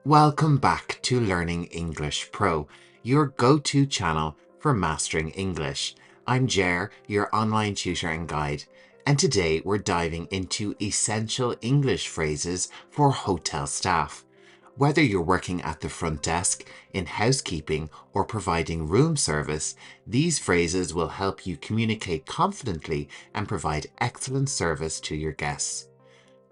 Welcome back to Learning English Pro, your go-to channel for mastering English. I'm Jer, your online tutor and guide, and today we're diving into essential English phrases for hotel staff. Whether you're working at the front desk, in housekeeping, or providing room service, these phrases will help you communicate confidently and provide excellent service to your guests.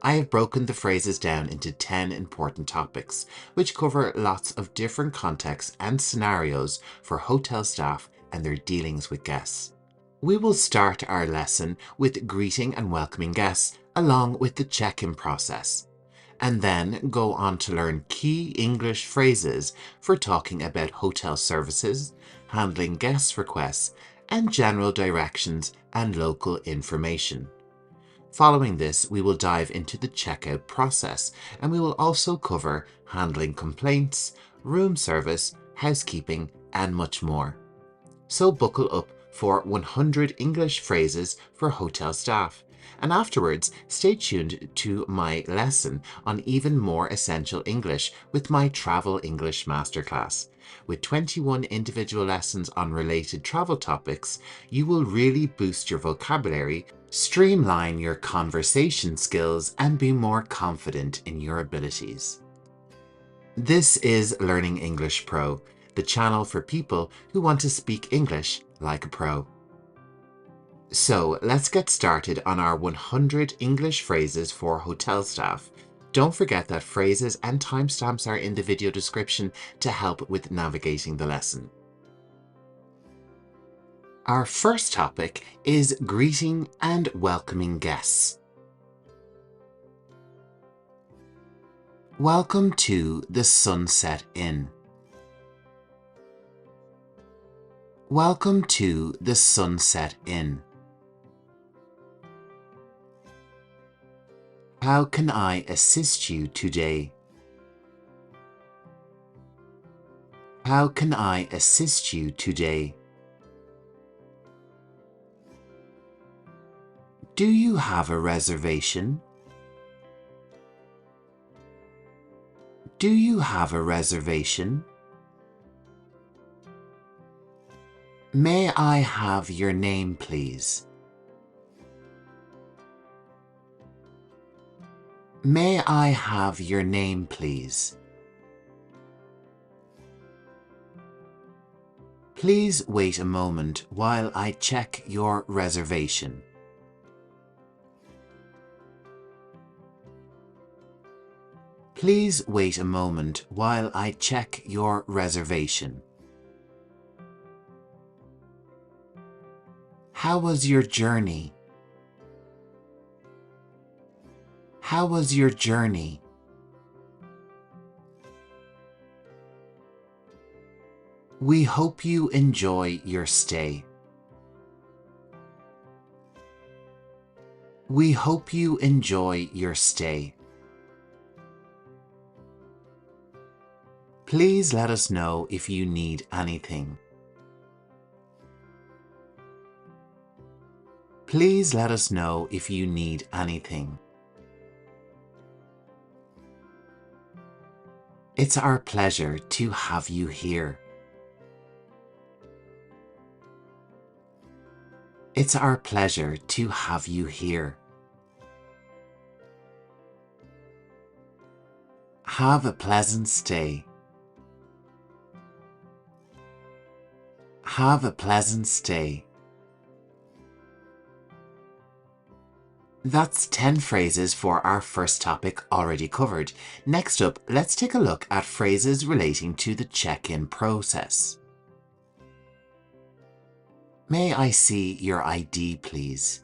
I have broken the phrases down into 10 important topics, which cover lots of different contexts and scenarios for hotel staff and their dealings with guests. We will start our lesson with greeting and welcoming guests, along with the check-in process, and then go on to learn key English phrases for talking about hotel services, handling guest requests, and general directions and local information. Following this, we will dive into the checkout process, and we will also cover handling complaints, room service, housekeeping, and much more. So buckle up for 100 English phrases for hotel staff, and afterwards stay tuned to my lesson on even more essential English with my Travel English Masterclass. With 21 individual lessons on related travel topics, you will really boost your vocabulary, streamline your conversation skills, and be more confident in your abilities. This is Learning English Pro, the channel for people who want to speak English like a pro. So let's get started on our 100 English phrases for hotel staff. Don't forget that phrases and timestamps are in the video description to help with navigating the lesson. Our first topic is greeting and welcoming guests. Welcome to the Sunset Inn. Welcome to the Sunset Inn. How can I assist you today? How can I assist you today? Do you have a reservation? Do you have a reservation? May I have your name, please? May I have your name, please? Please wait a moment while I check your reservation. Please wait a moment while I check your reservation. How was your journey? How was your journey? We hope you enjoy your stay. We hope you enjoy your stay. Please let us know if you need anything. Please let us know if you need anything. It's our pleasure to have you here. It's our pleasure to have you here. Have a pleasant stay. Have a pleasant stay. That's 10 phrases for our first topic already covered. Next up, let's take a look at phrases relating to the check-in process. May I see your ID, please?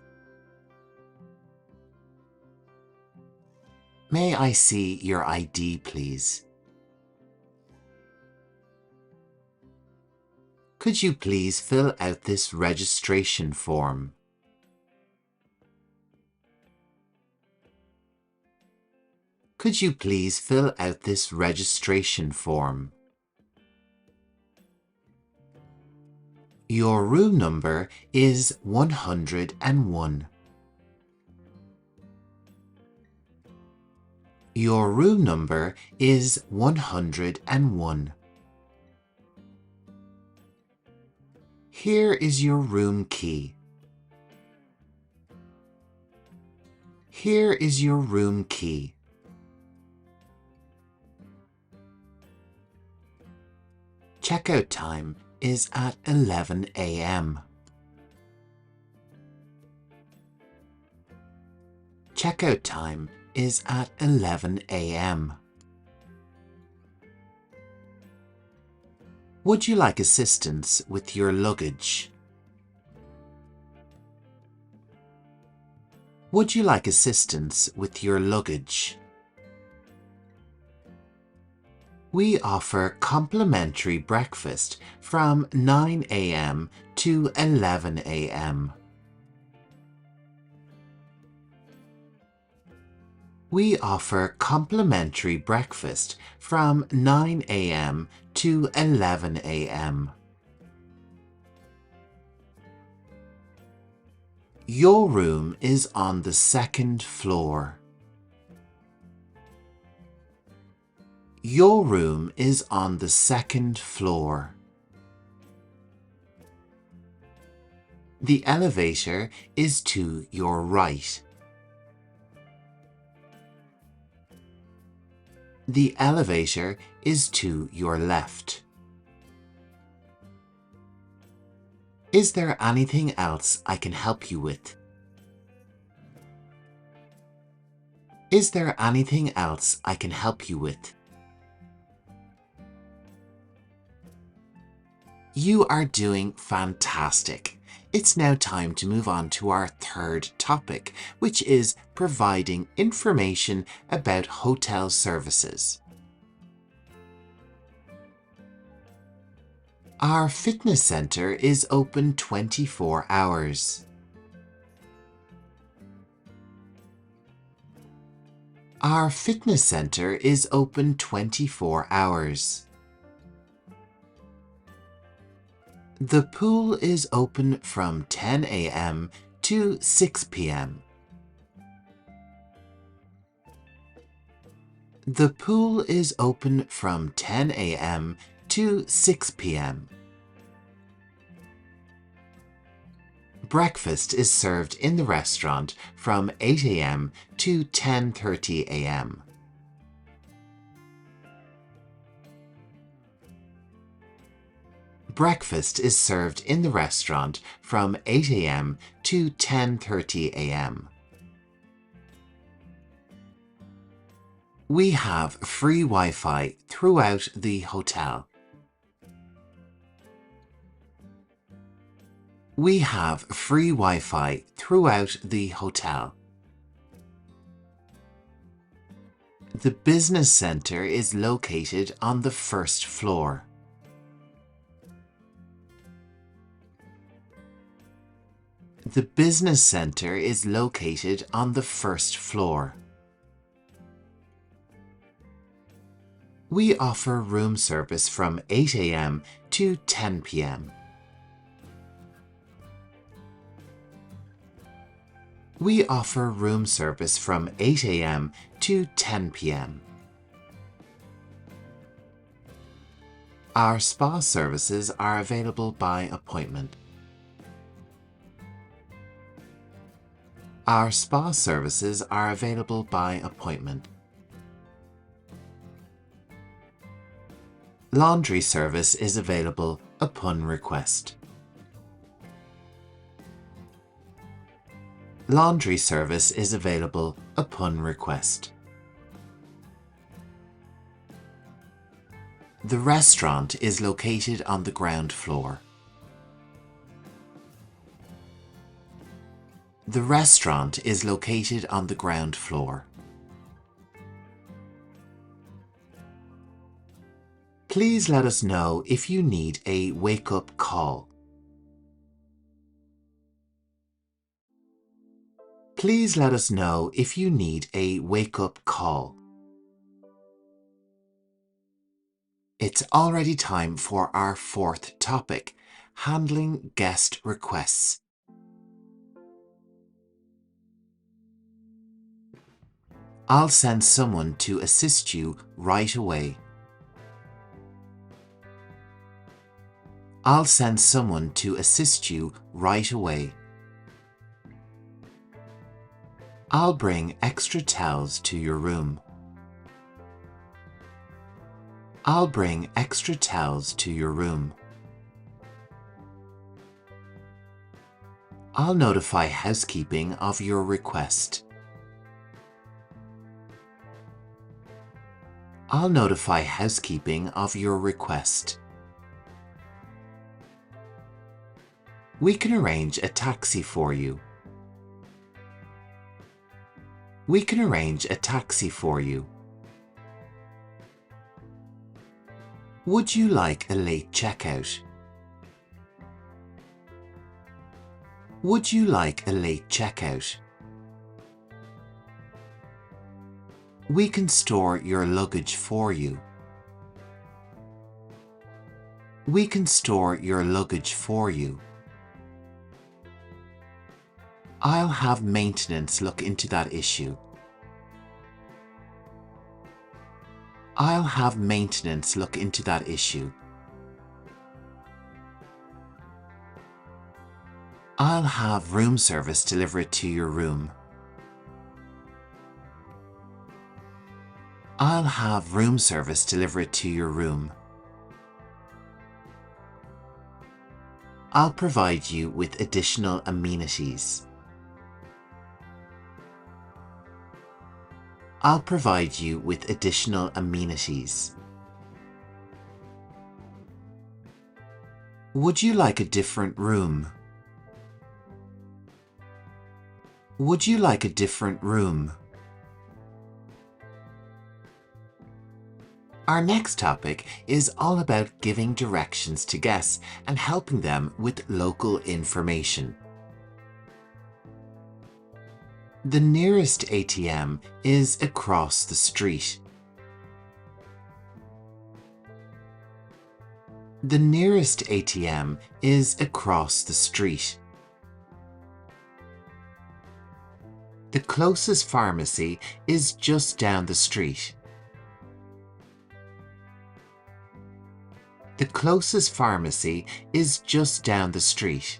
May I see your ID, please? Could you please fill out this registration form? Could you please fill out this registration form? Your room number is 101. Your room number is 101. Here is your room key. Here is your room key. Checkout time is at 11 a.m. Checkout time is at 11 a.m. Would you like assistance with your luggage? Would you like assistance with your luggage? We offer complimentary breakfast from 9 a.m. to 11 a.m. We offer complimentary breakfast from 9 a.m. to 11 a.m. Your room is on the second floor. Your room is on the second floor. The elevator is to your right. The elevator is to your left. Is there anything else I can help you with? Is there anything else I can help you with? You are doing fantastic. It's now time to move on to our third topic, which is providing information about hotel services. Our fitness center is open 24 hours. Our fitness center is open 24 hours. The pool is open from 10 a.m. to 6 p.m. The pool is open from 10 a.m. to 6 p.m. Breakfast is served in the restaurant from 8 a.m. to 10:30 a.m. Breakfast is served in the restaurant from 8 a.m. to 10:30 a.m. We have free Wi-Fi throughout the hotel. We have free Wi-Fi throughout the hotel. The business center is located on the first floor. The business center is located on the first floor. We offer room service from 8 a.m. to 10 p.m. We offer room service from 8 a.m. to 10 p.m. Our spa services are available by appointment. Our spa services are available by appointment. Laundry service is available upon request. Laundry service is available upon request. The restaurant is located on the ground floor. The restaurant is located on the ground floor. Please let us know if you need a wake-up call. Please let us know if you need a wake-up call. It's already time for our fourth topic, handling guest requests. I'll send someone to assist you right away. I'll send someone to assist you right away. I'll bring extra towels to your room. I'll bring extra towels to your room. I'll notify housekeeping of your request. I'll notify housekeeping of your request. We can arrange a taxi for you. We can arrange a taxi for you. Would you like a late checkout? Would you like a late checkout? We can store your luggage for you. We can store your luggage for you. I'll have maintenance look into that issue. I'll have maintenance look into that issue. I'll have room service deliver it to your room. I'll have room service deliver it to your room. I'll provide you with additional amenities. I'll provide you with additional amenities. Would you like a different room? Would you like a different room? Our next topic is all about giving directions to guests and helping them with local information. The nearest ATM is across the street. The nearest ATM is across the street. The closest pharmacy is just down the street. The closest pharmacy is just down the street.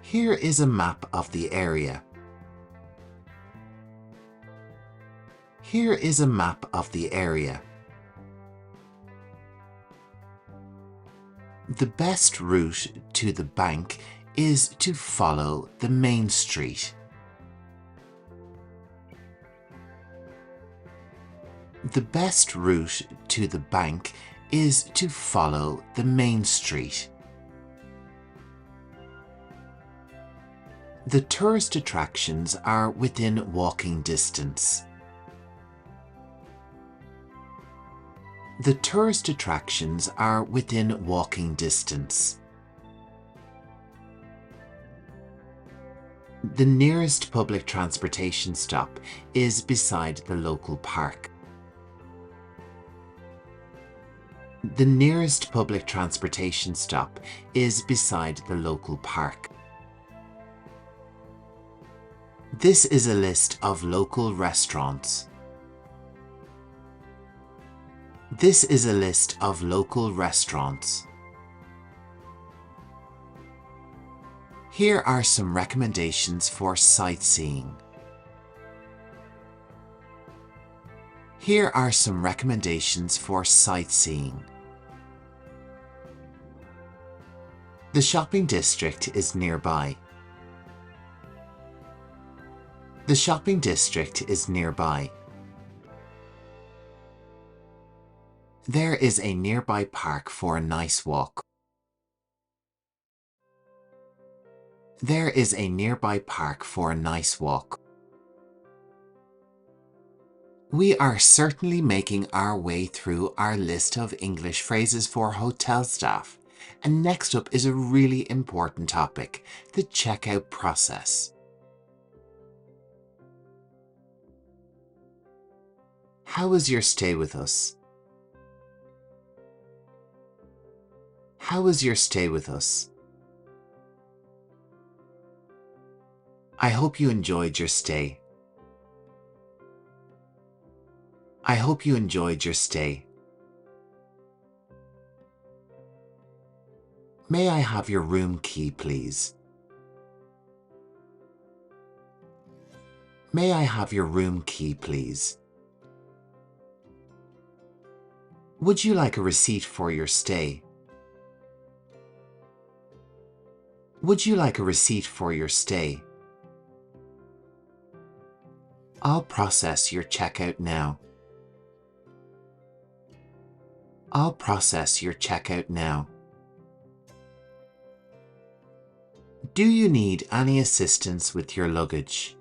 Here is a map of the area. Here is a map of the area. The best route to the bank is to follow the main street. The best route to the bank is to follow the main street. The tourist attractions are within walking distance. The tourist attractions are within walking distance. The nearest public transportation stop is beside the local park. The nearest public transportation stop is beside the local park. This is a list of local restaurants. This is a list of local restaurants. Here are some recommendations for sightseeing. Here are some recommendations for sightseeing. The shopping district is nearby. The shopping district is nearby. There is a nearby park for a nice walk. There is a nearby park for a nice walk. We are certainly making our way through our list of English phrases for hotel staff. And next up is a really important topic, the checkout process. How was your stay with us? How was your stay with us? I hope you enjoyed your stay. I hope you enjoyed your stay. May I have your room key, please? May I have your room key, please? Would you like a receipt for your stay? Would you like a receipt for your stay? I'll process your checkout now. I'll process your checkout now. Do you need any assistance with your luggage?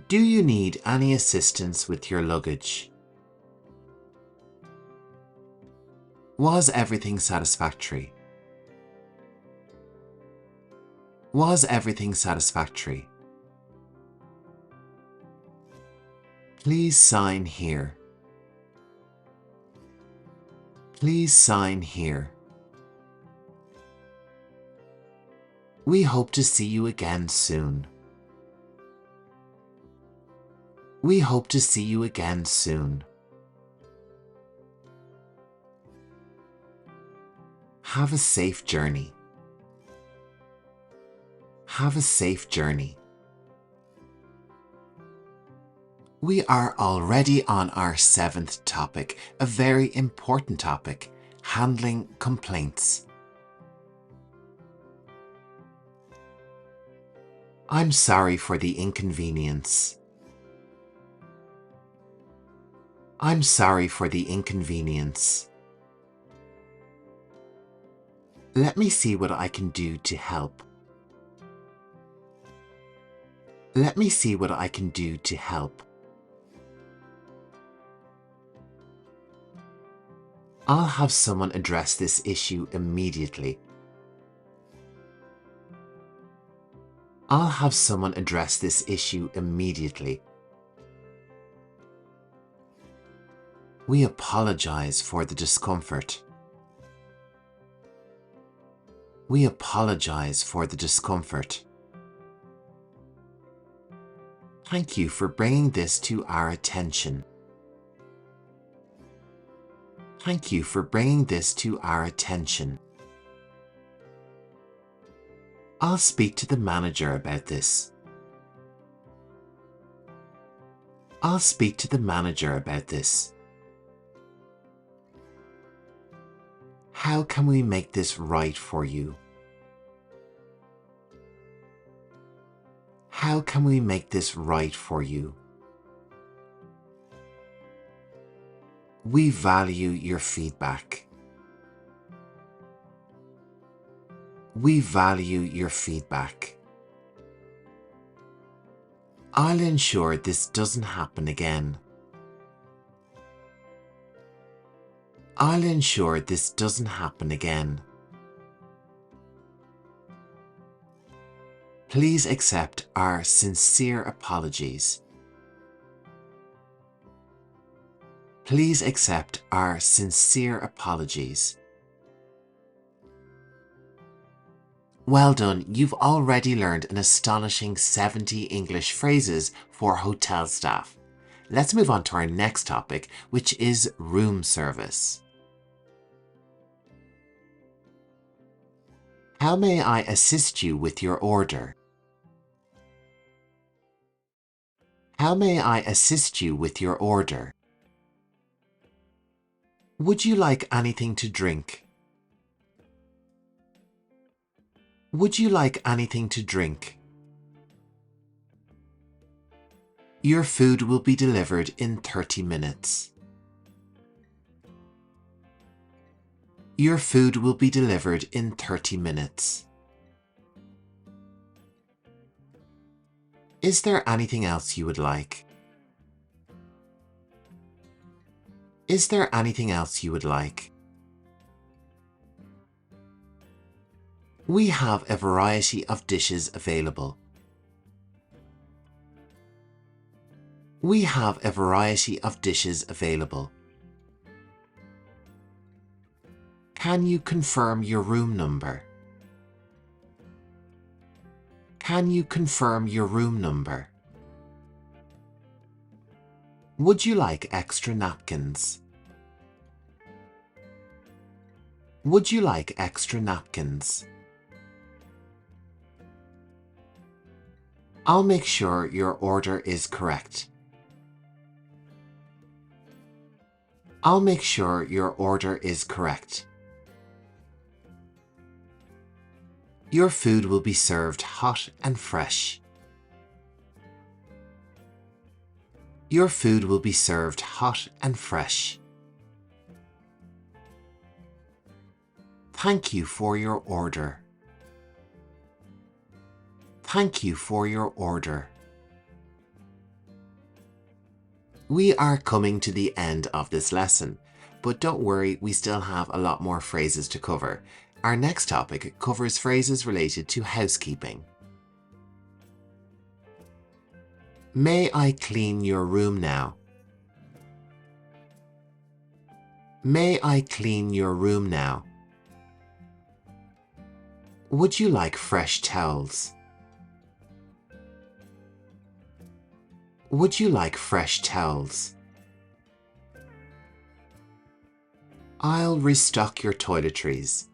Do you need any assistance with your luggage? Was everything satisfactory? Was everything satisfactory? Please sign here. Please sign here. We hope to see you again soon. We hope to see you again soon. Have a safe journey. Have a safe journey. We are already on our 7th topic, a very important topic, handling complaints. I'm sorry for the inconvenience. I'm sorry for the inconvenience. Let me see what I can do to help. Let me see what I can do to help. I'll have someone address this issue immediately. I'll have someone address this issue immediately. We apologize for the discomfort. We apologize for the discomfort. Thank you for bringing this to our attention. Thank you for bringing this to our attention. I'll speak to the manager about this. I'll speak to the manager about this. How can we make this right for you? How can we make this right for you? We value your feedback. We value your feedback. I'll ensure this doesn't happen again. I'll ensure this doesn't happen again. Please accept our sincere apologies. Please accept our sincere apologies. Well done, you've already learned an astonishing 70 English phrases for hotel staff. Let's move on to our next topic, which is room service. How may I assist you with your order? How may I assist you with your order? Would you like anything to drink? Would you like anything to drink? Your food will be delivered in 30 minutes. Your food will be delivered in 30 minutes. Is there anything else you would like? Is there anything else you would like? We have a variety of dishes available. We have a variety of dishes available. Can you confirm your room number? Can you confirm your room number? Would you like extra napkins? Would you like extra napkins? I'll make sure your order is correct. I'll make sure your order is correct. Your food will be served hot and fresh. Your food will be served hot and fresh. Thank you for your order. Thank you for your order. We are coming to the end of this lesson, but don't worry, we still have a lot more phrases to cover. Our next topic covers phrases related to housekeeping. May I clean your room now? May I clean your room now? Would you like fresh towels? Would you like fresh towels? I'll restock your toiletries.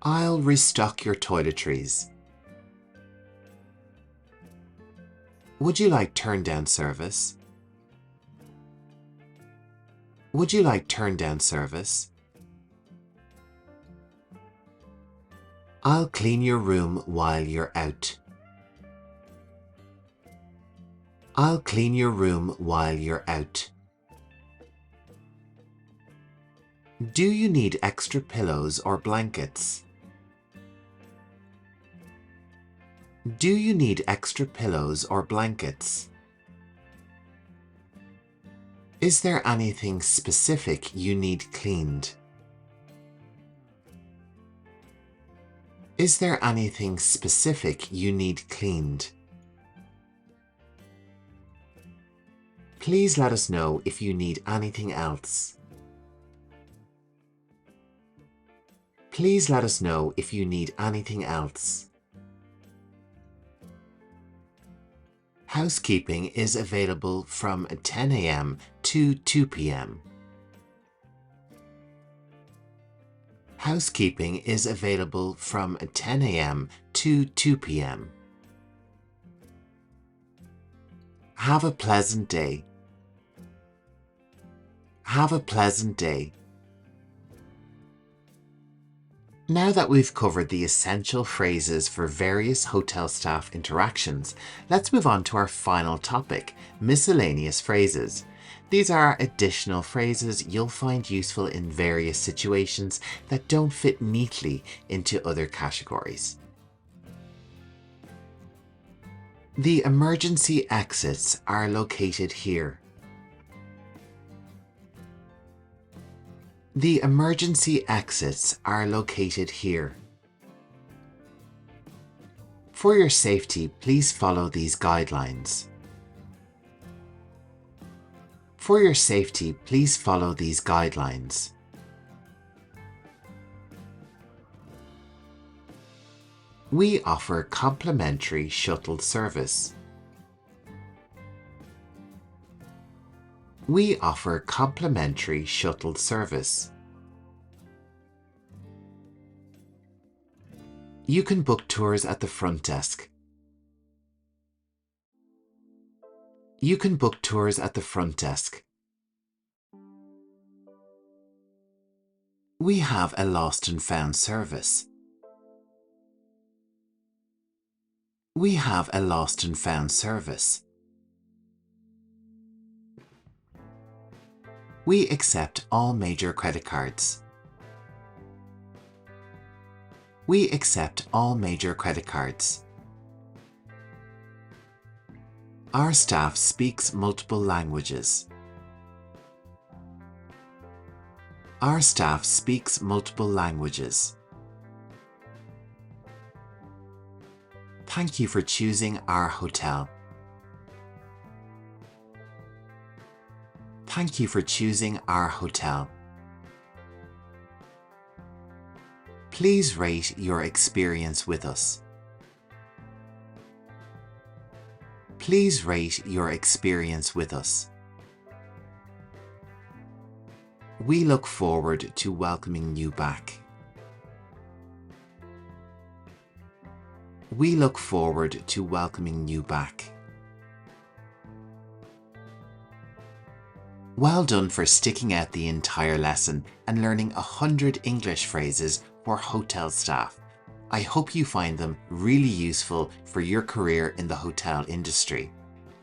I'll restock your toiletries. Would you like turn-down service? Would you like turn-down service? I'll clean your room while you're out. I'll clean your room while you're out. Do you need extra pillows or blankets? Do you need extra pillows or blankets? Is there anything specific you need cleaned? Is there anything specific you need cleaned? Please let us know if you need anything else. Please let us know if you need anything else. Housekeeping is available from 10 a.m. to 2 p.m. Housekeeping is available from 10 a.m. to 2 p.m. Have a pleasant day. Have a pleasant day. Now that we've covered the essential phrases for various hotel staff interactions, let's move on to our final topic, miscellaneous phrases. These are additional phrases you'll find useful in various situations that don't fit neatly into other categories. The emergency exits are located here. The emergency exits are located here. For your safety, please follow these guidelines. For your safety, please follow these guidelines. We offer complimentary shuttle service. We offer complimentary shuttle service. You can book tours at the front desk. You can book tours at the front desk. We have a lost and found service. We have a lost and found service. We accept all major credit cards. We accept all major credit cards. Our staff speaks multiple languages. Our staff speaks multiple languages. Thank you for choosing our hotel. Thank you for choosing our hotel. Please rate your experience with us. Please rate your experience with us. We look forward to welcoming you back. We look forward to welcoming you back. Well done for sticking out the entire lesson and learning 100 English phrases for hotel staff. I hope you find them really useful for your career in the hotel industry.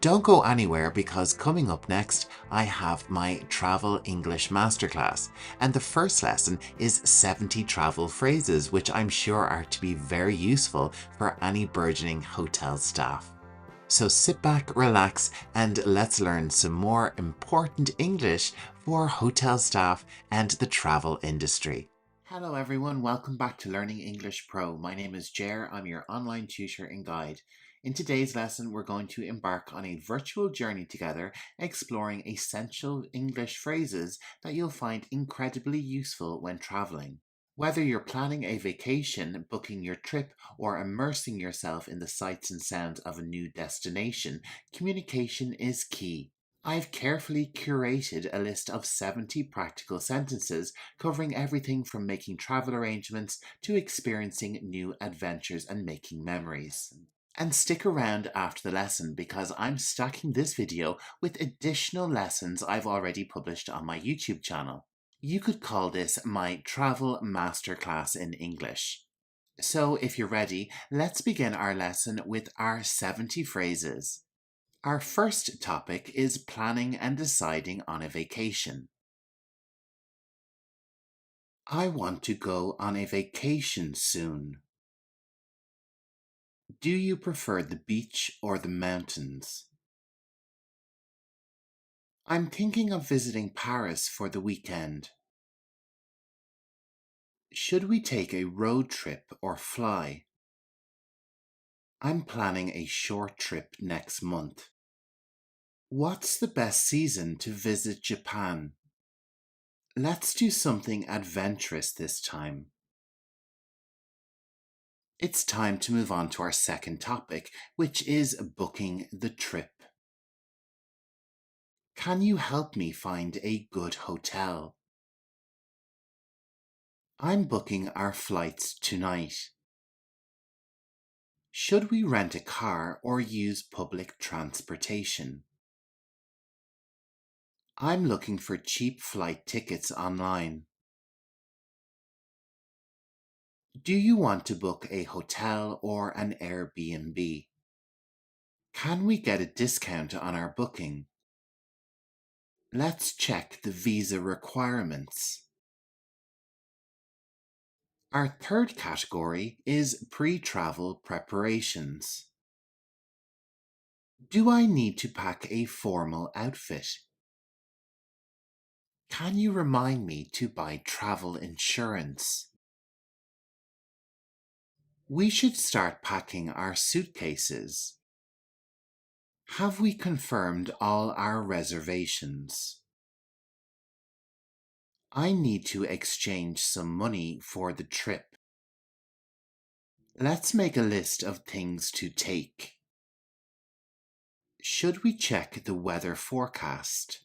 Don't go anywhere because coming up next, I have my Travel English Masterclass, and the first lesson is 70 travel phrases, which I'm sure are to be very useful for any burgeoning hotel staff. So sit back, relax, and let's learn some more important English for hotel staff and the travel industry. Hello everyone, welcome back to Learning English Pro. My name is Jer, I'm your online tutor and guide. In today's lesson, we're going to embark on a virtual journey together, exploring essential English phrases that you'll find incredibly useful when traveling. Whether you're planning a vacation, booking your trip, or immersing yourself in the sights and sounds of a new destination, communication is key. I've carefully curated a list of 70 practical sentences covering everything from making travel arrangements to experiencing new adventures and making memories. And stick around after the lesson because I'm stacking this video with additional lessons I've already published on my YouTube channel. You could call this my Travel Masterclass in English. So if you're ready, let's begin our lesson with our 70 phrases. Our first topic is planning and deciding on a vacation. I want to go on a vacation soon. Do you prefer the beach or the mountains? I'm thinking of visiting Paris for the weekend. Should we take a road trip or fly? I'm planning a short trip next month. What's the best season to visit Japan? Let's do something adventurous this time. It's time to move on to our second topic, which is booking the trip. Can you help me find a good hotel? I'm booking our flights tonight. Should we rent a car or use public transportation? I'm looking for cheap flight tickets online. Do you want to book a hotel or an Airbnb? Can we get a discount on our booking? Let's check the visa requirements. Our third category is pre-travel preparations. Do I need to pack a formal outfit? Can you remind me to buy travel insurance? We should start packing our suitcases. Have we confirmed all our reservations? I need to exchange some money for the trip. Let's make a list of things to take. Should we check the weather forecast?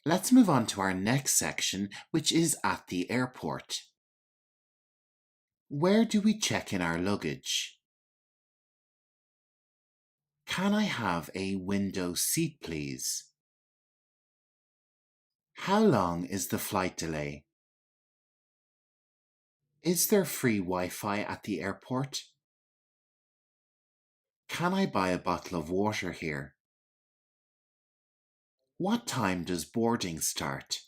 Let's move on to our next section, which is at the airport. Where do we check in our luggage? Can I have a window seat, please? How long is the flight delay? Is there free Wi-Fi at the airport? Can I buy a bottle of water here? What time does boarding start?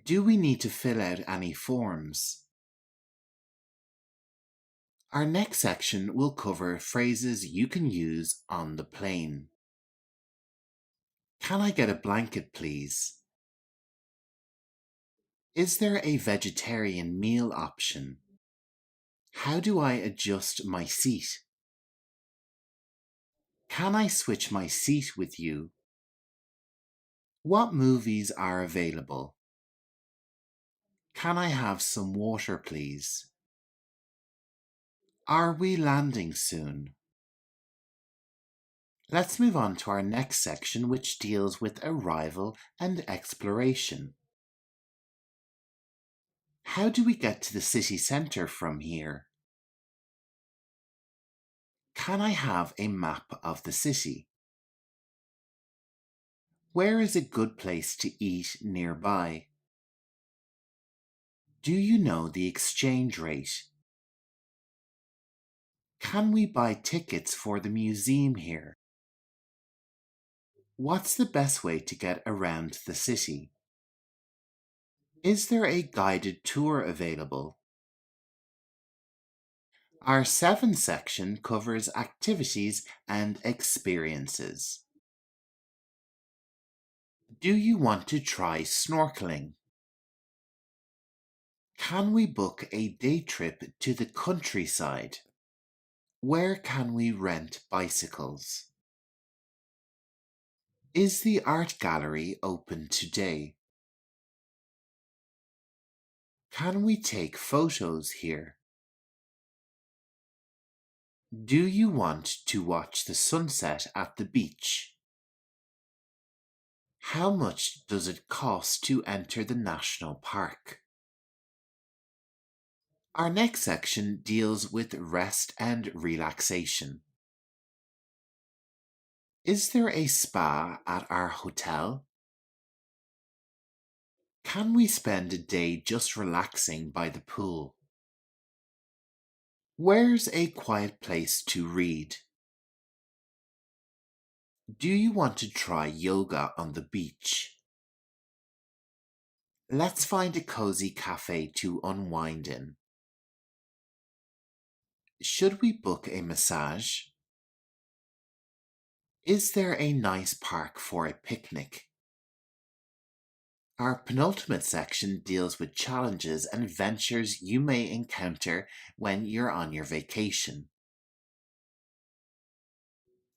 Do we need to fill out any forms? Our next section will cover phrases you can use on the plane. Can I get a blanket, please? Is there a vegetarian meal option? How do I adjust my seat? Can I switch my seat with you? What movies are available? Can I have some water, please? Are we landing soon? Let's move on to our next section, which deals with arrival and exploration. How do we get to the city centre from here? Can I have a map of the city? Where is a good place to eat nearby? Do you know the exchange rate? Can we buy tickets for the museum here? What's the best way to get around the city? Is there a guided tour available? Our 7 section covers activities and experiences. Do you want to try snorkeling? Can we book a day trip to the countryside? Where can we rent bicycles? Is the art gallery open today? Can we take photos here? Do you want to watch the sunset at the beach? How much does it cost to enter the national park? Our next section deals with rest and relaxation. Is there a spa at our hotel? Can we spend a day just relaxing by the pool? Where's a quiet place to read? Do you want to try yoga on the beach? Let's find a cozy cafe to unwind in. Should we book a massage? Is there a nice park for a picnic? Our penultimate section deals with challenges and adventures you may encounter when you're on your vacation.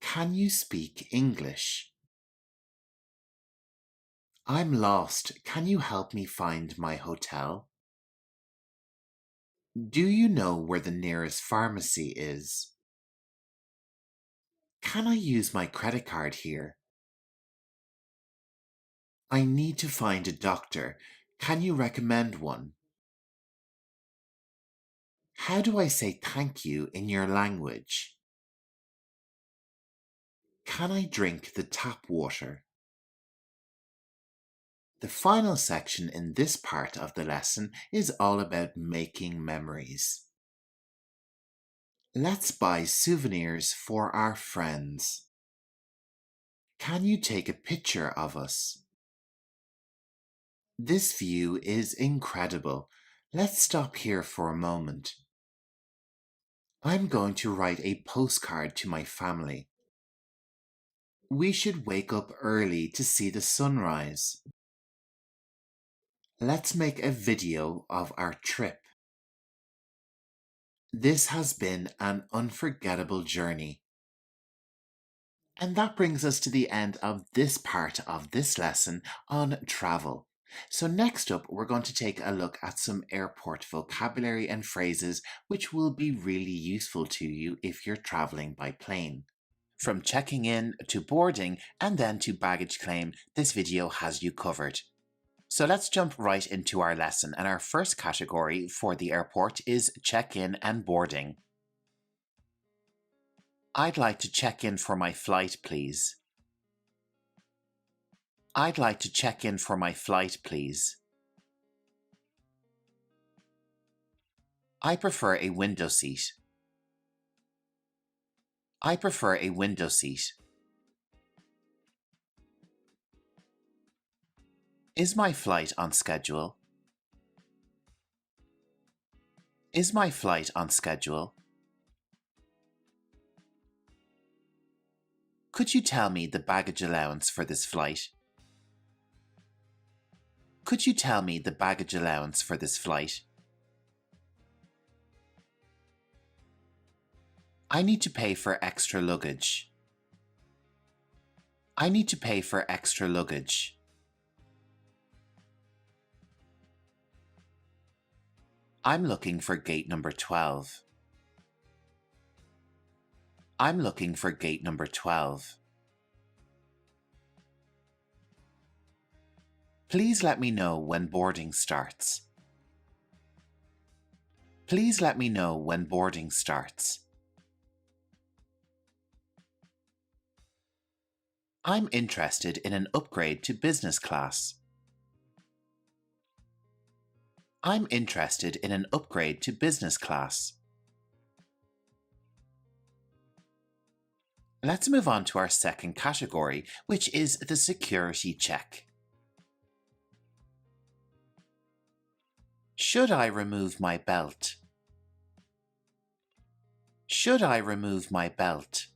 Can you speak English? I'm lost. Can you help me find my hotel? Do you know where the nearest pharmacy is? Can I use my credit card here? I need to find a doctor. Can you recommend one? How do I say thank you in your language? Can I drink the tap water? The final section in this part of the lesson is all about making memories. Let's buy souvenirs for our friends. Can you take a picture of us? This view is incredible. Let's stop here for a moment. I'm going to write a postcard to my family. We should wake up early to see the sunrise. Let's make a video of our trip. This has been an unforgettable journey. And that brings us to the end of this part of this lesson on travel. So next up, we're going to take a look at some airport vocabulary and phrases which will be really useful to you if you're traveling by plane. From checking in to boarding and then to baggage claim, this video has you covered. So let's jump right into our lesson, and our first category for the airport is check-in and boarding. I'd like to check in for my flight, please. I'd like to check in for my flight, please. I prefer a window seat. I prefer a window seat. Is my flight on schedule? Is my flight on schedule? Could you tell me the baggage allowance for this flight? Could you tell me the baggage allowance for this flight? I need to pay for extra luggage. I need to pay for extra luggage. I'm looking for gate number 12. I'm looking for gate number 12. Please let me know when boarding starts. Please let me know when boarding starts. I'm interested in an upgrade to business class. I'm interested in an upgrade to business class. Let's move on to our second category, which is the security check. Should I remove my belt? Should I remove my belt?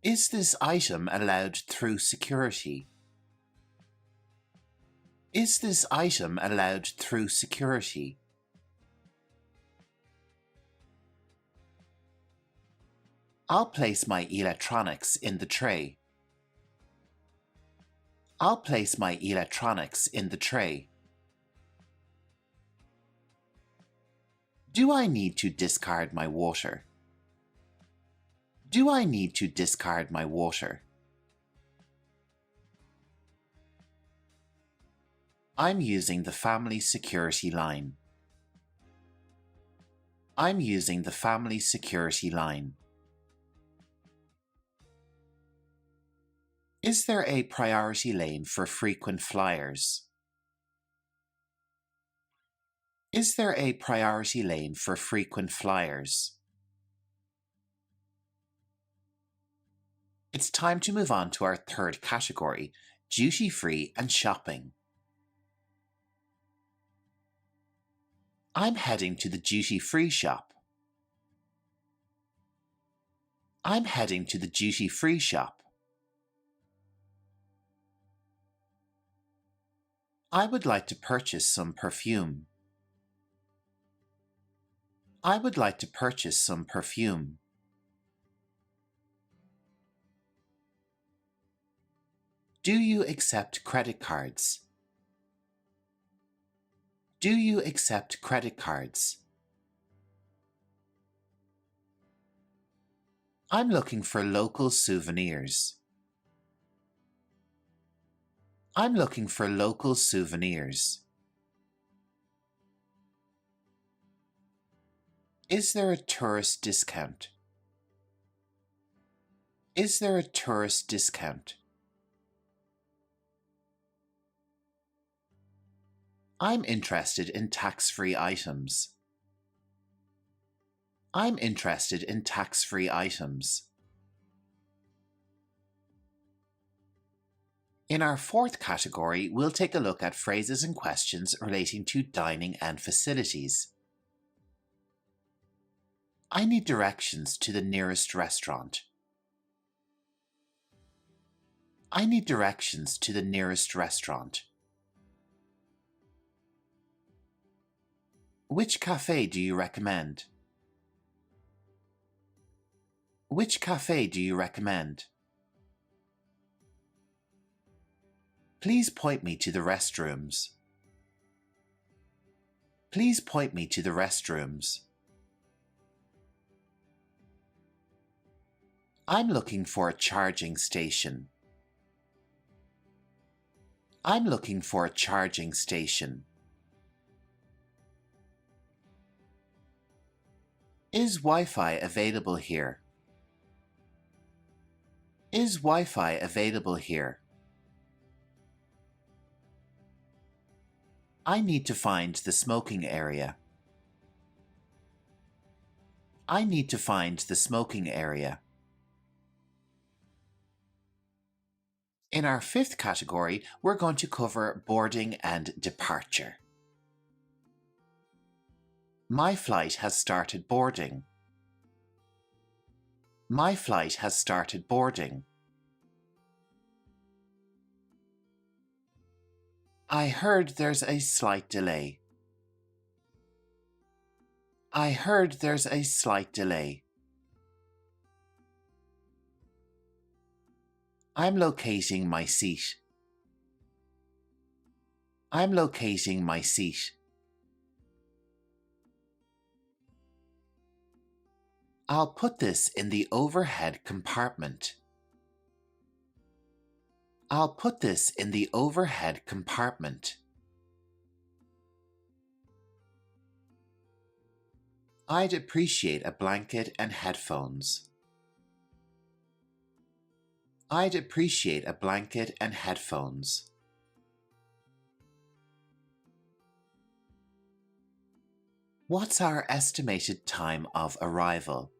Is this item allowed through security? Is this item allowed through security? I'll place my electronics in the tray. I'll place my electronics in the tray. Do I need to discard my water? Do I need to discard my water? I'm using the family security line. I'm using the family security line. Is there a priority lane for frequent flyers? Is there a priority lane for frequent flyers? It's time to move on to our third category, duty-free and shopping. I'm heading to the duty-free shop. I'm heading to the duty-free shop. I would like to purchase some perfume. I would like to purchase some perfume. Do you accept credit cards? Do you accept credit cards? I'm looking for local souvenirs. I'm looking for local souvenirs. Is there a tourist discount? Is there a tourist discount? I'm interested in tax-free items. I'm interested in tax-free items. In our fourth category, we'll take a look at phrases and questions relating to dining and facilities. I need directions to the nearest restaurant. I need directions to the nearest restaurant. Which cafe do you recommend? Which cafe do you recommend? Please point me to the restrooms. Please point me to the restrooms. I'm looking for a charging station. I'm looking for a charging station. Is Wi-Fi available here? Is Wi-Fi available here? I need to find the smoking area. I need to find the smoking area. In our fifth category, we're going to cover boarding and departure. My flight has started boarding. My flight has started boarding. I heard there's a slight delay. I heard there's a slight delay. I'm locating my seat. I'm locating my seat. I'll put this in the overhead compartment. I'll put this in the overhead compartment. I'd appreciate a blanket and headphones. I'd appreciate a blanket and headphones. What's our estimated time of arrival?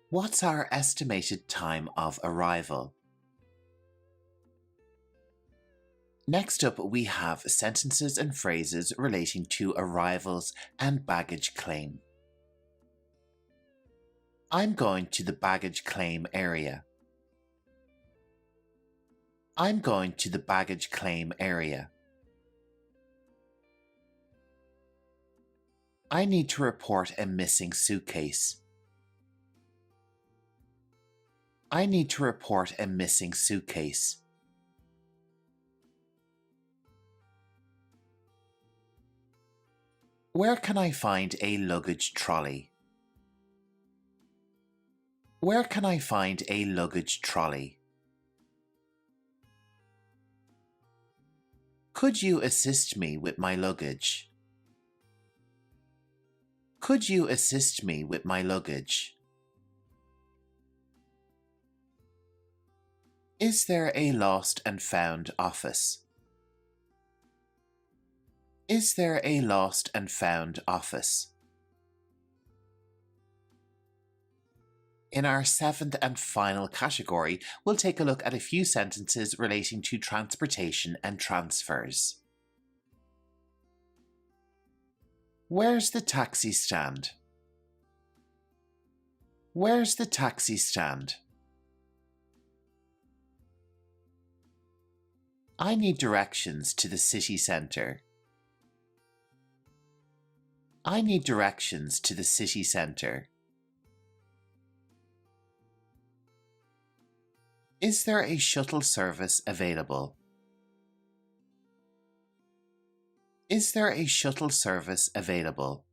What's our estimated time of arrival? Next up, we have sentences and phrases relating to arrivals and baggage claim. I'm going to the baggage claim area. I'm going to the baggage claim area. I need to report a missing suitcase. I need to report a missing suitcase. Where can I find a luggage trolley? Where can I find a luggage trolley? Could you assist me with my luggage? Could you assist me with my luggage? Is there a lost and found office? Is there a lost and found office? In our seventh and final category, we'll take a look at a few sentences relating to transportation and transfers. Where's the taxi stand? Where's the taxi stand? I need directions to the city centre. I need directions to the city centre. Is there a shuttle service available? Is there a shuttle service available?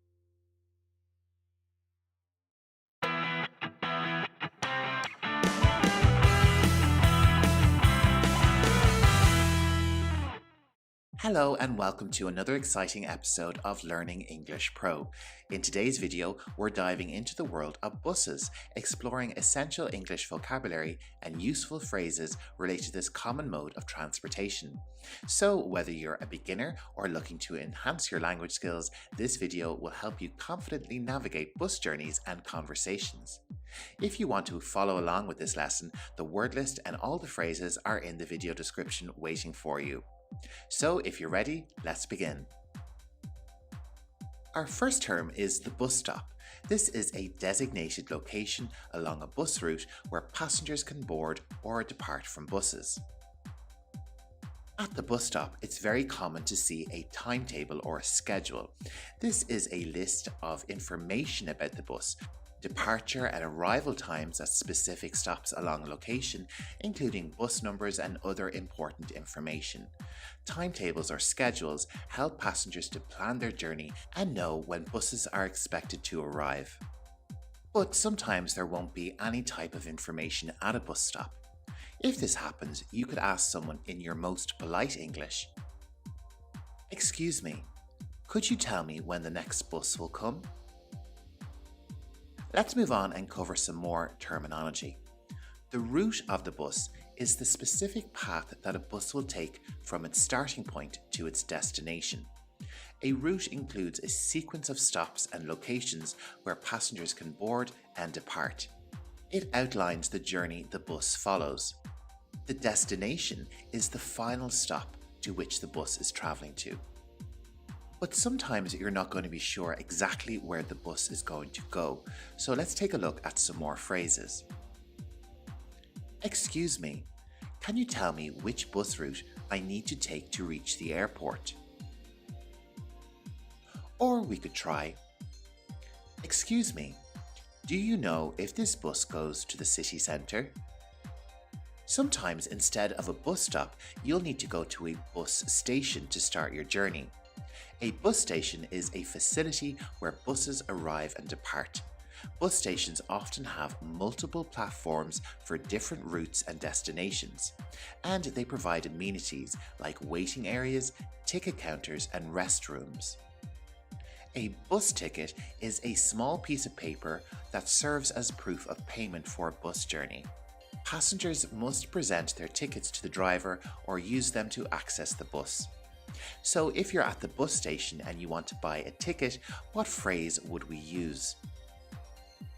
Hello and welcome to another exciting episode of Learning English Pro. In today's video, we're diving into the world of buses, exploring essential English vocabulary and useful phrases related to this common mode of transportation. So whether you're a beginner or looking to enhance your language skills, this video will help you confidently navigate bus journeys and conversations. If you want to follow along with this lesson, the word list and all the phrases are in the video description waiting for you. So if you're ready, let's begin. Our first term is the bus stop. This is a designated location along a bus route where passengers can board or depart from buses. At the bus stop, it's very common to see a timetable or a schedule. This is a list of information about the bus, departure and arrival times at specific stops along a location, including bus numbers and other important information. Timetables or schedules help passengers to plan their journey and know when buses are expected to arrive. But sometimes there won't be any type of information at a bus stop. If this happens, you could ask someone in your most polite English, "Excuse me, could you tell me when the next bus will come?" Let's move on and cover some more terminology. The route of the bus is the specific path that a bus will take from its starting point to its destination. A route includes a sequence of stops and locations where passengers can board and depart. It outlines the journey the bus follows. The destination is the final stop to which the bus is travelling to. But sometimes you're not going to be sure exactly where the bus is going to go, so let's take a look at some more phrases. "Excuse me, can you tell me which bus route I need to take to reach the airport?" Or we could try, "Excuse me, do you know if this bus goes to the city centre?" Sometimes instead of a bus stop, you'll need to go to a bus station to start your journey. A bus station is a facility where buses arrive and depart. Bus stations often have multiple platforms for different routes and destinations, and they provide amenities like waiting areas, ticket counters, and restrooms. A bus ticket is a small piece of paper that serves as proof of payment for a bus journey. Passengers must present their tickets to the driver or use them to access the bus. So if you're at the bus station and you want to buy a ticket, what phrase would we use?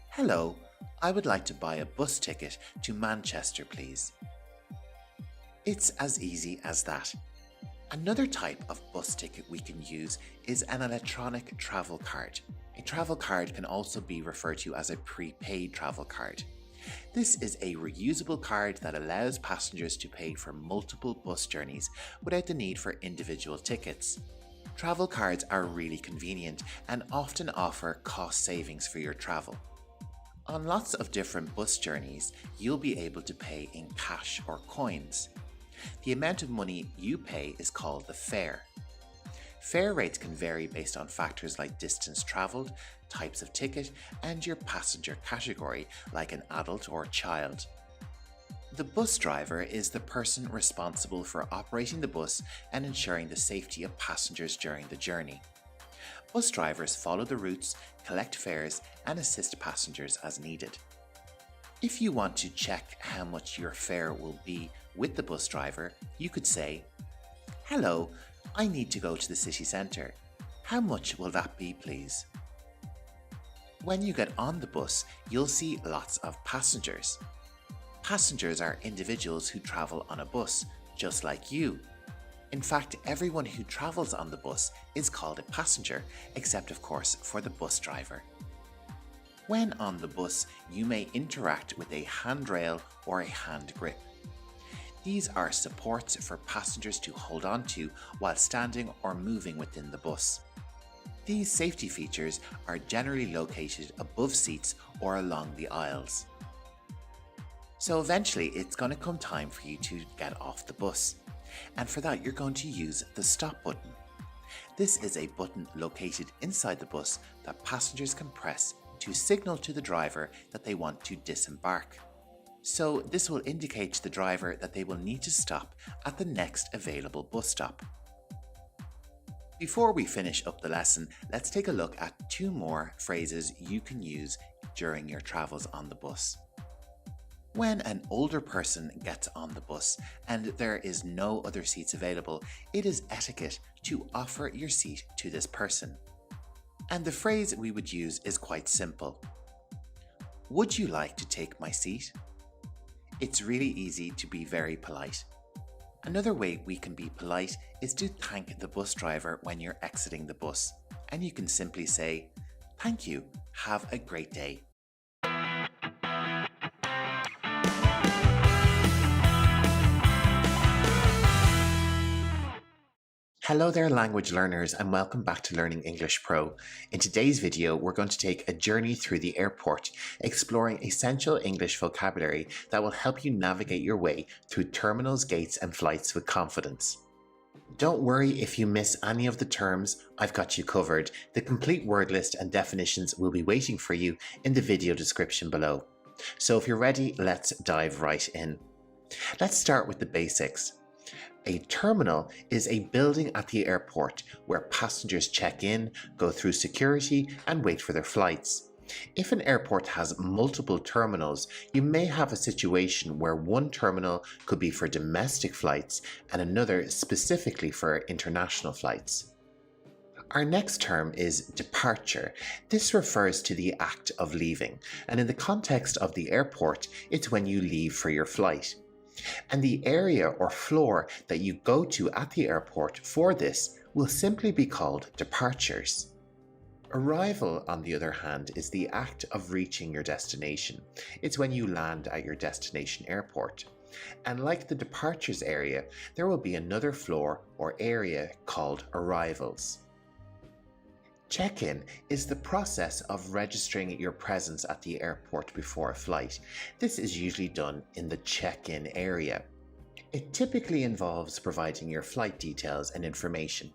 Hello, I would like to buy a bus ticket to Manchester, please. It's as easy as that. Another type of bus ticket we can use is an electronic travel card. A travel card can also be referred to as a prepaid travel card. This is a reusable card that allows passengers to pay for multiple bus journeys without the need for individual tickets. Travel cards are really convenient and often offer cost savings for your travel. On lots of different bus journeys, you'll be able to pay in cash or coins. The amount of money you pay is called the fare. Fare rates can vary based on factors like distance travelled, types of ticket, and your passenger category, like an adult or child. The bus driver is the person responsible for operating the bus and ensuring the safety of passengers during the journey. Bus drivers follow the routes, collect fares, and assist passengers as needed. If you want to check how much your fare will be with the bus driver, you could say, "Hello, I need to go to the city centre. How much will that be, please?" When you get on the bus, you'll see lots of passengers. Passengers are individuals who travel on a bus, just like you. In fact, everyone who travels on the bus is called a passenger, except of course for the bus driver. When on the bus, you may interact with a handrail or a hand grip. These are supports for passengers to hold on to while standing or moving within the bus. These safety features are generally located above seats or along the aisles. So eventually it's going to come time for you to get off the bus. And for that, you're going to use the stop button. This is a button located inside the bus that passengers can press to signal to the driver that they want to disembark. So this will indicate to the driver that they will need to stop at the next available bus stop. Before we finish up the lesson, let's take a look at 2 more phrases you can use during your travels on the bus. When an older person gets on the bus and there is no other seats available, it is etiquette to offer your seat to this person. And the phrase we would use is quite simple. Would you like to take my seat? It's really easy to be very polite. Another way we can be polite is to thank the bus driver when you're exiting the bus. And you can simply say, "Thank you, have a great day." Hello there language learners and welcome back to Learning English Pro. In today's video, we're going to take a journey through the airport, exploring essential English vocabulary that will help you navigate your way through terminals, gates and flights with confidence. Don't worry if you miss any of the terms, I've got you covered. The complete word list and definitions will be waiting for you in the video description below. So if you're ready, let's dive right in. Let's start with the basics. A terminal is a building at the airport where passengers check in, go through security, and wait for their flights. If an airport has multiple terminals, you may have a situation where one terminal could be for domestic flights and another specifically for international flights. Our next term is departure. This refers to the act of leaving, and in the context of the airport, it's when you leave for your flight. And the area or floor that you go to at the airport for this will simply be called departures. Arrival, on the other hand, is the act of reaching your destination. It's when you land at your destination airport. And like the departures area, there will be another floor or area called arrivals. Check-in is the process of registering your presence at the airport before a flight. This is usually done in the check-in area. It typically involves providing your flight details and information.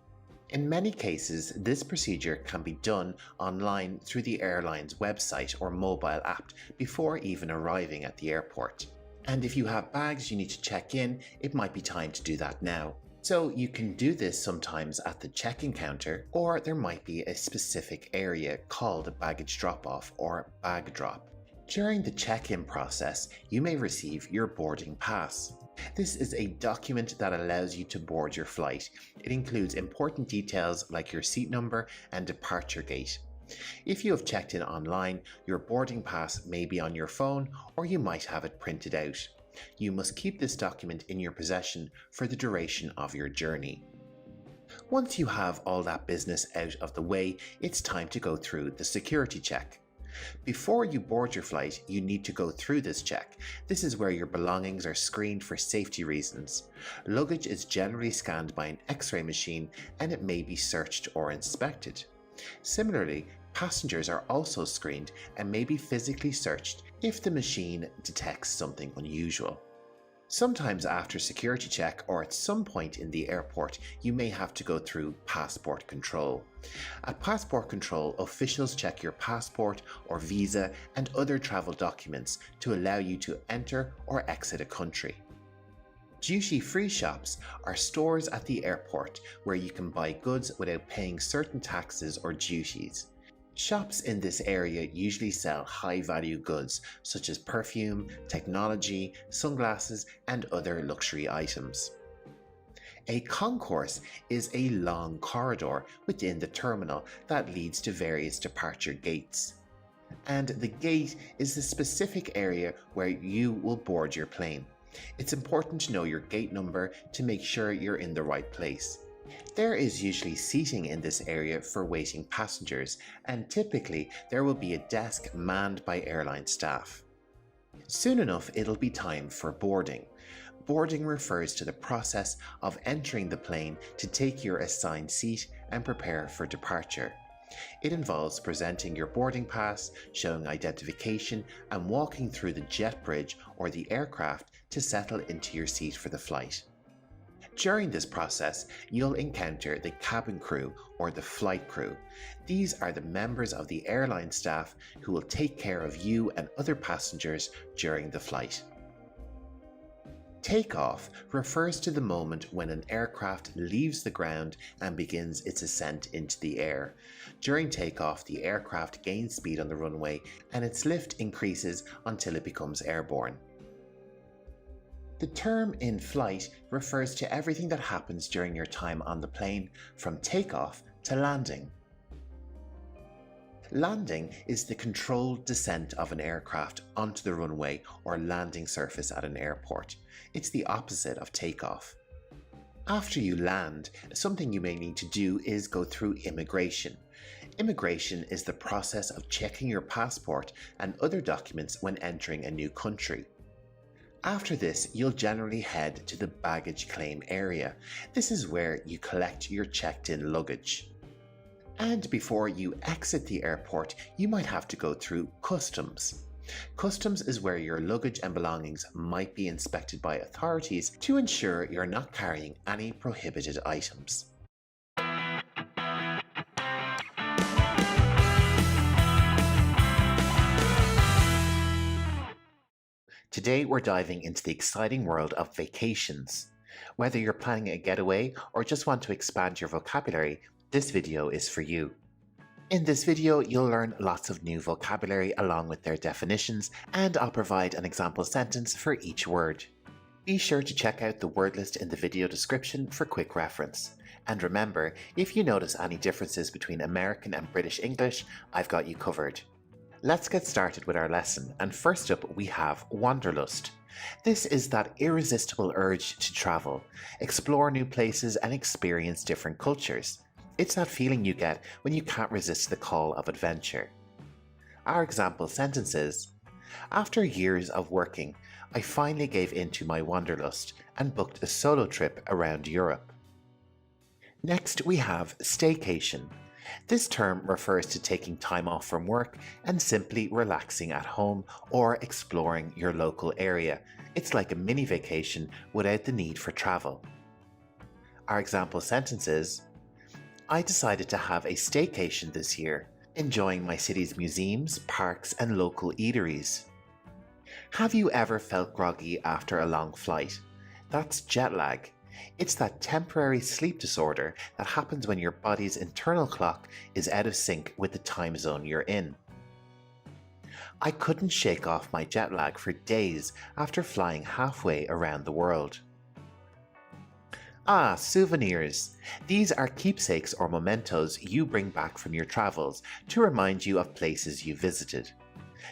In many cases, this procedure can be done online through the airline's website or mobile app before even arriving at the airport. And if you have bags you need to check in, it might be time to do that now. So you can do this sometimes at the check-in counter, or there might be a specific area called a baggage drop-off or bag drop. During the check-in process, you may receive your boarding pass. This is a document that allows you to board your flight. It includes important details like your seat number and departure gate. If you have checked in online, your boarding pass may be on your phone, or you might have it printed out. You must keep this document in your possession for the duration of your journey. Once you have all that business out of the way, it's time to go through the security check. Before you board your flight, you need to go through this check. This is where your belongings are screened for safety reasons. Luggage is generally scanned by an X-ray machine, and it may be searched or inspected. Similarly, passengers are also screened and may be physically searched if the machine detects something unusual. Sometimes after security check or at some point in the airport, you may have to go through passport control. At passport control, officials check your passport or visa and other travel documents to allow you to enter or exit a country. Duty-free shops are stores at the airport where you can buy goods without paying certain taxes or duties. Shops in this area usually sell high-value goods such as perfume, technology, sunglasses, and other luxury items. A concourse is a long corridor within the terminal that leads to various departure gates. And the gate is the specific area where you will board your plane. It's important to know your gate number to make sure you're in the right place. There is usually seating in this area for waiting passengers, and typically there will be a desk manned by airline staff. Soon enough, it'll be time for boarding. Boarding refers to the process of entering the plane to take your assigned seat and prepare for departure. It involves presenting your boarding pass, showing identification, and walking through the jet bridge or the aircraft to settle into your seat for the flight. During this process, you'll encounter the cabin crew or the flight crew. These are the members of the airline staff who will take care of you and other passengers during the flight. Takeoff refers to the moment when an aircraft leaves the ground and begins its ascent into the air. During takeoff, the aircraft gains speed on the runway and its lift increases until it becomes airborne. The term in flight refers to everything that happens during your time on the plane, from takeoff to landing. Landing is the controlled descent of an aircraft onto the runway or landing surface at an airport. It's the opposite of takeoff. After you land, something you may need to do is go through immigration. Immigration is the process of checking your passport and other documents when entering a new country. After this, you'll generally head to the baggage claim area. This is where you collect your checked-in luggage. And before you exit the airport, you might have to go through customs. Customs is where your luggage and belongings might be inspected by authorities to ensure you're not carrying any prohibited items. Today we're diving into the exciting world of vacations. Whether you're planning a getaway or just want to expand your vocabulary, this video is for you. In this video, you'll learn lots of new vocabulary along with their definitions, and I'll provide an example sentence for each word. Be sure to check out the word list in the video description for quick reference. And remember, if you notice any differences between American and British English, I've got you covered. Let's get started with our lesson, and first up we have wanderlust. This is that irresistible urge to travel, explore new places and experience different cultures. It's that feeling you get when you can't resist the call of adventure. Our example sentence is, after years of working, I finally gave in to my wanderlust and booked a solo trip around Europe. Next we have staycation. This term refers to taking time off from work and simply relaxing at home or exploring your local area. It's like a mini vacation without the need for travel. Our example sentence is, I decided to have a staycation this year, enjoying my city's museums, parks, and local eateries. Have you ever felt groggy after a long flight? That's jet lag. It's that temporary sleep disorder that happens when your body's internal clock is out of sync with the time zone you're in. I couldn't shake off my jet lag for days after flying halfway around the world. Ah, souvenirs. These are keepsakes or mementos you bring back from your travels to remind you of places you visited.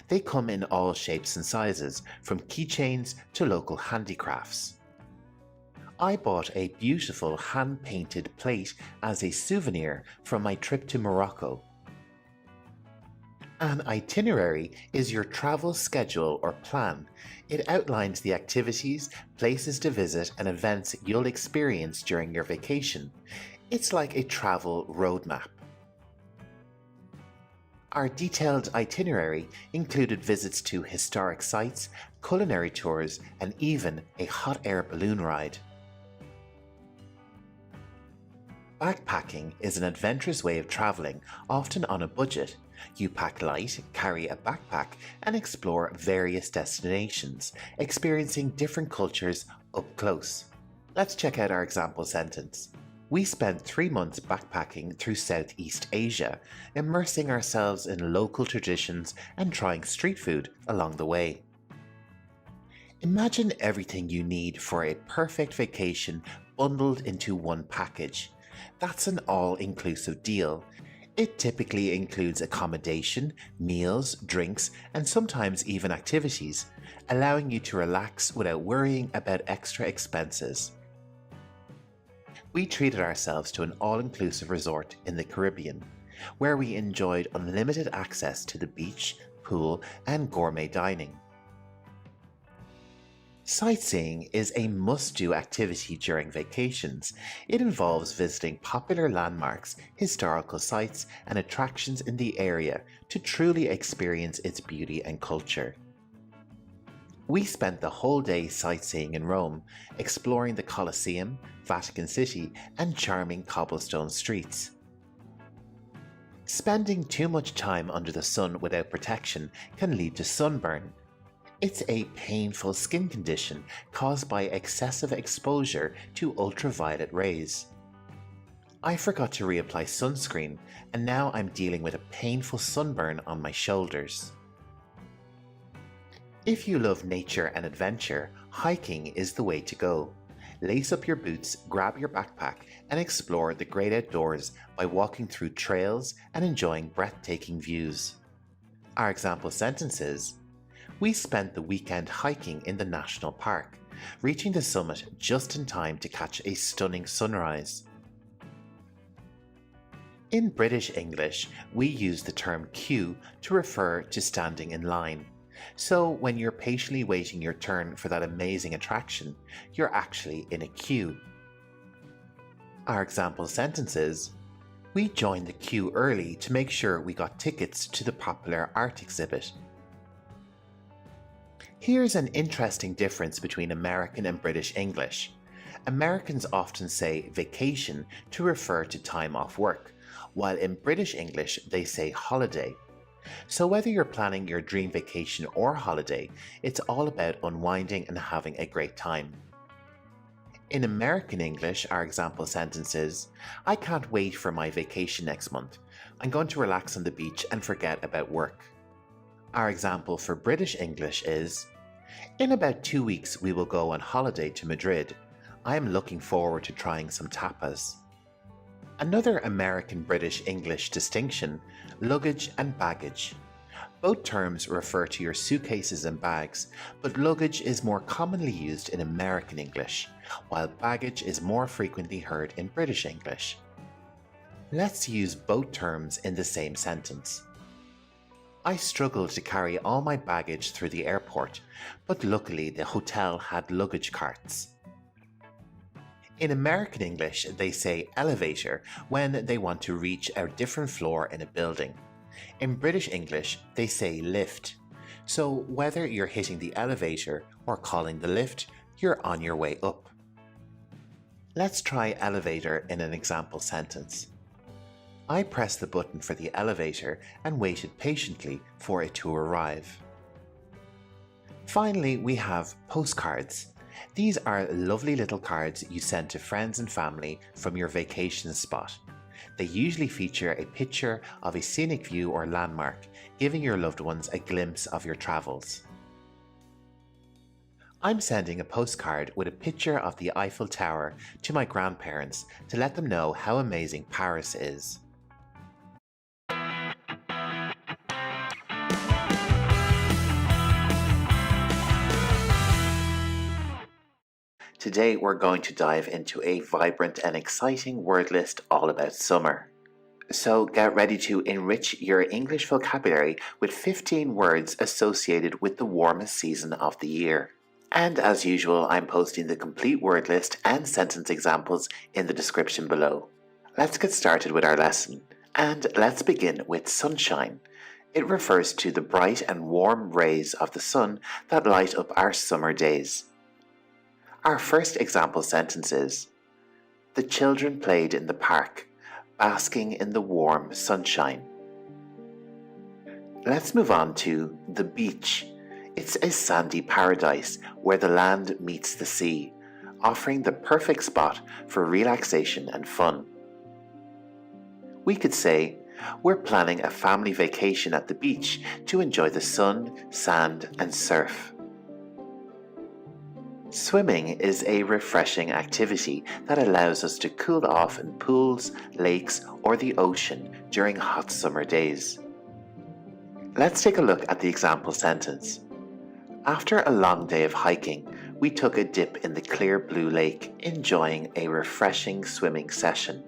They come in all shapes and sizes, from keychains to local handicrafts. I bought a beautiful hand-painted plate as a souvenir from my trip to Morocco. An itinerary is your travel schedule or plan. It outlines the activities, places to visit, and events you'll experience during your vacation. It's like a travel roadmap. Our detailed itinerary included visits to historic sites, culinary tours, and even a hot air balloon ride. Backpacking is an adventurous way of traveling, often on a budget. You pack light, carry a backpack, and explore various destinations, experiencing different cultures up close. Let's check out our example sentence. We spent 3 months backpacking through Southeast Asia, immersing ourselves in local traditions and trying street food along the way. Imagine everything you need for a perfect vacation bundled into one package. That's an all-inclusive deal. It typically includes accommodation, meals, drinks, and sometimes even activities, allowing you to relax without worrying about extra expenses. We treated ourselves to an all-inclusive resort in the Caribbean, where we enjoyed unlimited access to the beach, pool, and gourmet dining. Sightseeing is a must-do activity during vacations. It involves visiting popular landmarks, historical sites, and attractions in the area to truly experience its beauty and culture. We spent the whole day sightseeing in Rome, exploring the Colosseum, Vatican City, and charming cobblestone streets. Spending too much time under the sun without protection can lead to sunburn. It's a painful skin condition caused by excessive exposure to ultraviolet rays. I forgot to reapply sunscreen, and now I'm dealing with a painful sunburn on my shoulders. If you love nature and adventure, hiking is the way to go. Lace up your boots, grab your backpack, and explore the great outdoors by walking through trails and enjoying breathtaking views. Our example sentence is, we spent the weekend hiking in the national park, reaching the summit just in time to catch a stunning sunrise. In British English, we use the term queue to refer to standing in line. So when you're patiently waiting your turn for that amazing attraction, you're actually in a queue. Our example sentence is, we joined the queue early to make sure we got tickets to the popular art exhibit. Here's an interesting difference between American and British English. Americans often say vacation to refer to time off work, while in British English they say holiday. So whether you're planning your dream vacation or holiday, it's all about unwinding and having a great time. In American English, our example sentence is, I can't wait for my vacation next month. I'm going to relax on the beach and forget about work. Our example for British English is, in about 2 weeks we will go on holiday to Madrid. I am looking forward to trying some tapas. Another American-British English distinction, luggage and baggage. Both terms refer to your suitcases and bags, but luggage is more commonly used in American English, while baggage is more frequently heard in British English. Let's use both terms in the same sentence. I struggled to carry all my baggage through the airport, but luckily the hotel had luggage carts. In American English, they say elevator when they want to reach a different floor in a building. In British English, they say lift. So whether you're hitting the elevator or calling the lift, you're on your way up. Let's try elevator in an example sentence. I pressed the button for the elevator and waited patiently for it to arrive. Finally, we have postcards. These are lovely little cards you send to friends and family from your vacation spot. They usually feature a picture of a scenic view or landmark, giving your loved ones a glimpse of your travels. I'm sending a postcard with a picture of the Eiffel Tower to my grandparents to let them know how amazing Paris is. Today we're going to dive into a vibrant and exciting word list all about summer. So get ready to enrich your English vocabulary with 15 words associated with the warmest season of the year. And as usual, I'm posting the complete word list and sentence examples in the description below. Let's get started with our lesson. And let's begin with sunshine. It refers to the bright and warm rays of the sun that light up our summer days. Our first example sentence is, the children played in the park, basking in the warm sunshine. Let's move on to the beach. It's a sandy paradise where the land meets the sea, offering the perfect spot for relaxation and fun. We could say, we're planning a family vacation at the beach to enjoy the sun, sand, and surf. Swimming is a refreshing activity that allows us to cool off in pools, lakes, or the ocean during hot summer days. Let's take a look at the example sentence. After a long day of hiking, we took a dip in the clear blue lake, enjoying a refreshing swimming session.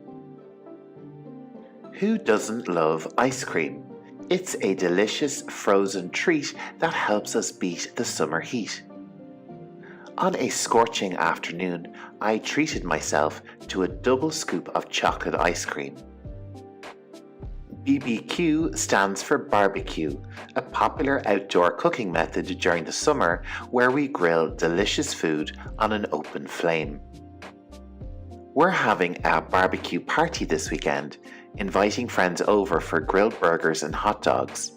Who doesn't love ice cream? It's a delicious frozen treat that helps us beat the summer heat. On a scorching afternoon, I treated myself to a double scoop of chocolate ice cream. BBQ stands for barbecue, a popular outdoor cooking method during the summer where we grill delicious food on an open flame. We're having a barbecue party this weekend, inviting friends over for grilled burgers and hot dogs.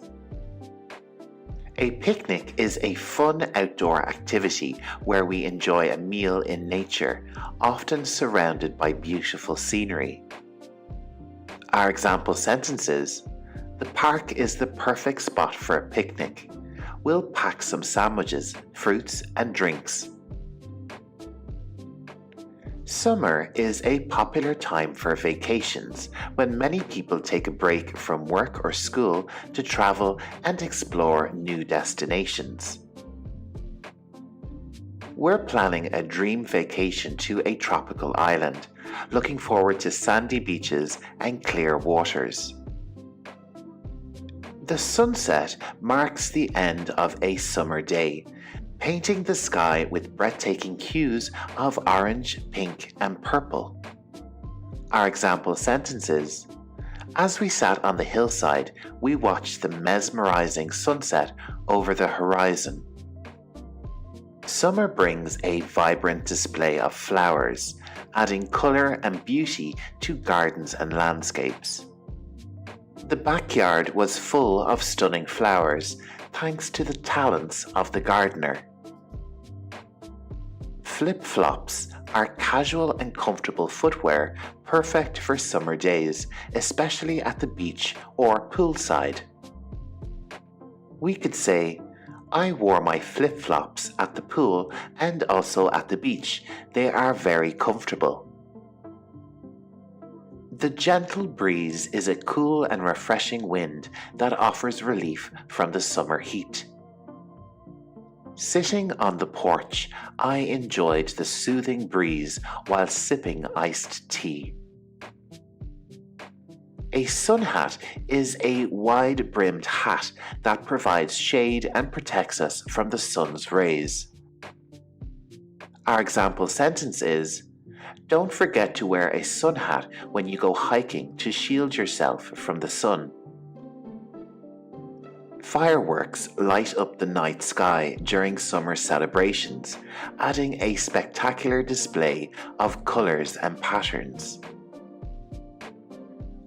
A picnic is a fun outdoor activity where we enjoy a meal in nature, often surrounded by beautiful scenery. Our example sentence is, the park is the perfect spot for a picnic. We'll pack some sandwiches, fruits, and drinks. Summer is a popular time for vacations when many people take a break from work or school to travel and explore new destinations. We're planning a dream vacation to a tropical island, looking forward to sandy beaches and clear waters. The sunset marks the end of a summer day, painting the sky with breathtaking hues of orange, pink, and purple. Our example sentence is, as we sat on the hillside, we watched the mesmerizing sunset over the horizon. Summer brings a vibrant display of flowers, adding color and beauty to gardens and landscapes. The backyard was full of stunning flowers, thanks to the talents of the gardener. Flip-flops are casual and comfortable footwear perfect for summer days, especially at the beach or poolside. We could say, I wore my flip-flops at the pool and also at the beach. They are very comfortable. The gentle breeze is a cool and refreshing wind that offers relief from the summer heat. Sitting on the porch, I enjoyed the soothing breeze while sipping iced tea. A sun hat is a wide-brimmed hat that provides shade and protects us from the sun's rays. Our example sentence is, Don't forget to wear a sun hat when you go hiking to shield yourself from the sun. Fireworks light up the night sky during summer celebrations, adding a spectacular display of colours and patterns.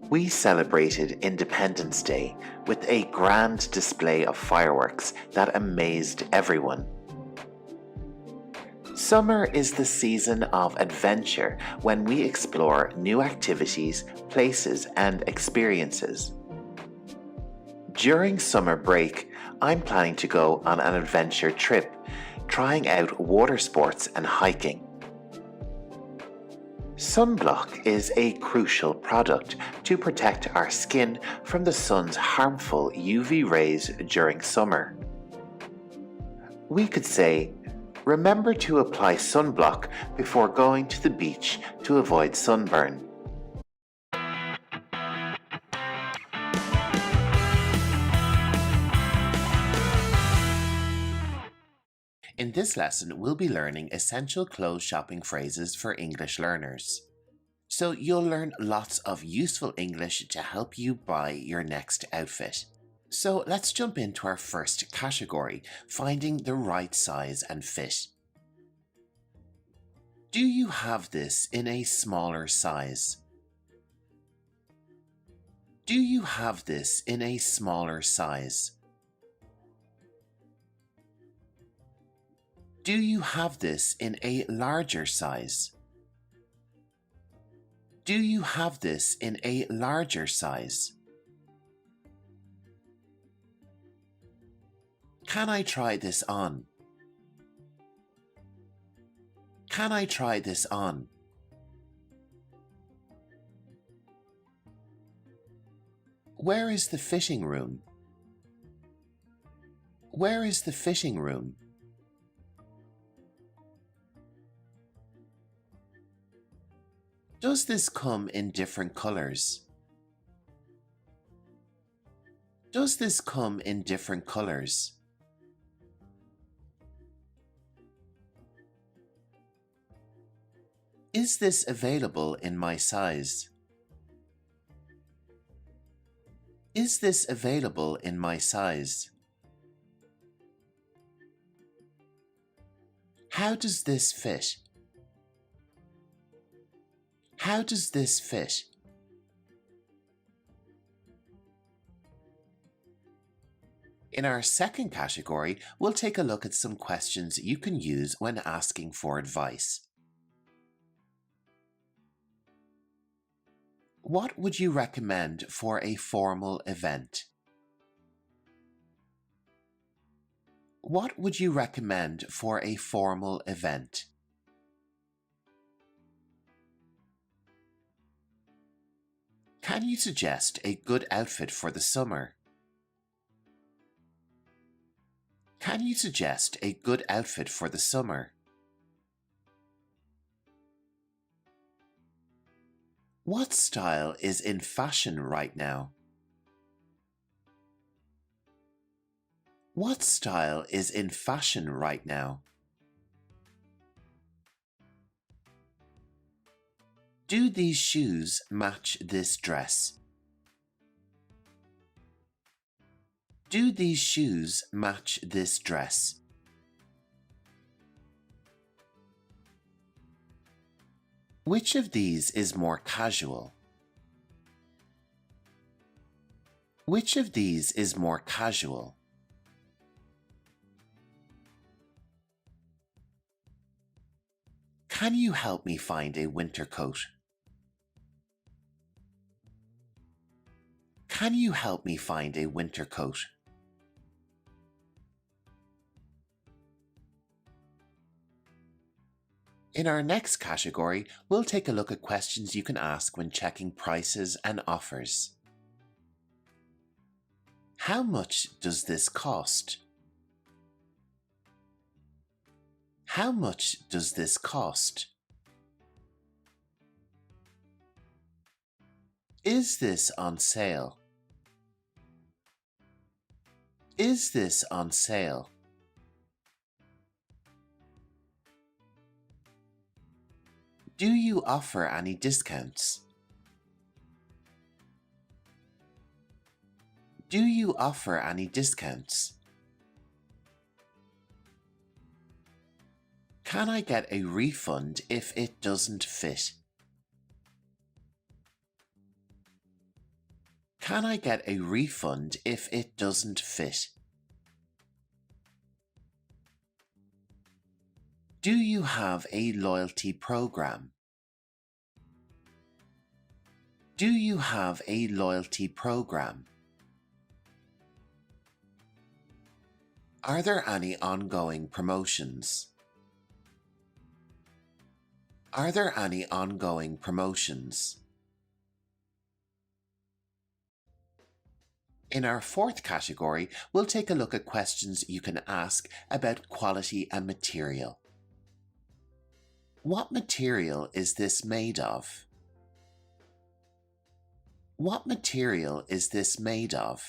We celebrated Independence Day with a grand display of fireworks that amazed everyone. Summer is the season of adventure when we explore new activities, places, and experiences. During summer break, I'm planning to go on an adventure trip, trying out water sports and hiking. Sunblock is a crucial product to protect our skin from the sun's harmful UV rays during summer. We could say, remember to apply sunblock before going to the beach to avoid sunburn. In this lesson, we'll be learning essential clothes shopping phrases for English learners. So you'll learn lots of useful English to help you buy your next outfit. So let's jump into our first category, finding the right size and fit. Do you have this in a smaller size? Do you have this in a smaller size? Do you have this in a larger size? Do you have this in a larger size? Can I try this on? Can I try this on? Where is the fitting room? Where is the fitting room? Does this come in different colors? Does this come in different colors? Is this available in my size? Is this available in my size? How does this fit? How does this fit? In our second category, we'll take a look at some questions you can use when asking for advice. What would you recommend for a formal event? What would you recommend for a formal event? Can you suggest a good outfit for the summer? Can you suggest a good outfit for the summer? What style is in fashion right now? What style is in fashion right now? Do these shoes match this dress? Do these shoes match this dress? Which of these is more casual? Which of these is more casual? Can you help me find a winter coat? Can you help me find a winter coat? In our next category, we'll take a look at questions you can ask when checking prices and offers. How much does this cost? How much does this cost? Is this on sale? Is this on sale? Do you you offer any discounts? Do you offer any discounts? Can I get a refund if it doesn't fit? Can I get a refund if it doesn't fit? Do you have a loyalty program? Do you have a loyalty program? Are there any ongoing promotions? Are there any ongoing promotions? In our fourth category, we'll take a look at questions you can ask about quality and material. What material is this made of? What material is this made of?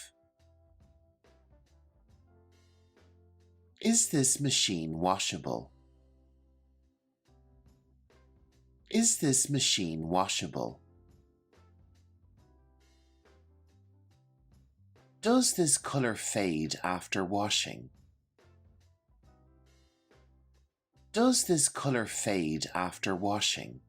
Is this machine washable? Is this machine washable? Does this color fade after washing? Does this color fade after washing?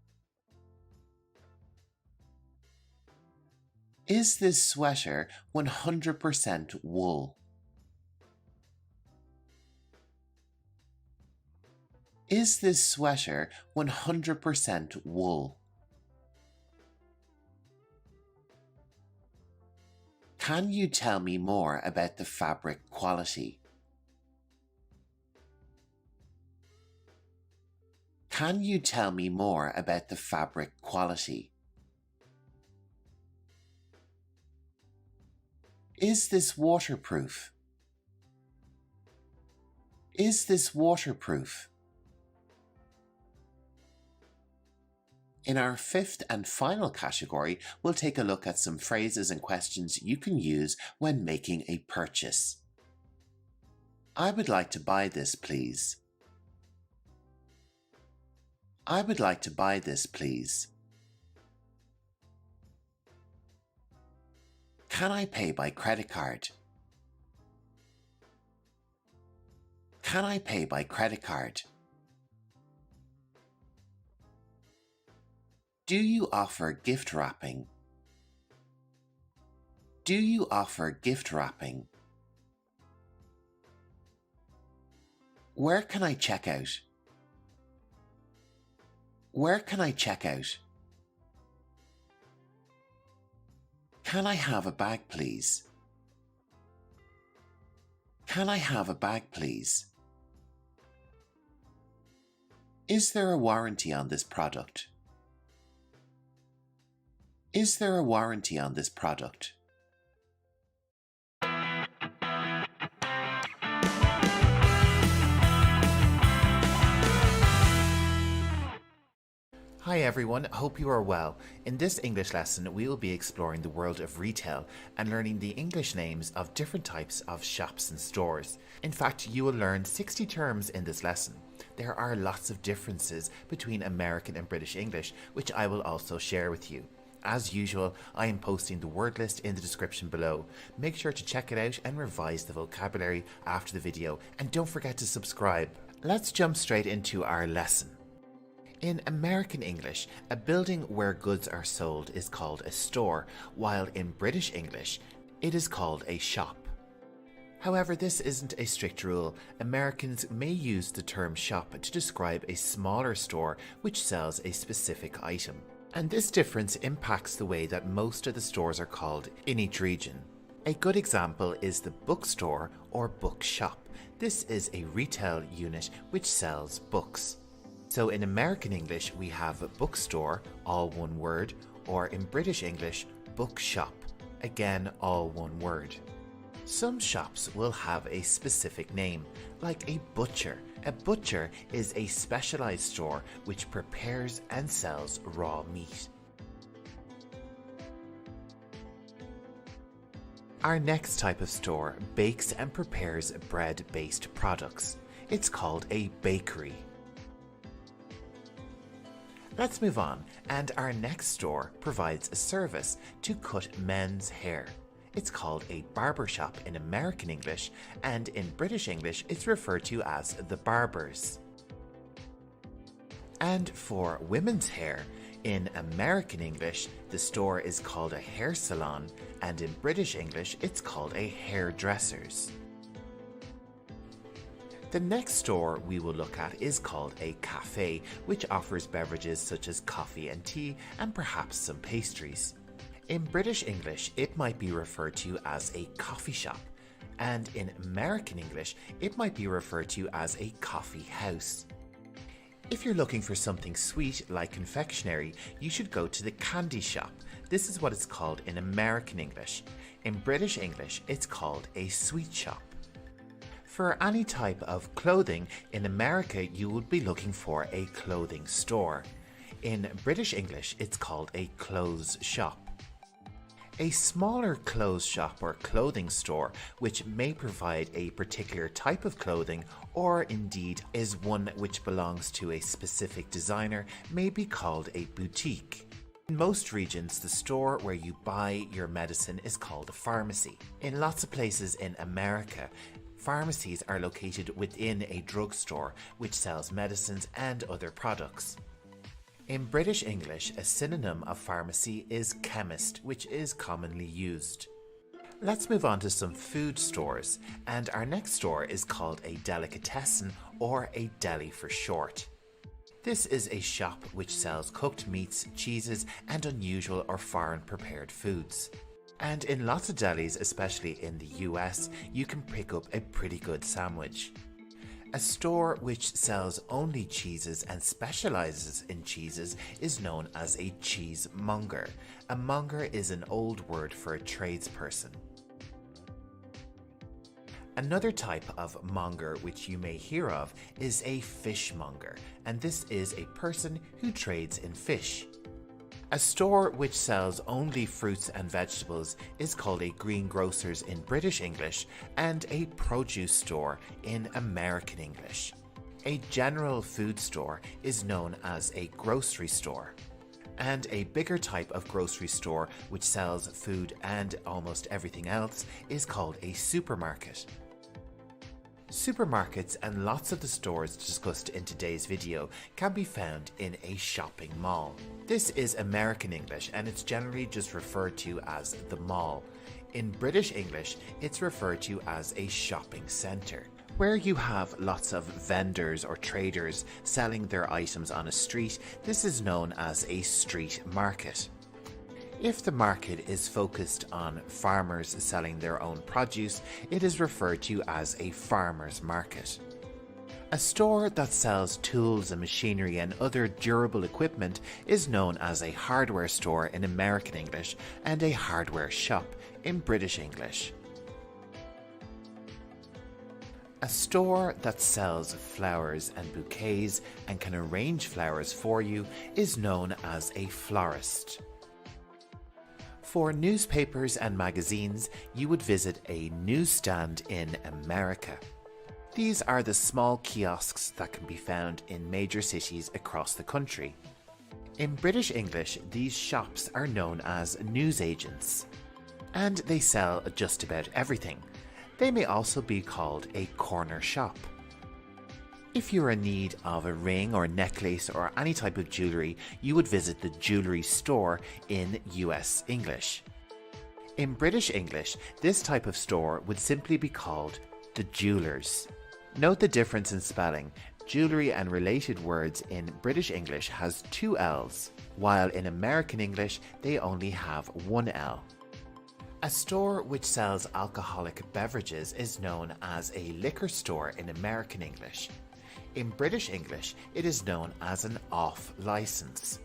Is this sweater 100% wool? Is this sweater 100% wool? Can you tell me more about the fabric quality? Can you tell me more about the fabric quality? Is this waterproof? Is this waterproof? In our fifth and final category, we'll take a look at some phrases and questions you can use when making a purchase. I would like to buy this, please. I would like to buy this, please. Can I pay by credit card? Can I pay by credit card? Do you offer gift wrapping? Do you offer gift wrapping? Where can I check out? Where can I check out? Can I have a bag, please? Can I have a bag, please? Is there a warranty on this product? Is there a warranty on this product? Hi everyone, hope you are well. In this English lesson, we will be exploring the world of retail and learning the English names of different types of shops and stores. In fact, you will learn 60 terms in this lesson. There are lots of differences between American and British English, which I will also share with you. As usual, I am posting the word list in the description below. Make sure to check it out and revise the vocabulary after the video, and don't forget to subscribe. Let's jump straight into our lesson. In American English, a building where goods are sold is called a store, while in British English, it is called a shop. However, this isn't a strict rule. Americans may use the term shop to describe a smaller store which sells a specific item. And this difference impacts the way that most of the stores are called in each region. A good example is the bookstore or bookshop. This is a retail unit which sells books. So in American English, we have bookstore, all one word, or in British English, bookshop, again all one word. Some shops will have a specific name, like a butcher. A butcher is a specialized store which prepares and sells raw meat. Our next type of store bakes and prepares bread-based products. It's called a bakery. Let's move on, and our next store provides a service to cut men's hair. It's called a barber shop in American English, and in British English it's referred to as the barbers. And for women's hair, in American English the store is called a hair salon, and in British English it's called a hairdresser's. The next store we will look at is called a cafe, which offers beverages such as coffee and tea and perhaps some pastries. In British English, it might be referred to as a coffee shop, and in American English, it might be referred to as a coffee house. If you're looking for something sweet like confectionery, you should go to the candy shop. This is what it's called in American English. In British English, it's called a sweet shop. For any type of clothing, in America you would be looking for a clothing store. In British English, it's called a clothes shop. A smaller clothes shop or clothing store, which may provide a particular type of clothing or indeed is one which belongs to a specific designer, may be called a boutique. In most regions, the store where you buy your medicine is called a pharmacy. In lots of places in America, pharmacies are located within a drugstore which sells medicines and other products. In British English, a synonym of pharmacy is chemist, which is commonly used. Let's move on to some food stores, and our next store is called a delicatessen, or a deli for short. This is a shop which sells cooked meats, cheeses, and unusual or foreign prepared foods. And in lots of delis, especially in the US, you can pick up a pretty good sandwich. A store which sells only cheeses and specializes in cheeses is known as a cheesemonger. A monger is an old word for a tradesperson. Another type of monger which you may hear of is a fishmonger, and this is a person who trades in fish. A store which sells only fruits and vegetables is called a greengrocer's in British English, and a produce store in American English. A general food store is known as a grocery store. And a bigger type of grocery store which sells food and almost everything else is called a supermarket. Supermarkets and lots of the stores discussed in today's video can be found in a shopping mall. This is American English, and it's generally just referred to as the mall. In British English, it's referred to as a shopping centre, where you have lots of vendors or traders selling their items on a street. This is known as a street market. If the market is focused on farmers selling their own produce, it is referred to as a farmer's market. A store that sells tools and machinery and other durable equipment is known as a hardware store in American English, and a hardware shop in British English. A store that sells flowers and bouquets and can arrange flowers for you is known as a florist. For newspapers and magazines, you would visit a newsstand in America. These are the small kiosks that can be found in major cities across the country. In British English, these shops are known as newsagents, and they sell just about everything. They may also be called a corner shop. If you're in need of a ring or necklace or any type of jewellery, you would visit the jewellery store in US English. In British English, this type of store would simply be called the jewellers. Note the difference in spelling. Jewellery and related words in British English has two L's, while in American English they only have one L. A store which sells alcoholic beverages is known as a liquor store in American English. In British English, it is known as an off-license.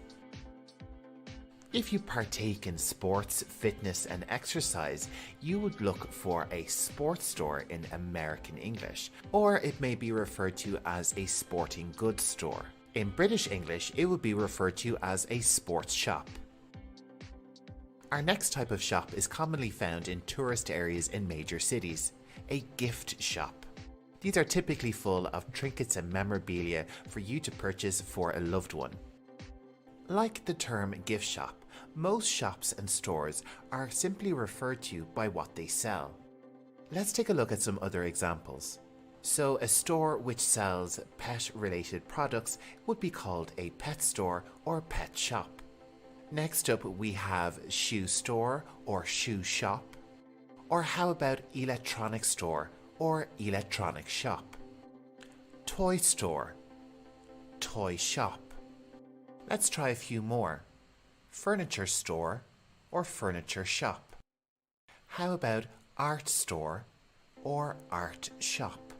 If you partake in sports, fitness and exercise, you would look for a sports store in American English, or it may be referred to as a sporting goods store. In British English, it would be referred to as a sports shop. Our next type of shop is commonly found in tourist areas in major cities, a gift shop. These are typically full of trinkets and memorabilia for you to purchase for a loved one. Like the term gift shop, most shops and stores are simply referred to by what they sell. Let's take a look at some other examples. So a store which sells pet-related products would be called a pet store or pet shop. Next up we have shoe store or shoe shop. Or how about electronic store or electronic shop? Toy store, toy shop. Let's try a few more. Furniture store or furniture shop. How about art store or art shop?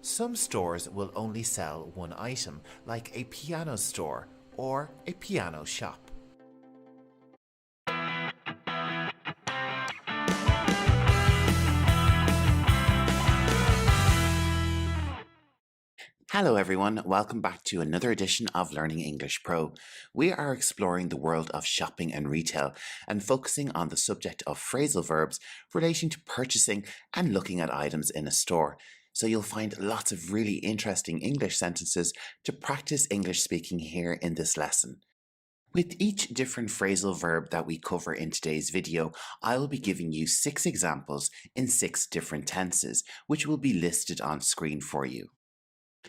Some stores will only sell one item, like a piano store or a piano shop. Hello everyone, welcome back to another edition of Learning English Pro. We are exploring the world of shopping and retail and focusing on the subject of phrasal verbs relating to purchasing and looking at items in a store. So you'll find lots of really interesting English sentences to practice English speaking here in this lesson. With each different phrasal verb that we cover in today's video, I will be giving you 6 examples in 6 different tenses, which will be listed on screen for you.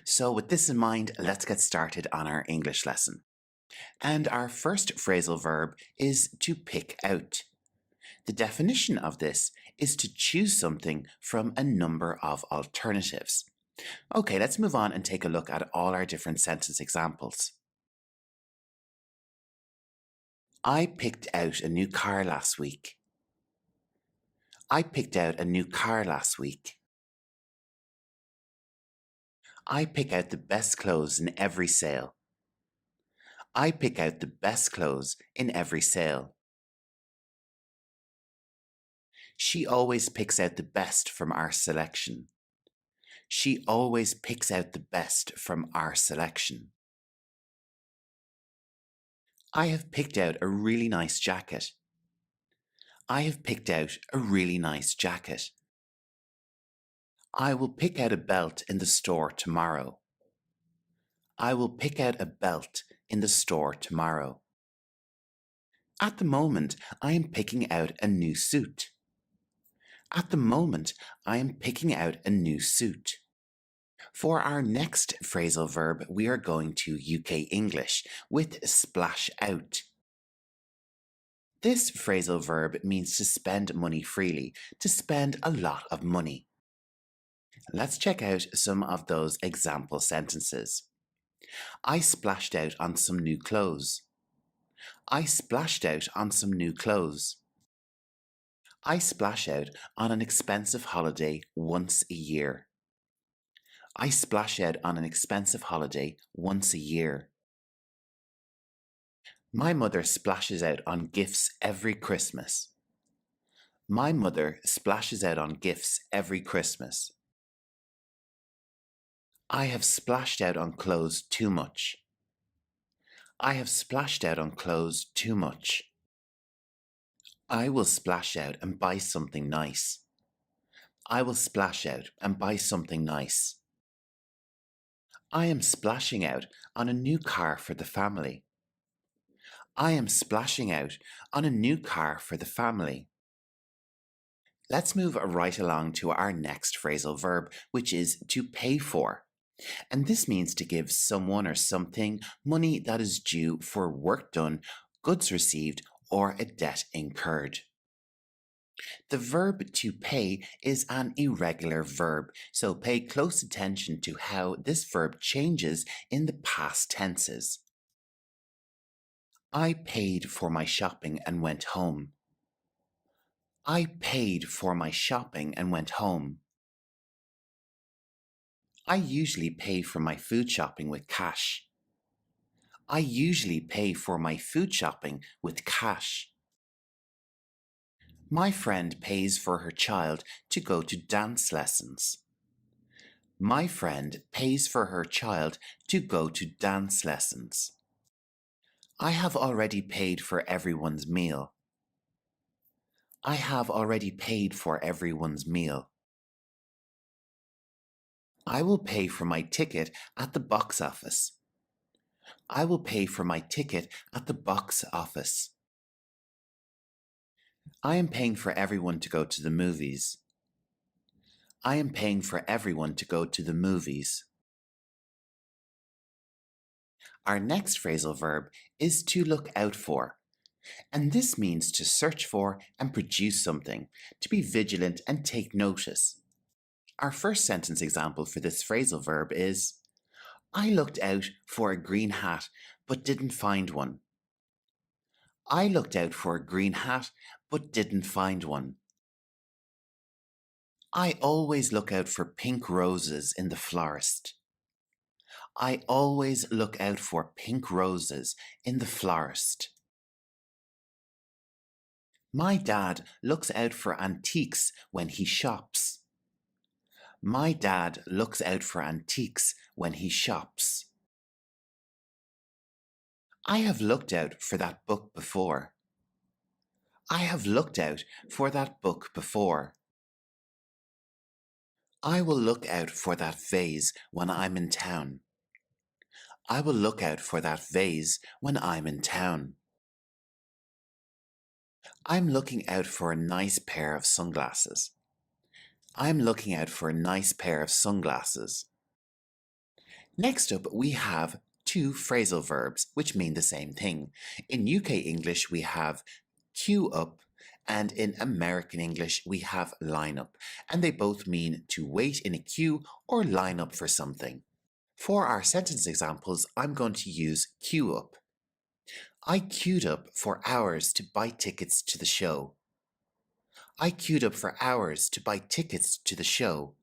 So with this in mind, let's get started on our English lesson. And our first phrasal verb is to pick out. The definition of this is to choose something from a number of alternatives. Okay, let's move on and take a look at all our different sentence examples. I picked out a new car last week. I picked out a new car last week. I pick out the best clothes in every sale. I pick out the best clothes in every sale. She always picks out the best from our selection. She always picks out the best from our selection. I have picked out a really nice jacket. I have picked out a really nice jacket. I will pick out a belt in the store tomorrow. I will pick out a belt in the store tomorrow. At the moment, I am picking out a new suit. At the moment, I am picking out a new suit. For our next phrasal verb, we are going to UK English with splash out. This phrasal verb means to spend money freely, to spend a lot of money. Let's check out some of those example sentences. I splashed out on some new clothes. I splashed out on some new clothes. I splash out on an expensive holiday once a year. I splash out on an expensive holiday once a year. My mother splashes out on gifts every Christmas. My mother splashes out on gifts every Christmas. I have splashed out on clothes too much. I have splashed out on clothes too much. I will splash out and buy something nice. I will splash out and buy something nice. I am splashing out on a new car for the family. I am splashing out on a new car for the family. Let's move right along to our next phrasal verb, which is to pay for. And this means to give someone or something money that is due for work done, goods received, or a debt incurred. The verb to pay is an irregular verb, so pay close attention to how this verb changes in the past tenses. I paid for my shopping and went home. I paid for my shopping and went home. I usually pay for my food shopping with cash. I usually pay for my food shopping with cash. My friend pays for her child to go to dance lessons. My friend pays for her child to go to dance lessons. I have already paid for everyone's meal. I have already paid for everyone's meal. I will pay for my ticket at the box office. I will pay for my ticket at the box office. I am paying for everyone to go to the movies. I am paying for everyone to go to the movies. Our next phrasal verb is to look out for, and this means to search for and produce something, to be vigilant and take notice. Our first sentence example for this phrasal verb is, I looked out for a green hat but didn't find one. I looked out for a green hat but didn't find one. I always look out for pink roses in the florist. I always look out for pink roses in the florist. My dad looks out for antiques when he shops. My dad looks out for antiques when he shops. I have looked out for that book before. I have looked out for that book before. I will look out for that vase when I'm in town. I will look out for that vase when I'm in town. I'm looking out for a nice pair of sunglasses. I'm looking out for a nice pair of sunglasses. Next up, we have two phrasal verbs which mean the same thing. In UK English, we have queue up, and in American English, we have line up, and they both mean to wait in a queue or line up for something. For our sentence examples, I'm going to use queue up. I queued up for hours to buy tickets to the show. I queued up for hours to buy tickets to the show.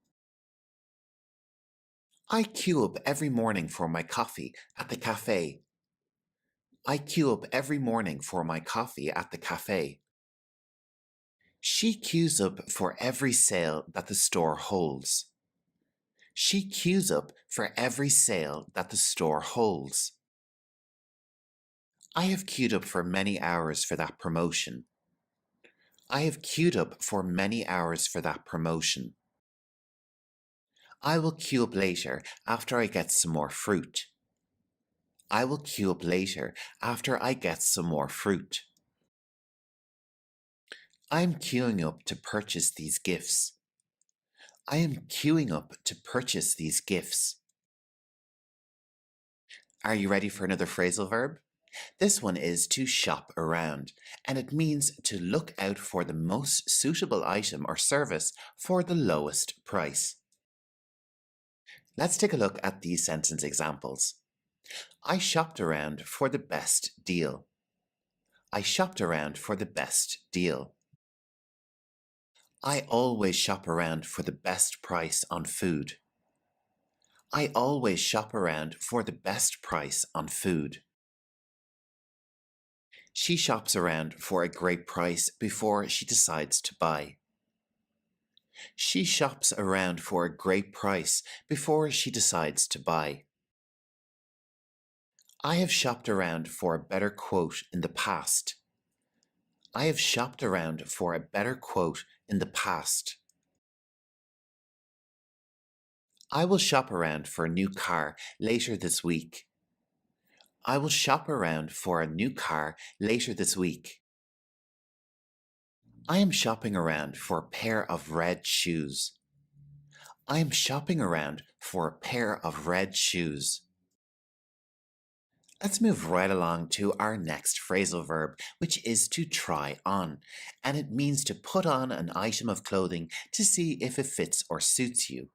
I queue up every morning for my coffee at the cafe. I queue up every morning for my coffee at the cafe. She queues up for every sale that the store holds. She queues up for every sale that the store holds. I have queued up for many hours for that promotion. I have queued up for many hours for that promotion. I will queue up later after I get some more fruit. I will queue up later after I get some more fruit. I'm queuing up to purchase these gifts. I am queuing up to purchase these gifts. Are you ready for another phrasal verb? This one is to shop around, and it means to look out for the most suitable item or service for the lowest price. Let's take a look at these sentence examples. I shopped around for the best deal. I shopped around for the best deal. I always shop around for the best price on food. I always shop around for the best price on food. She shops around for a great price before she decides to buy. She shops around for a great price before she decides to buy. I have shopped around for a better quote in the past. I have shopped around for a better quote in the past. I will shop around for a new car later this week. I will shop around for a new car later this week. I am shopping around for a pair of red shoes. I am shopping around for a pair of red shoes. Let's move right along to our next phrasal verb, which is to try on, and it means to put on an item of clothing to see if it fits or suits you.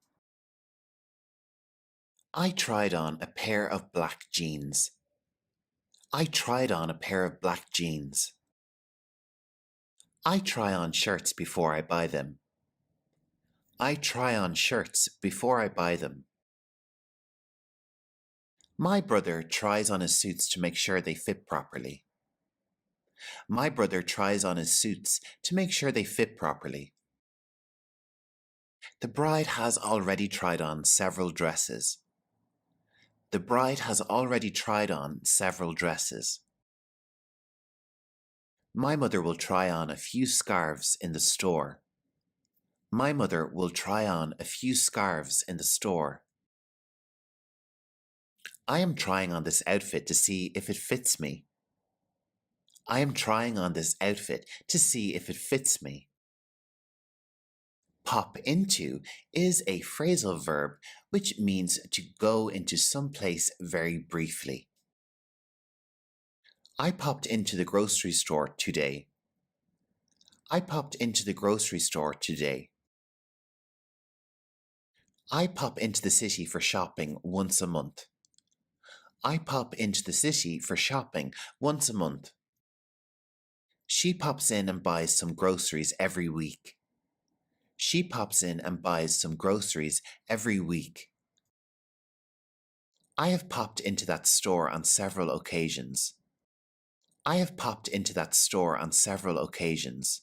I tried on a pair of black jeans. I tried on a pair of black jeans. I try on shirts before I buy them. I try on shirts before I buy them. My brother tries on his suits to make sure they fit properly. My brother tries on his suits to make sure they fit properly. The bride has already tried on several dresses. The bride has already tried on several dresses. My mother will try on a few scarves in the store. My mother will try on a few scarves in the store. I am trying on this outfit to see if it fits me. I am trying on this outfit to see if it fits me. Pop into is a phrasal verb which means to go into some place very briefly. I popped into the grocery store today. I popped into the grocery store today. I pop into the city for shopping once a month. I pop into the city for shopping once a month. She pops in and buys some groceries every week. She pops in and buys some groceries every week. I have popped into that store on several occasions. I have popped into that store on several occasions.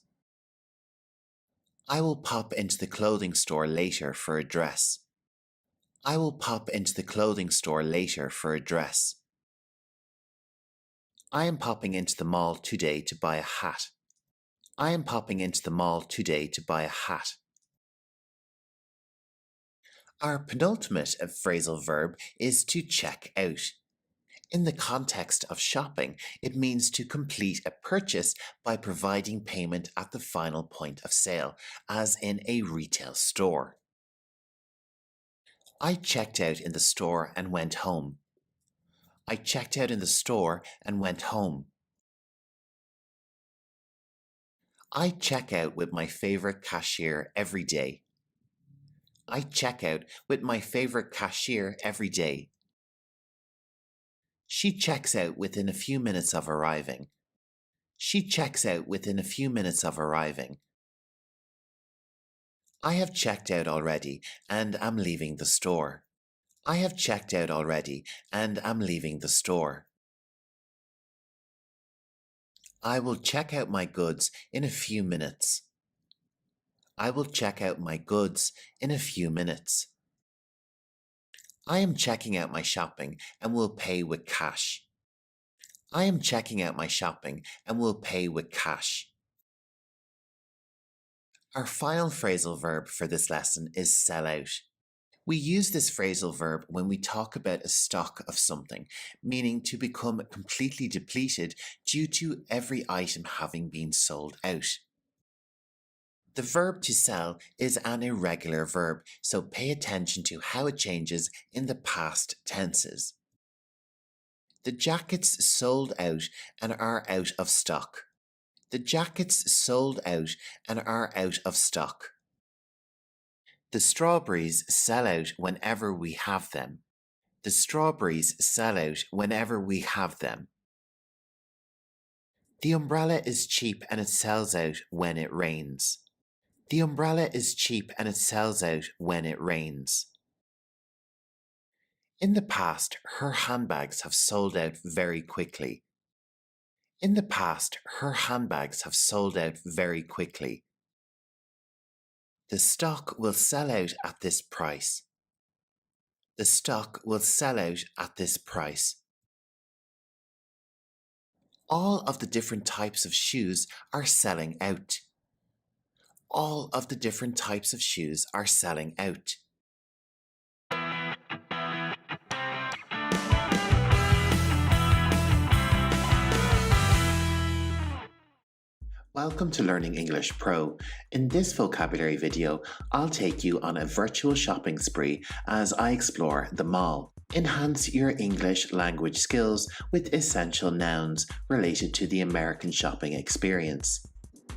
I will pop into the clothing store later for a dress. I will pop into the clothing store later for a dress. I am popping into the mall today to buy a hat. I am popping into the mall today to buy a hat. Our penultimate phrasal verb is to check out. In the context of shopping, it means to complete a purchase by providing payment at the final point of sale, as in a retail store. I checked out in the store and went home. I checked out in the store and went home. I check out with my favorite cashier every day. I check out with my favorite cashier every day. She checks out within a few minutes of arriving. She checks out within a few minutes of arriving. I have checked out already and am leaving the store. I have checked out already and am leaving the store. I will check out my goods in a few minutes. I will check out my goods in a few minutes. I am checking out my shopping and will pay with cash. I am checking out my shopping and will pay with cash. Our final phrasal verb for this lesson is sell out. We use this phrasal verb when we talk about a stock of something, meaning to become completely depleted due to every item having been sold out. The verb to sell is an irregular verb, so pay attention to how it changes in the past tenses. The jackets sold out and are out of stock. The jackets sold out and are out of stock. The strawberries sell out whenever we have them. The strawberries sell out whenever we have them. The umbrella is cheap and it sells out when it rains. The umbrella is cheap and it sells out when it rains. In the past, her handbags have sold out very quickly. In the past, her handbags have sold out very quickly. The stock will sell out at this price. The stock will sell out at this price. All of the different types of shoes are selling out. All of the different types of shoes are selling out. Welcome to Learning English Pro. In this vocabulary video, I'll take you on a virtual shopping spree as I explore the mall. Enhance your English language skills with essential nouns related to the American shopping experience.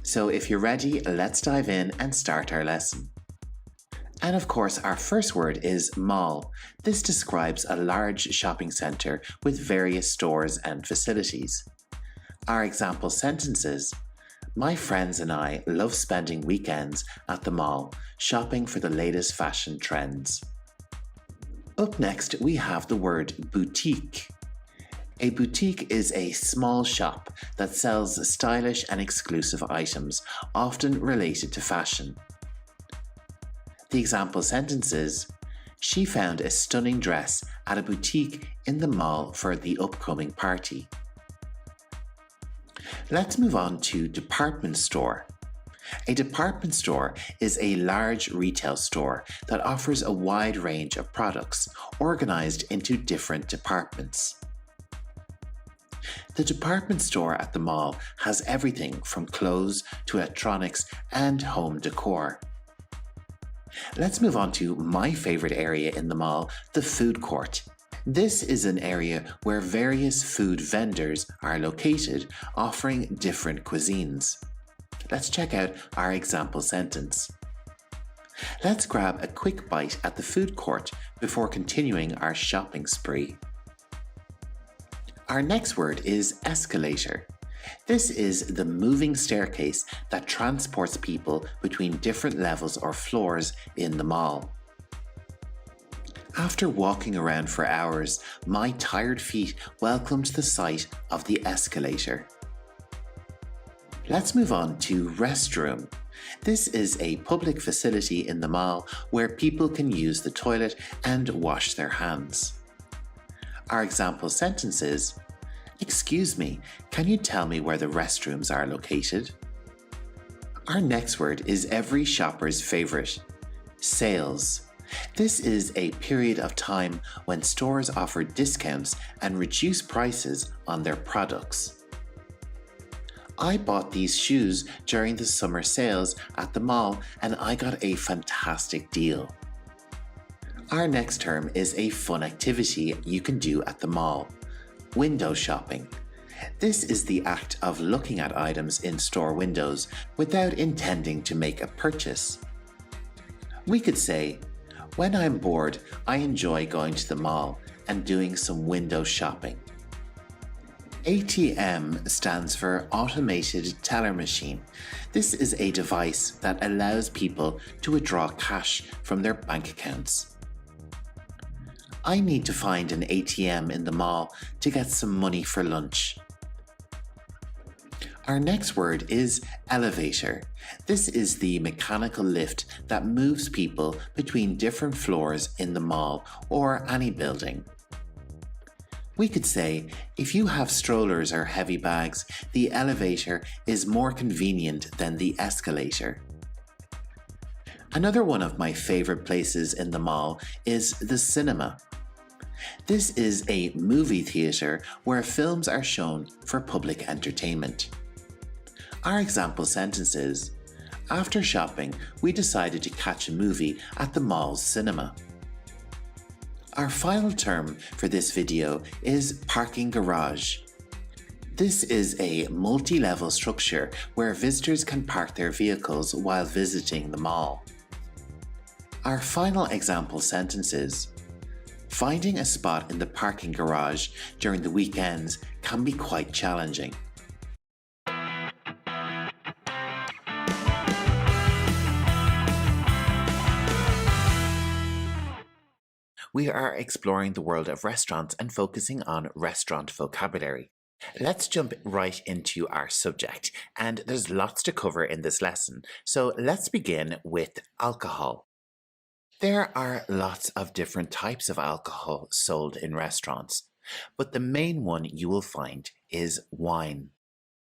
So if you're ready, let's dive in and start our lesson. And of course, our first word is mall. This describes a large shopping centre with various stores and facilities. Our example sentences: my friends and I love spending weekends at the mall, shopping for the latest fashion trends. Up next, we have the word boutique. A boutique is a small shop that sells stylish and exclusive items, often related to fashion. The example sentences: she found a stunning dress at a boutique in the mall for the upcoming party. Let's move on to department store. A department store is a large retail store that offers a wide range of products organized into different departments. The department store at the mall has everything from clothes to electronics and home decor. Let's move on to my favorite area in the mall, the food court. This is an area where various food vendors are located, offering different cuisines. Let's check out our example sentence. Let's grab a quick bite at the food court before continuing our shopping spree. Our next word is escalator. This is the moving staircase that transports people between different levels or floors in the mall. After walking around for hours, my tired feet welcomed the sight of the escalator. Let's move on to restroom. This is a public facility in the mall where people can use the toilet and wash their hands. Our example sentence is, "Excuse me, can you tell me where the restrooms are located?" Our next word is every shopper's favorite, sales. This is a period of time when stores offer discounts and reduce prices on their products. I bought these shoes during the summer sales at the mall and I got a fantastic deal. Our next term is a fun activity you can do at the mall, window shopping. This is the act of looking at items in store windows without intending to make a purchase. We could say, when I'm bored, I enjoy going to the mall and doing some window shopping. ATM stands for Automated Teller Machine. This is a device that allows people to withdraw cash from their bank accounts. I need to find an ATM in the mall to get some money for lunch. Our next word is elevator. This is the mechanical lift that moves people between different floors in the mall or any building. We could say, if you have strollers or heavy bags, the elevator is more convenient than the escalator. Another one of my favorite places in the mall is the cinema. This is a movie theater where films are shown for public entertainment. Our example sentence is, after shopping, we decided to catch a movie at the mall's cinema. Our final term for this video is parking garage. This is a multi-level structure where visitors can park their vehicles while visiting the mall. Our final example sentence is, finding a spot in the parking garage during the weekends can be quite challenging. We are exploring the world of restaurants and focusing on restaurant vocabulary. Let's jump right into our subject, and there's lots to cover in this lesson, so let's begin with alcohol. There are lots of different types of alcohol sold in restaurants, but the main one you will find is wine.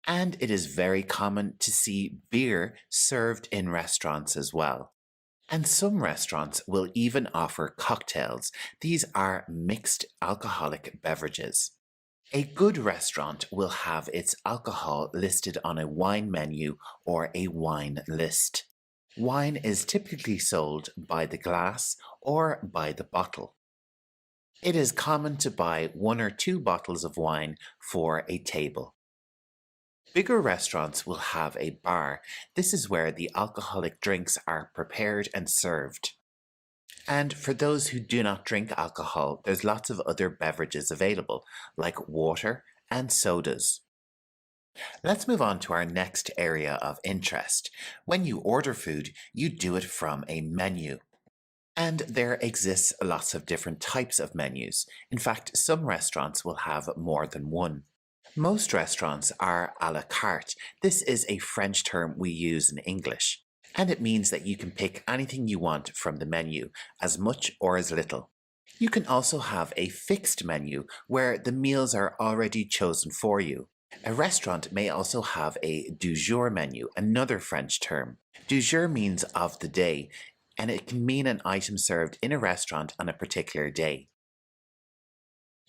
And it is very common to see beer served in restaurants as well. And some restaurants will even offer cocktails. These are mixed alcoholic beverages. A good restaurant will have its alcohol listed on a wine menu or a wine list. Wine is typically sold by the glass or by the bottle. It is common to buy 1 or 2 bottles of wine for a table. Bigger restaurants will have a bar. This is where the alcoholic drinks are prepared and served. And for those who do not drink alcohol, there's lots of other beverages available, like water and sodas. Let's move on to our next area of interest. When you order food, you do it from a menu. And there exists lots of different types of menus. In fact, some restaurants will have more than one. Most restaurants are à la carte. This is a French term we use in English, and it means that you can pick anything you want from the menu, as much or as little. You can also have a fixed menu where the meals are already chosen for you. A restaurant may also have a du jour menu, another French term. Du jour means of the day, and it can mean an item served in a restaurant on a particular day.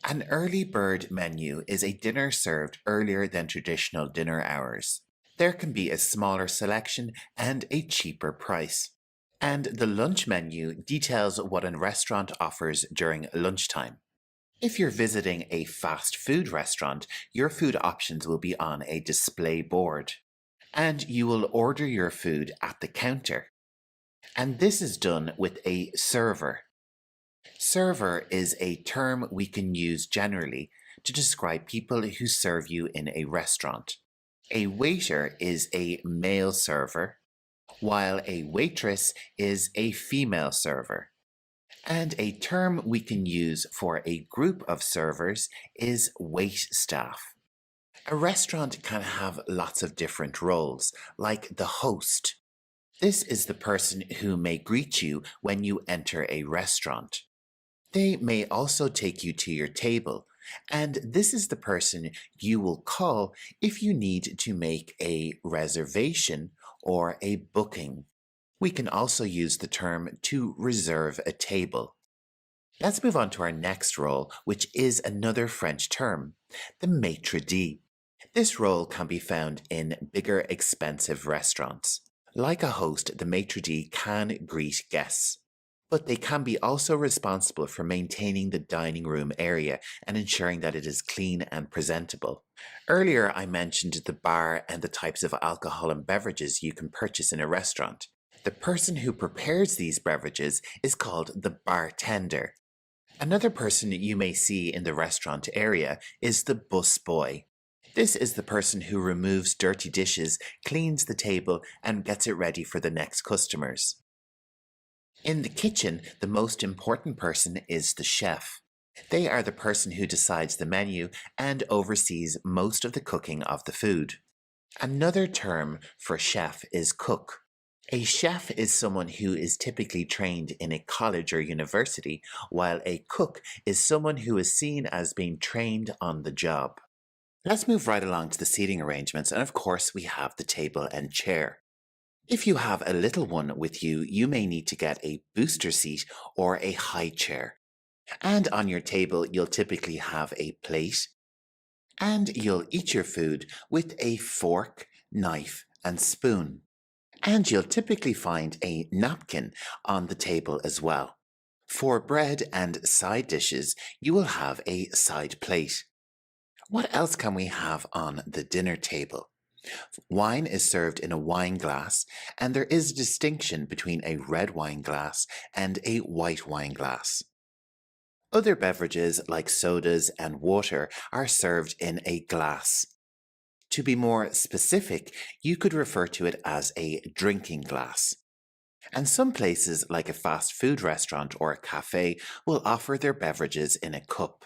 An early bird menu is a dinner served earlier than traditional dinner hours. There can be a smaller selection and a cheaper price. And the lunch menu details what a restaurant offers during lunchtime. If you're visiting a fast food restaurant, your food options will be on a display board. And you will order your food at the counter. And this is done with a server. Server is a term we can use generally to describe people who serve you in a restaurant. A waiter is a male server, while a waitress is a female server. And a term we can use for a group of servers is wait staff. A restaurant can have lots of different roles, like the host. This is the person who may greet you when you enter a restaurant. They may also take you to your table, and this is the person you will call if you need to make a reservation or a booking. We can also use the term to reserve a table. Let's move on to our next role, which is another French term, the maitre d'. This role can be found in bigger, expensive restaurants. Like a host, the maitre d' can greet guests, but they can be also responsible for maintaining the dining room area and ensuring that it is clean and presentable. Earlier, I mentioned the bar and the types of alcohol and beverages you can purchase in a restaurant. The person who prepares these beverages is called the bartender. Another person you may see in the restaurant area is the busboy. This is the person who removes dirty dishes, cleans the table, and gets it ready for the next customers. In the kitchen, the most important person is the chef. They are the person who decides the menu and oversees most of the cooking of the food. Another term for chef is cook. A chef is someone who is typically trained in a college or university, while a cook is someone who is seen as being trained on the job. Let's move right along to the seating arrangements, and of course we have the table and chair. If you have a little one with you, you may need to get a booster seat or a high chair. And on your table, you'll typically have a plate, and you'll eat your food with a fork, knife, and spoon. And you'll typically find a napkin on the table as well. For bread and side dishes, you will have a side plate. What else can we have on the dinner table? Wine is served in a wine glass, and there is a distinction between a red wine glass and a white wine glass. Other beverages like sodas and water are served in a glass. To be more specific, you could refer to it as a drinking glass. And some places, like a fast food restaurant or a cafe, will offer their beverages in a cup.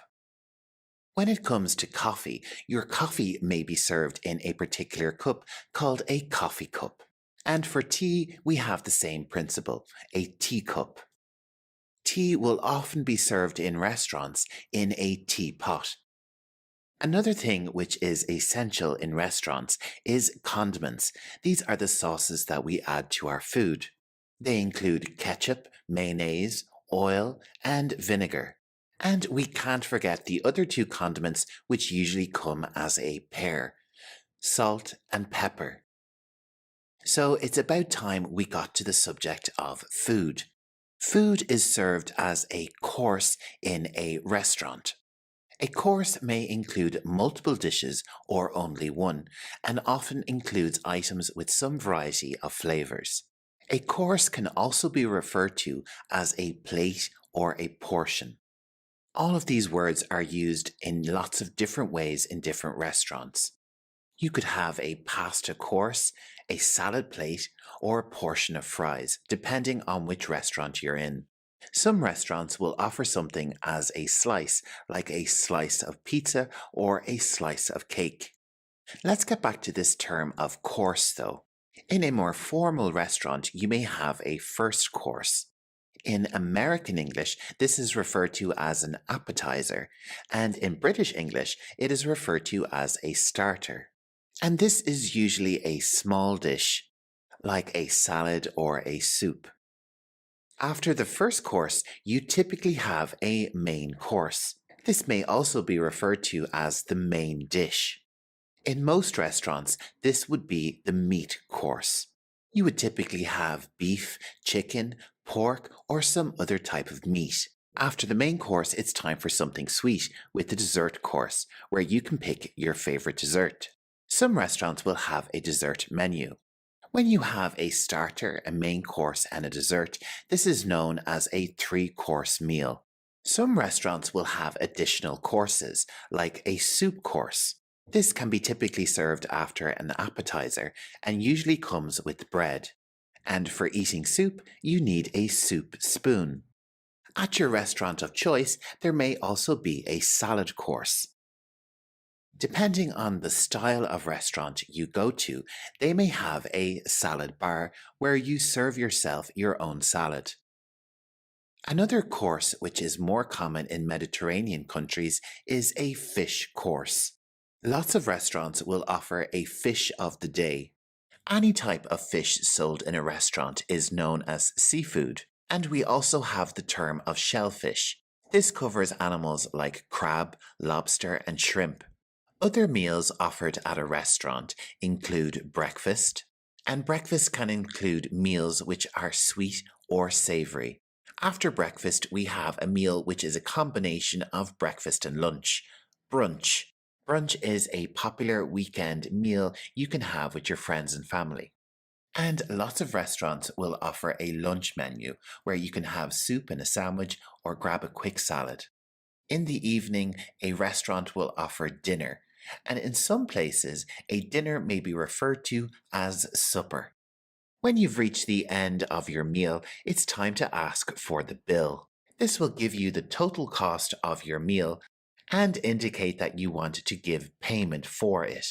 When it comes to coffee, your coffee may be served in a particular cup called a coffee cup. And for tea, we have the same principle, a teacup. Tea will often be served in restaurants in a teapot. Another thing which is essential in restaurants is condiments. These are the sauces that we add to our food. They include ketchup, mayonnaise, oil, and vinegar. And we can't forget the other two condiments which usually come as a pair, salt and pepper. So it's about time we got to the subject of food. Food is served as a course in a restaurant. A course may include multiple dishes or only one, and often includes items with some variety of flavors. A course can also be referred to as a plate or a portion. All of these words are used in lots of different ways in different restaurants. You could have a pasta course, a salad plate, or a portion of fries, depending on which restaurant you're in. Some restaurants will offer something as a slice, like a slice of pizza or a slice of cake. Let's get back to this term of course though. In a more formal restaurant, you may have a first course. In American English, this is referred to as an appetizer, and in British English, it is referred to as a starter. And this is usually a small dish, like a salad or a soup. After the first course, you typically have a main course. This may also be referred to as the main dish. In most restaurants, this would be the meat course. You would typically have beef, chicken, pork, or some other type of meat. After the main course, it's time for something sweet with the dessert course, where you can pick your favorite dessert. Some restaurants will have a dessert menu. When you have a starter, a main course, and a dessert, this is known as a three-course meal. Some restaurants will have additional courses, like a soup course. This can be typically served after an appetizer and usually comes with bread. And for eating soup, you need a soup spoon. At your restaurant of choice, there may also be a salad course. Depending on the style of restaurant you go to, they may have a salad bar where you serve yourself your own salad. Another course which is more common in Mediterranean countries is a fish course. Lots of restaurants will offer a fish of the day. Any type of fish sold in a restaurant is known as seafood, and we also have the term of shellfish. This covers animals like crab, lobster, and shrimp. Other meals offered at a restaurant include breakfast, and breakfast can include meals which are sweet or savory. After breakfast, we have a meal which is a combination of breakfast and lunch, brunch. Brunch is a popular weekend meal you can have with your friends and family. And lots of restaurants will offer a lunch menu where you can have soup and a sandwich or grab a quick salad. In the evening, a restaurant will offer dinner, and in some places, a dinner may be referred to as supper. When you've reached the end of your meal, it's time to ask for the bill. This will give you the total cost of your meal and indicate that you want to give payment for it.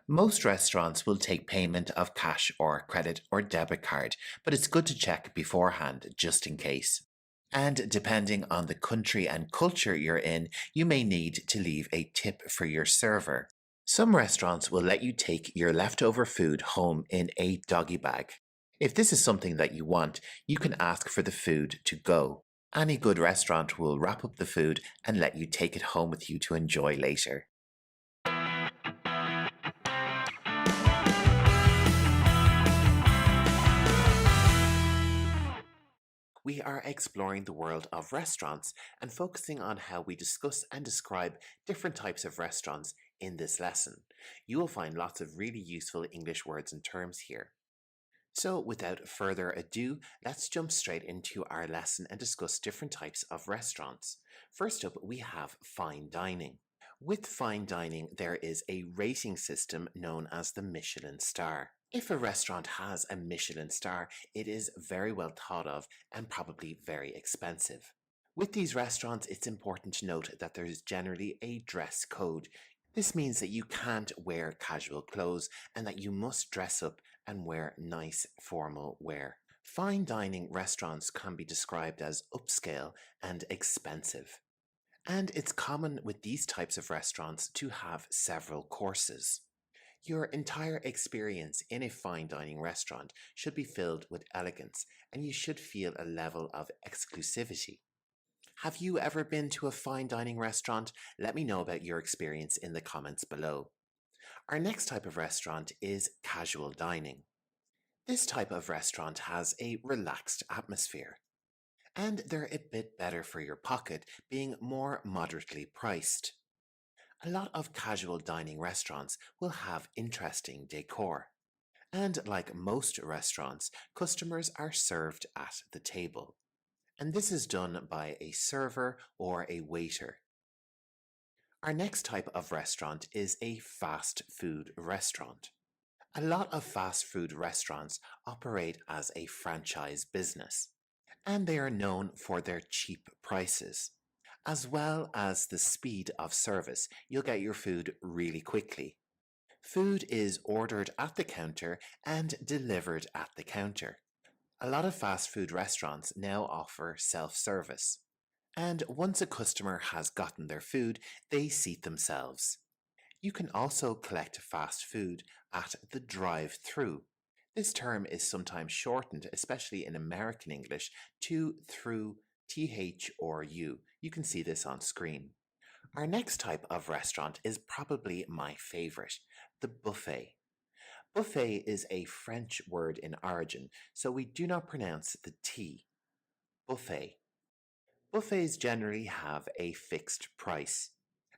Most restaurants will take payment of cash or credit or debit card, but it's good to check beforehand just in case. And depending on the country and culture you're in, you may need to leave a tip for your server. Some restaurants will let you take your leftover food home in a doggy bag. If this is something that you want, you can ask for the food to go. Any good restaurant will wrap up the food and let you take it home with you to enjoy later. We are exploring the world of restaurants and focusing on how we discuss and describe different types of restaurants in this lesson. You will find lots of really useful English words and terms here. So without further ado, let's jump straight into our lesson and discuss different types of restaurants. First up, we have fine dining. With fine dining, there is a rating system known as the Michelin star. If a restaurant has a Michelin star, it is very well thought of and probably very expensive. With these restaurants, it's important to note that there is generally a dress code. This means that you can't wear casual clothes and that you must dress up and wear nice formal wear. Fine dining restaurants can be described as upscale and expensive. And it's common with these types of restaurants to have several courses. Your entire experience in a fine dining restaurant should be filled with elegance, and you should feel a level of exclusivity. Have you ever been to a fine dining restaurant? Let me know about your experience in the comments below. Our next type of restaurant is casual dining. This type of restaurant has a relaxed atmosphere, and they're a bit better for your pocket, being more moderately priced. A lot of casual dining restaurants will have interesting decor. And like most restaurants, customers are served at the table. And this is done by a server or a waiter. Our next type of restaurant is a fast food restaurant. A lot of fast food restaurants operate as a franchise business, and they are known for their cheap prices, as well as the speed of service. You'll get your food really quickly. Food is ordered at the counter and delivered at the counter. A lot of fast food restaurants now offer self-service. And once a customer has gotten their food, they seat themselves. You can also collect fast food at the drive-through. This term is sometimes shortened, especially in American English, to through th or u. You can see this on screen. Our next type of restaurant is probably my favorite, the buffet. Buffet is a French word in origin, so we do not pronounce the T. Buffet. Buffets generally have a fixed price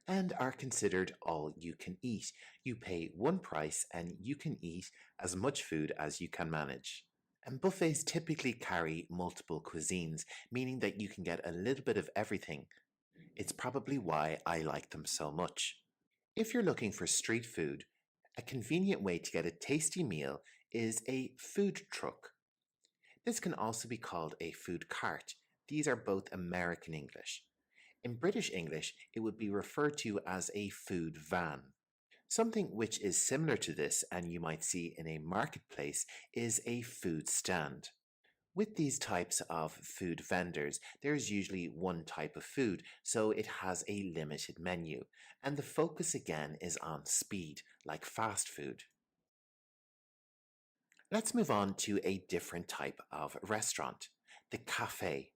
and are considered all you can eat. You pay one price and you can eat as much food as you can manage. And buffets typically carry multiple cuisines, meaning that you can get a little bit of everything. It's probably why I like them so much. If you're looking for street food, a convenient way to get a tasty meal is a food truck. This can also be called a food cart. These are both American English. In British English, it would be referred to as a food van. Something which is similar to this and you might see in a marketplace is a food stand. With these types of food vendors, there's usually one type of food, so it has a limited menu, and the focus again is on speed, like fast food. Let's move on to a different type of restaurant, the cafe.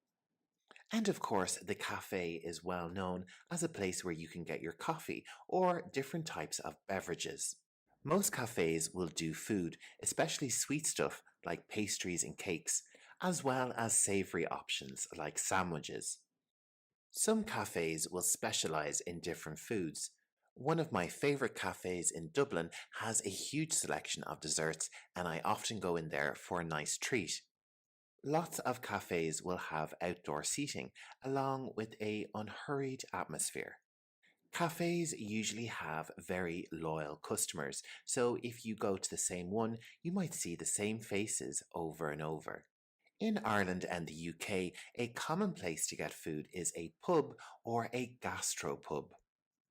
And of course, the cafe is well known as a place where you can get your coffee or different types of beverages. Most cafes will do food, especially sweet stuff like pastries and cakes, as well as savory options like sandwiches. Some cafes will specialize in different foods. One of my favorite cafes in Dublin has a huge selection of desserts, and I often go in there for a nice treat. Lots of cafes will have outdoor seating, along with a unhurried atmosphere. Cafes usually have very loyal customers, so if you go to the same one, you might see the same faces over and over. In Ireland and the UK, a common place to get food is a pub or a gastropub.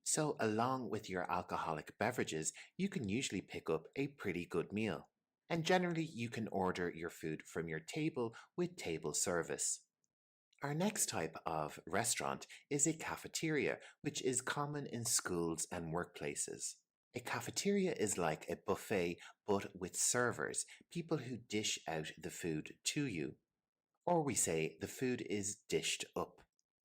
So, along with your alcoholic beverages, you can usually pick up a pretty good meal. And generally, you can order your food from your table with table service. Our next type of restaurant is a cafeteria, which is common in schools and workplaces. A cafeteria is like a buffet but with servers, people who dish out the food to you. Or we say the food is dished up.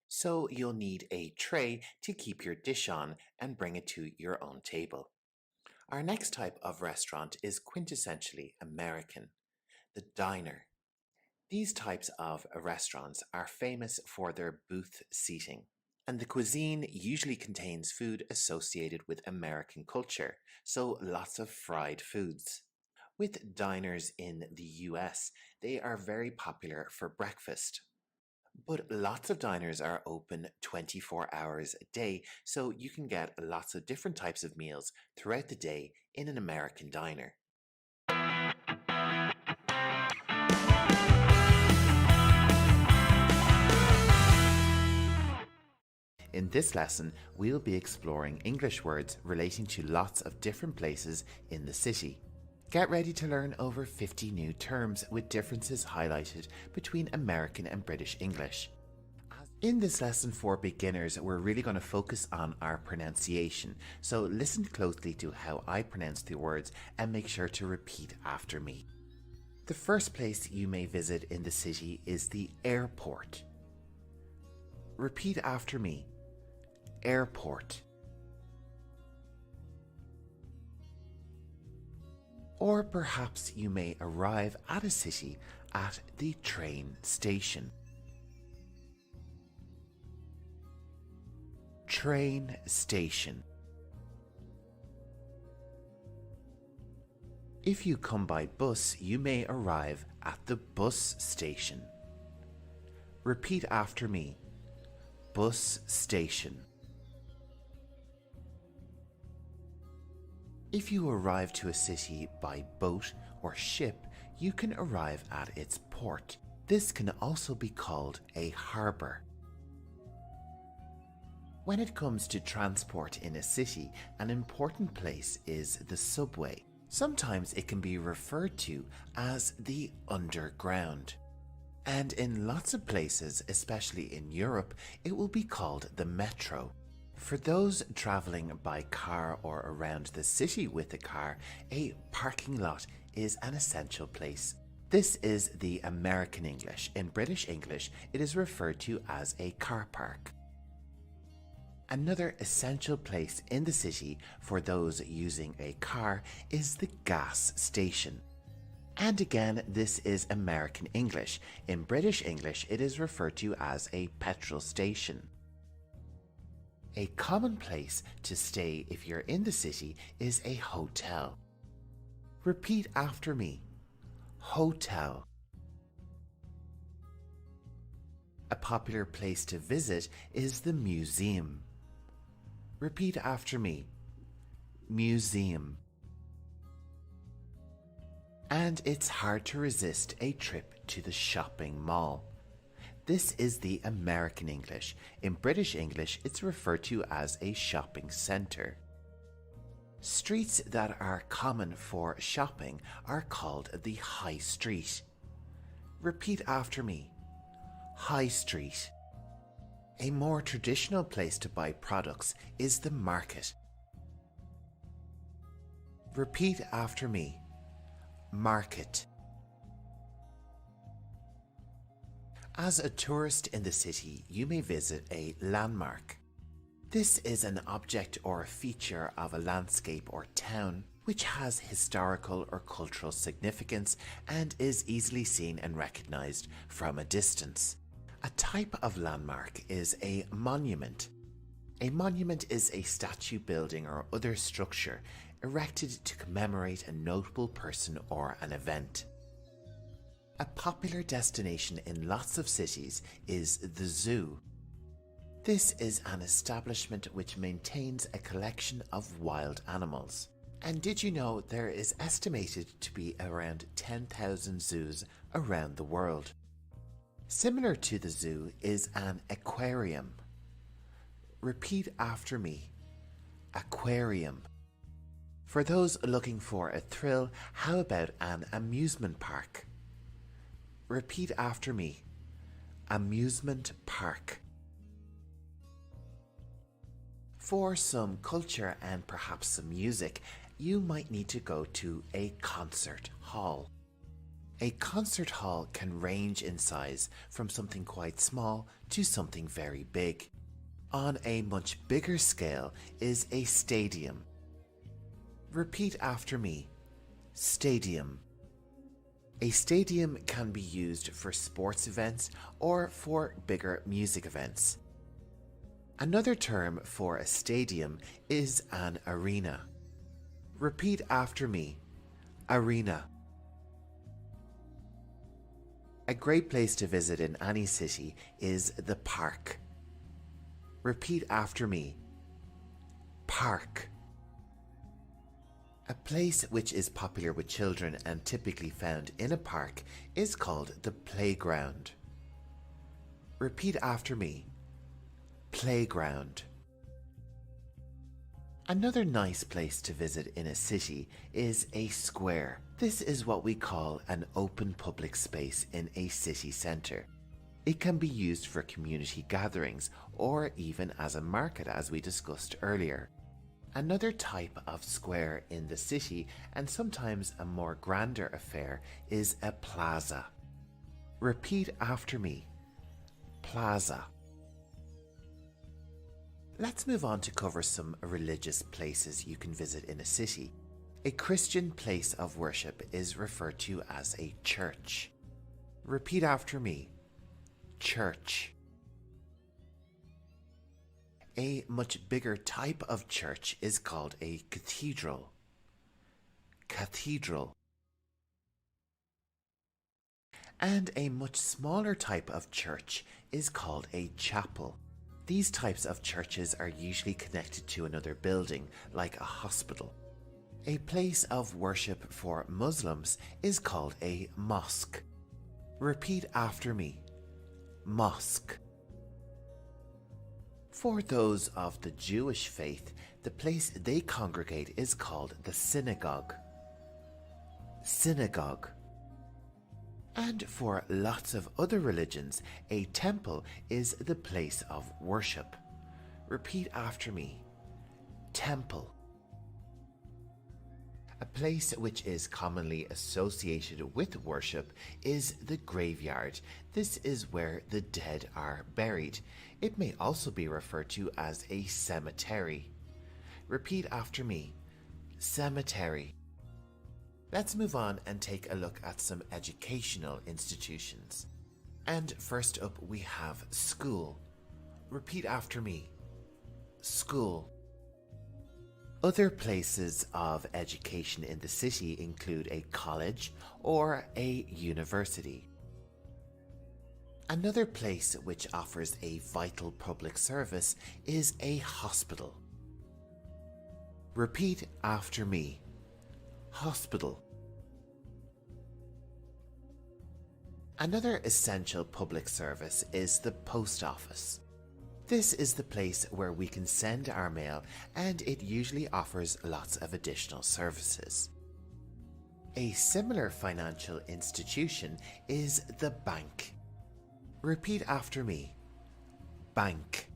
So you'll need a tray to keep your dish on and bring it to your own table. Our next type of restaurant is quintessentially American, the diner. These types of restaurants are famous for their booth seating, and the cuisine usually contains food associated with American culture, so lots of fried foods. With diners in the US, they are very popular for breakfast. But lots of diners are open 24 hours a day, so you can get lots of different types of meals throughout the day in an American diner. In this lesson, we'll be exploring English words relating to lots of different places in the city. Get ready to learn over 50 new terms with differences highlighted between American and British English. In this lesson for beginners, we're really going to focus on our pronunciation, so listen closely to how I pronounce the words and make sure to repeat after me. The first place you may visit in the city is the airport. Repeat after me. Airport. Or perhaps you may arrive at a city at the train station. Train station. If you come by bus, you may arrive at the bus station. Repeat after me. Bus station. If you arrive to a city by boat or ship, you can arrive at its port. This can also be called a harbour. When it comes to transport in a city, an important place is the subway. Sometimes it can be referred to as the underground. And in lots of places, especially in Europe, it will be called the metro. For those traveling by car or around the city with a car, a parking lot is an essential place. This is the American English. In British English, it is referred to as a car park. Another essential place in the city for those using a car is the gas station. And again, this is American English. In British English, it is referred to as a petrol station. A common place to stay if you're in the city is a hotel. Repeat after me. Hotel. A popular place to visit is the museum. Repeat after me. Museum. And it's hard to resist a trip to the shopping mall. This is the American English. In British English, it's referred to as a shopping centre. Streets that are common for shopping are called the High Street. Repeat after me. High Street. A more traditional place to buy products is the market. Repeat after me. Market. As a tourist in the city, you may visit a landmark. This is an object or feature of a landscape or town which has historical or cultural significance and is easily seen and recognized from a distance. A type of landmark is a monument. A monument is a statue, building, or other structure erected to commemorate a notable person or an event. A popular destination in lots of cities is the zoo. This is an establishment which maintains a collection of wild animals. And did you know there is estimated to be around 10,000 zoos around the world? Similar to the zoo is an aquarium. Repeat after me. Aquarium. For those looking for a thrill, how about an amusement park? Repeat after me. Amusement park. For some culture and perhaps some music, you might need to go to a concert hall. A concert hall can range in size from something quite small to something very big. On a much bigger scale is a stadium. Repeat after me. Stadium. A stadium can be used for sports events or for bigger music events. Another term for a stadium is an arena. Repeat after me. Arena. A great place to visit in any city is the park. Repeat after me. Park. A place which is popular with children and typically found in a park is called the playground. Repeat after me. Playground. Another nice place to visit in a city is a square. This is what we call an open public space in a city centre. It can be used for community gatherings or even as a market, as we discussed earlier. Another type of square in the city, and sometimes a more grander affair, is a plaza. Repeat after me. Plaza. Let's move on to cover some religious places you can visit in a city. A Christian place of worship is referred to as a church. Repeat after me. Church. A much bigger type of church is called a cathedral. Cathedral. And a much smaller type of church is called a chapel. These types of churches are usually connected to another building, like a hospital. A place of worship for Muslims is called a mosque. Repeat after me. Mosque. For those of the Jewish faith, the place they congregate is called the synagogue. Synagogue. And for lots of other religions, a temple is the place of worship. Repeat after me. Temple. A place which is commonly associated with worship is the graveyard. This is where the dead are buried. It may also be referred to as a cemetery. Repeat after me. Cemetery. Let's move on and take a look at some educational institutions. And first up we have school. Repeat after me. School. Other places of education in the city include a college or a university. Another place which offers a vital public service is a hospital. Repeat after me. Hospital. Another essential public service is the post office. This is the place where we can send our mail, and it usually offers lots of additional services. A similar financial institution is the bank. Repeat after me. Bank.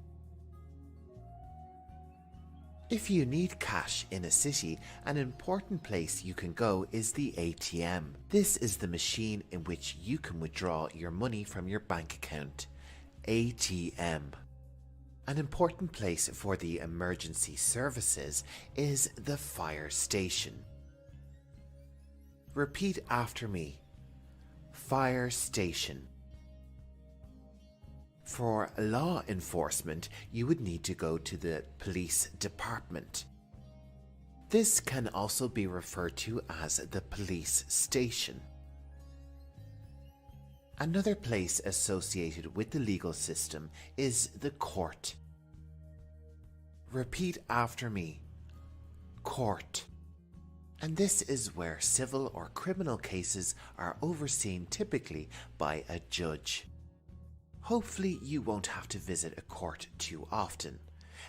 If you need cash in a city, an important place you can go is the ATM. This is the machine in which you can withdraw your money from your bank account. ATM. An important place for the emergency services is the fire station. Repeat after me. Fire station. For law enforcement, you would need to go to the police department. This can also be referred to as the police station. Another place associated with the legal system is the court. Repeat after me. Court. And this is where civil or criminal cases are overseen typically by a judge. Hopefully you won't have to visit a court too often.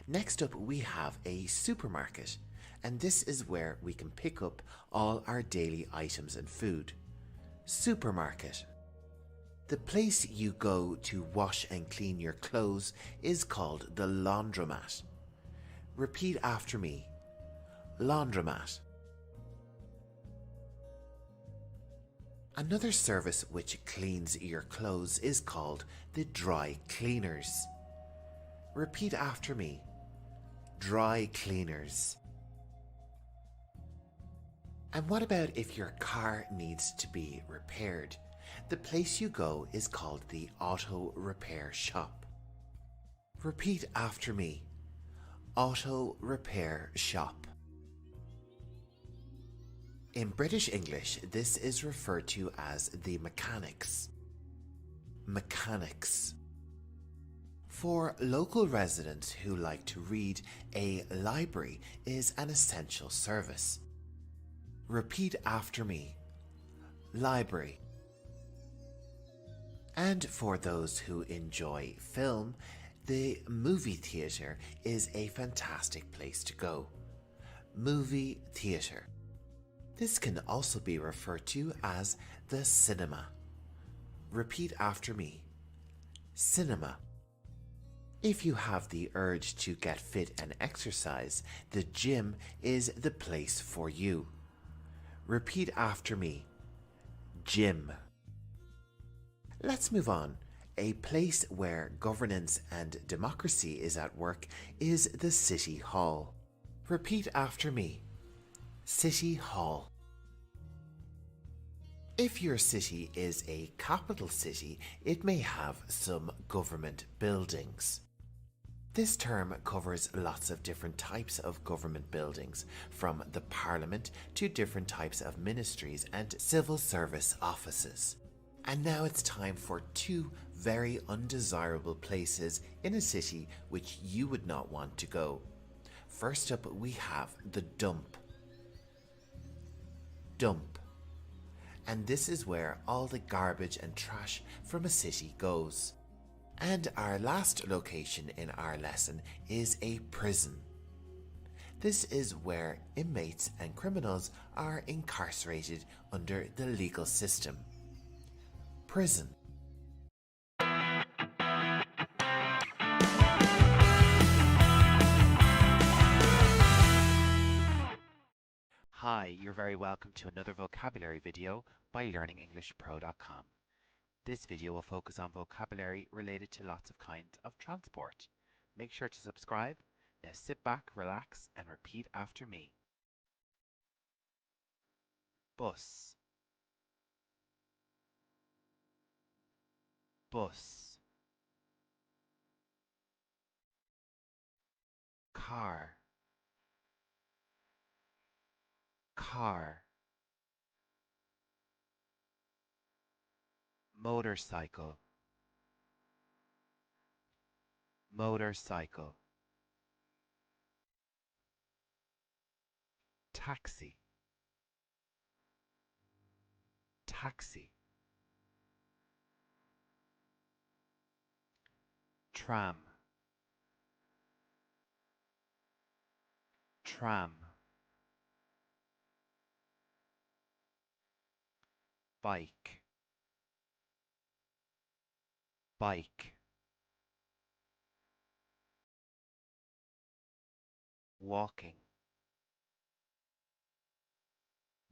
Next up we have a supermarket, and this is where we can pick up all our daily items and food. Supermarket. The place you go to wash and clean your clothes is called the laundromat. Repeat after me. Laundromat. Another service which cleans your clothes is called the dry cleaners. Repeat after me. Dry cleaners. And what about if your car needs to be repaired? The place you go is called the auto repair shop. Repeat after me. Auto repair shop. In British English, this is referred to as the mechanics. Mechanics. For local residents who like to read, a library is an essential service. Repeat after me. Library. And for those who enjoy film, the movie theatre is a fantastic place to go. Movie theatre. This can also be referred to as the cinema. Repeat after me. Cinema. If you have the urge to get fit and exercise, the gym is the place for you. Repeat after me. Gym. Let's move on. A place where governance and democracy is at work is the City Hall. Repeat after me. City Hall. If your city is a capital city, it may have some government buildings. This term covers lots of different types of government buildings, from the Parliament to different types of ministries and civil service offices. And now it's time for two very undesirable places in a city which you would not want to go. First up, we have the dump. Dump. And this is where all the garbage and trash from a city goes. And our last location in our lesson is a prison. This is where inmates and criminals are incarcerated under the legal system. prison. Hi, you're very welcome to another vocabulary video by LearningEnglishPRO.com. This video will focus on vocabulary related to lots of kinds of transport. Make sure to subscribe. Now sit back, relax, and repeat after me. Bus, bus. Car, car. Motorcycle, motorcycle. Taxi, taxi. Tram, tram. Bike, bike. Walking,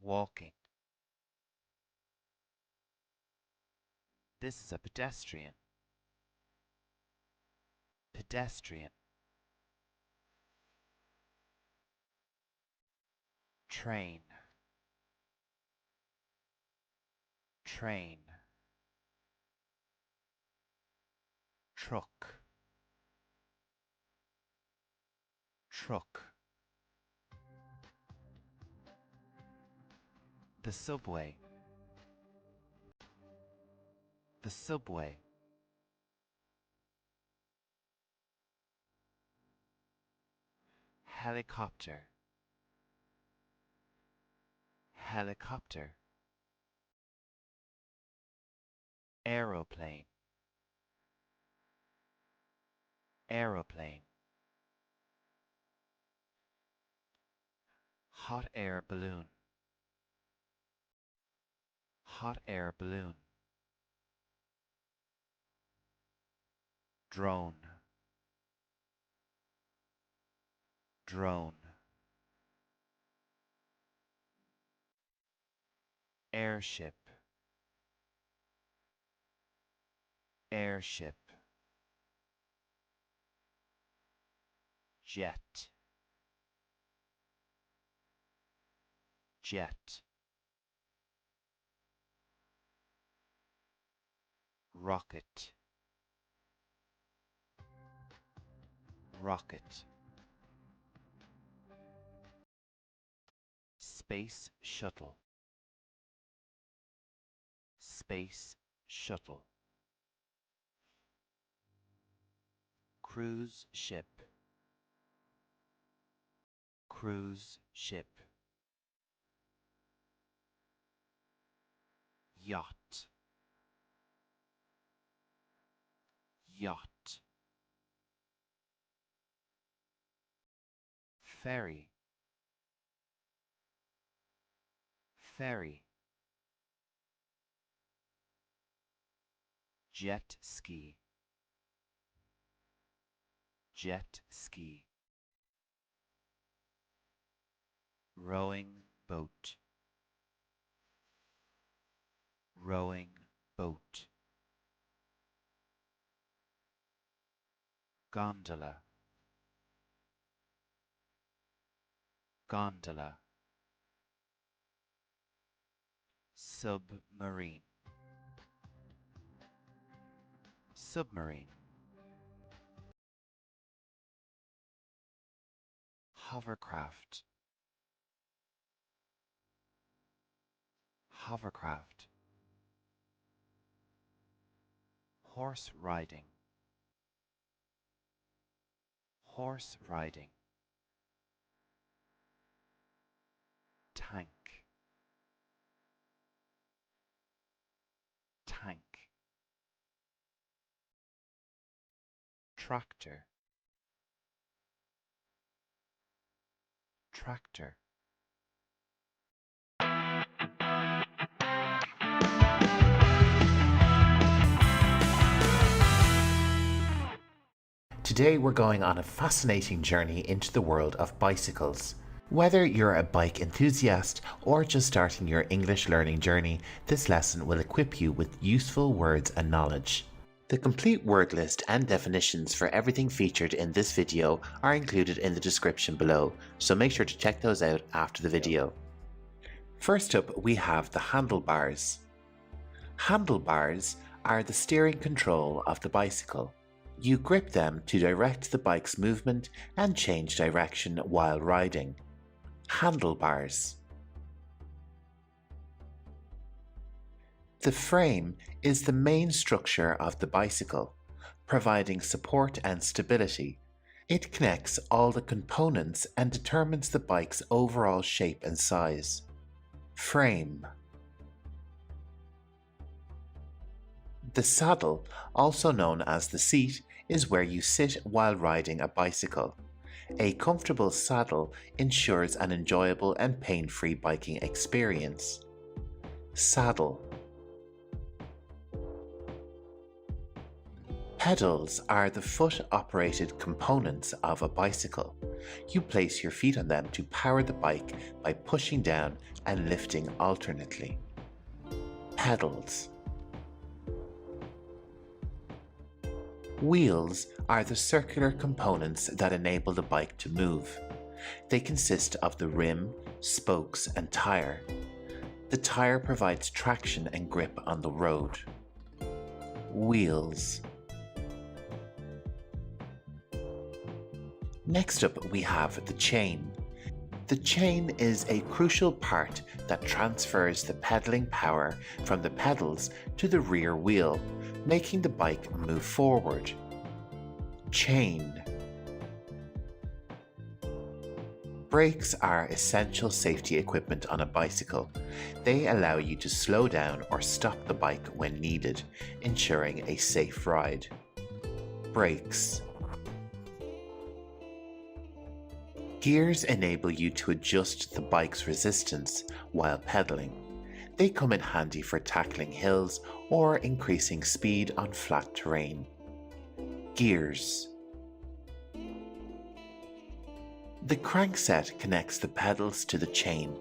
walking. This is a pedestrian, pedestrian. Train, train. Truck, truck. The subway, the subway. Helicopter, helicopter. Aeroplane, aeroplane. Hot air balloon, hot air balloon. Drone, drone. Airship, airship. Jet, jet. Rocket, rocket. Space shuttle, space shuttle. Cruise ship, cruise ship. Yacht, yacht. Ferry, ferry. Jet ski, jet ski. Rowing boat, rowing boat. Gondola, gondola. Submarine, submarine. Hovercraft, hovercraft. Horse riding, horse riding. Tank, tank. Tractor, tractor. Today we're going on a fascinating journey into the world of bicycles. Whether you're a bike enthusiast or just starting your English learning journey, this lesson will equip you with useful words and knowledge. The complete word list and definitions for everything featured in this video are included in the description below, so make sure to check those out after the video. First up, we have the handlebars. Handlebars are the steering control of the bicycle. You grip them to direct the bike's movement and change direction while riding. Handlebars. The frame is the main structure of the bicycle, providing support and stability. It connects all the components and determines the bike's overall shape and size. Frame. The saddle, also known as the seat, is where you sit while riding a bicycle. A comfortable saddle ensures an enjoyable and pain-free biking experience. Saddle. Pedals are the foot-operated components of a bicycle. You place your feet on them to power the bike by pushing down and lifting alternately. Pedals. Wheels are the circular components that enable the bike to move. They consist of the rim, spokes, and tire. The tire provides traction and grip on the road. Wheels. Next up, we have the chain. The chain is a crucial part that transfers the pedaling power from the pedals to the rear wheel, making the bike move forward. Chain. Brakes are essential safety equipment on a bicycle. They allow you to slow down or stop the bike when needed, ensuring a safe ride. Brakes. Gears enable you to adjust the bike's resistance while pedaling. They come in handy for tackling hills or increasing speed on flat terrain. Gears. The crankset connects the pedals to the chain.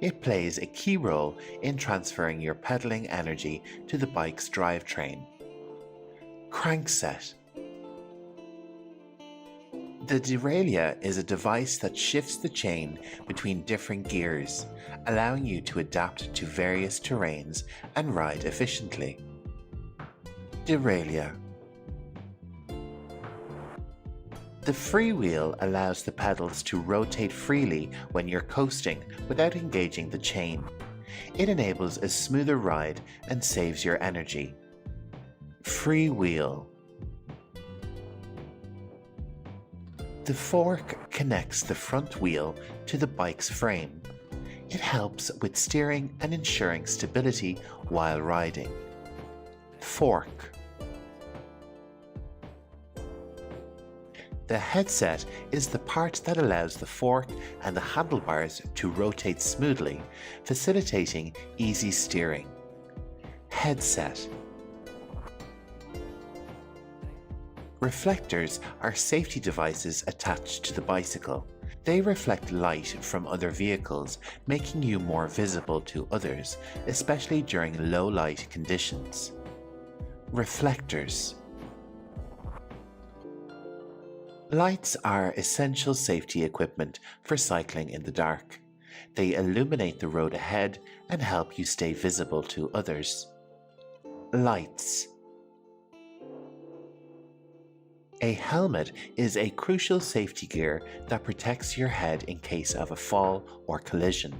It plays a key role in transferring your pedaling energy to the bike's drivetrain. Crankset. The derailleur is a device that shifts the chain between different gears, allowing you to adapt to various terrains and ride efficiently. Derailleur. The freewheel allows the pedals to rotate freely when you're coasting without engaging the chain. It enables a smoother ride and saves your energy. Freewheel. The fork connects the front wheel to the bike's frame. It helps with steering and ensuring stability while riding. Fork. The headset is the part that allows the fork and the handlebars to rotate smoothly, facilitating easy steering. Headset. Reflectors are safety devices attached to the bicycle. They reflect light from other vehicles, making you more visible to others, especially during low light conditions. Reflectors. Lights are essential safety equipment for cycling in the dark. They illuminate the road ahead and help you stay visible to others. Lights. A helmet is a crucial safety gear that protects your head in case of a fall or collision.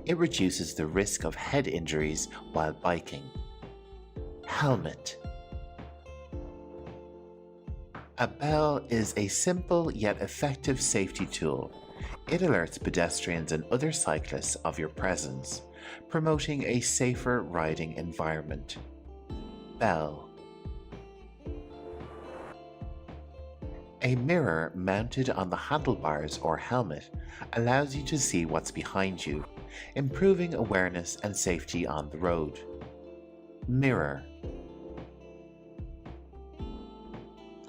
It reduces the risk of head injuries while biking. Helmet. A bell is a simple yet effective safety tool. It alerts pedestrians and other cyclists of your presence, promoting a safer riding environment. Bell. A mirror mounted on the handlebars or helmet allows you to see what's behind you, improving awareness and safety on the road. Mirror.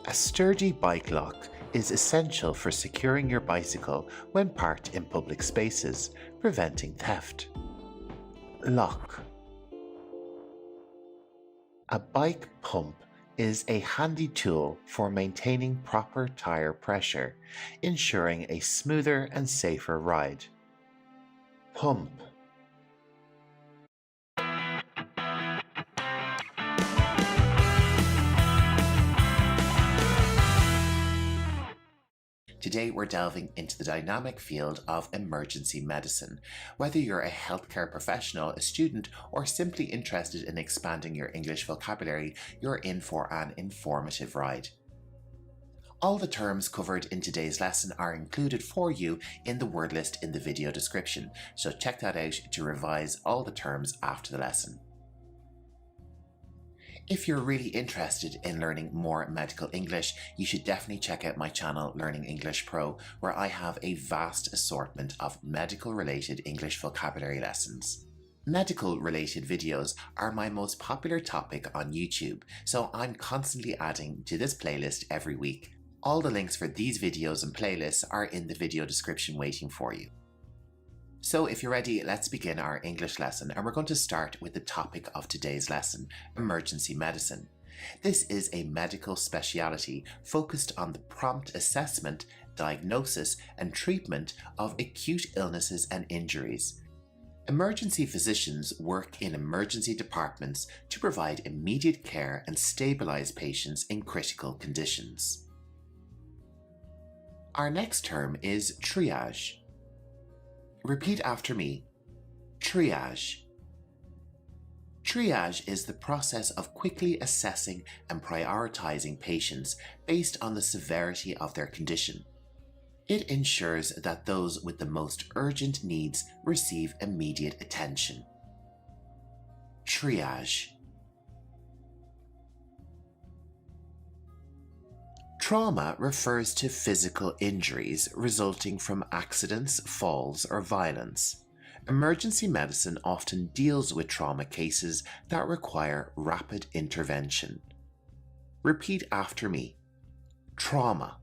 A sturdy bike lock is essential for securing your bicycle when parked in public spaces, preventing theft. Lock. A bike pump is a handy tool for maintaining proper tire pressure, ensuring a smoother and safer ride. Pump. Today we're delving into the dynamic field of emergency medicine. Whether you're a healthcare professional, a student, or simply interested in expanding your English vocabulary, you're in for an informative ride. All the terms covered in today's lesson are included for you in the word list in the video description, so check that out to revise all the terms after the lesson. If you're really interested in learning more medical English, you should definitely check out my channel Learning English Pro, where I have a vast assortment of medical related English vocabulary lessons. Medical related videos are my most popular topic on YouTube, so I'm constantly adding to this playlist every week. All the links for these videos and playlists are in the video description waiting for you. So if you're ready, let's begin our English lesson, and we're going to start with the topic of today's lesson, emergency medicine. This is a medical speciality focused on the prompt assessment, diagnosis, and treatment of acute illnesses and injuries. Emergency physicians work in emergency departments to provide immediate care and stabilize patients in critical conditions. Our next term is triage. Repeat after me. Triage. Triage is the process of quickly assessing and prioritizing patients based on the severity of their condition. It ensures that those with the most urgent needs receive immediate attention. Triage. Trauma refers to physical injuries resulting from accidents, falls, or violence. Emergency medicine often deals with trauma cases that require rapid intervention. Repeat after me. Trauma.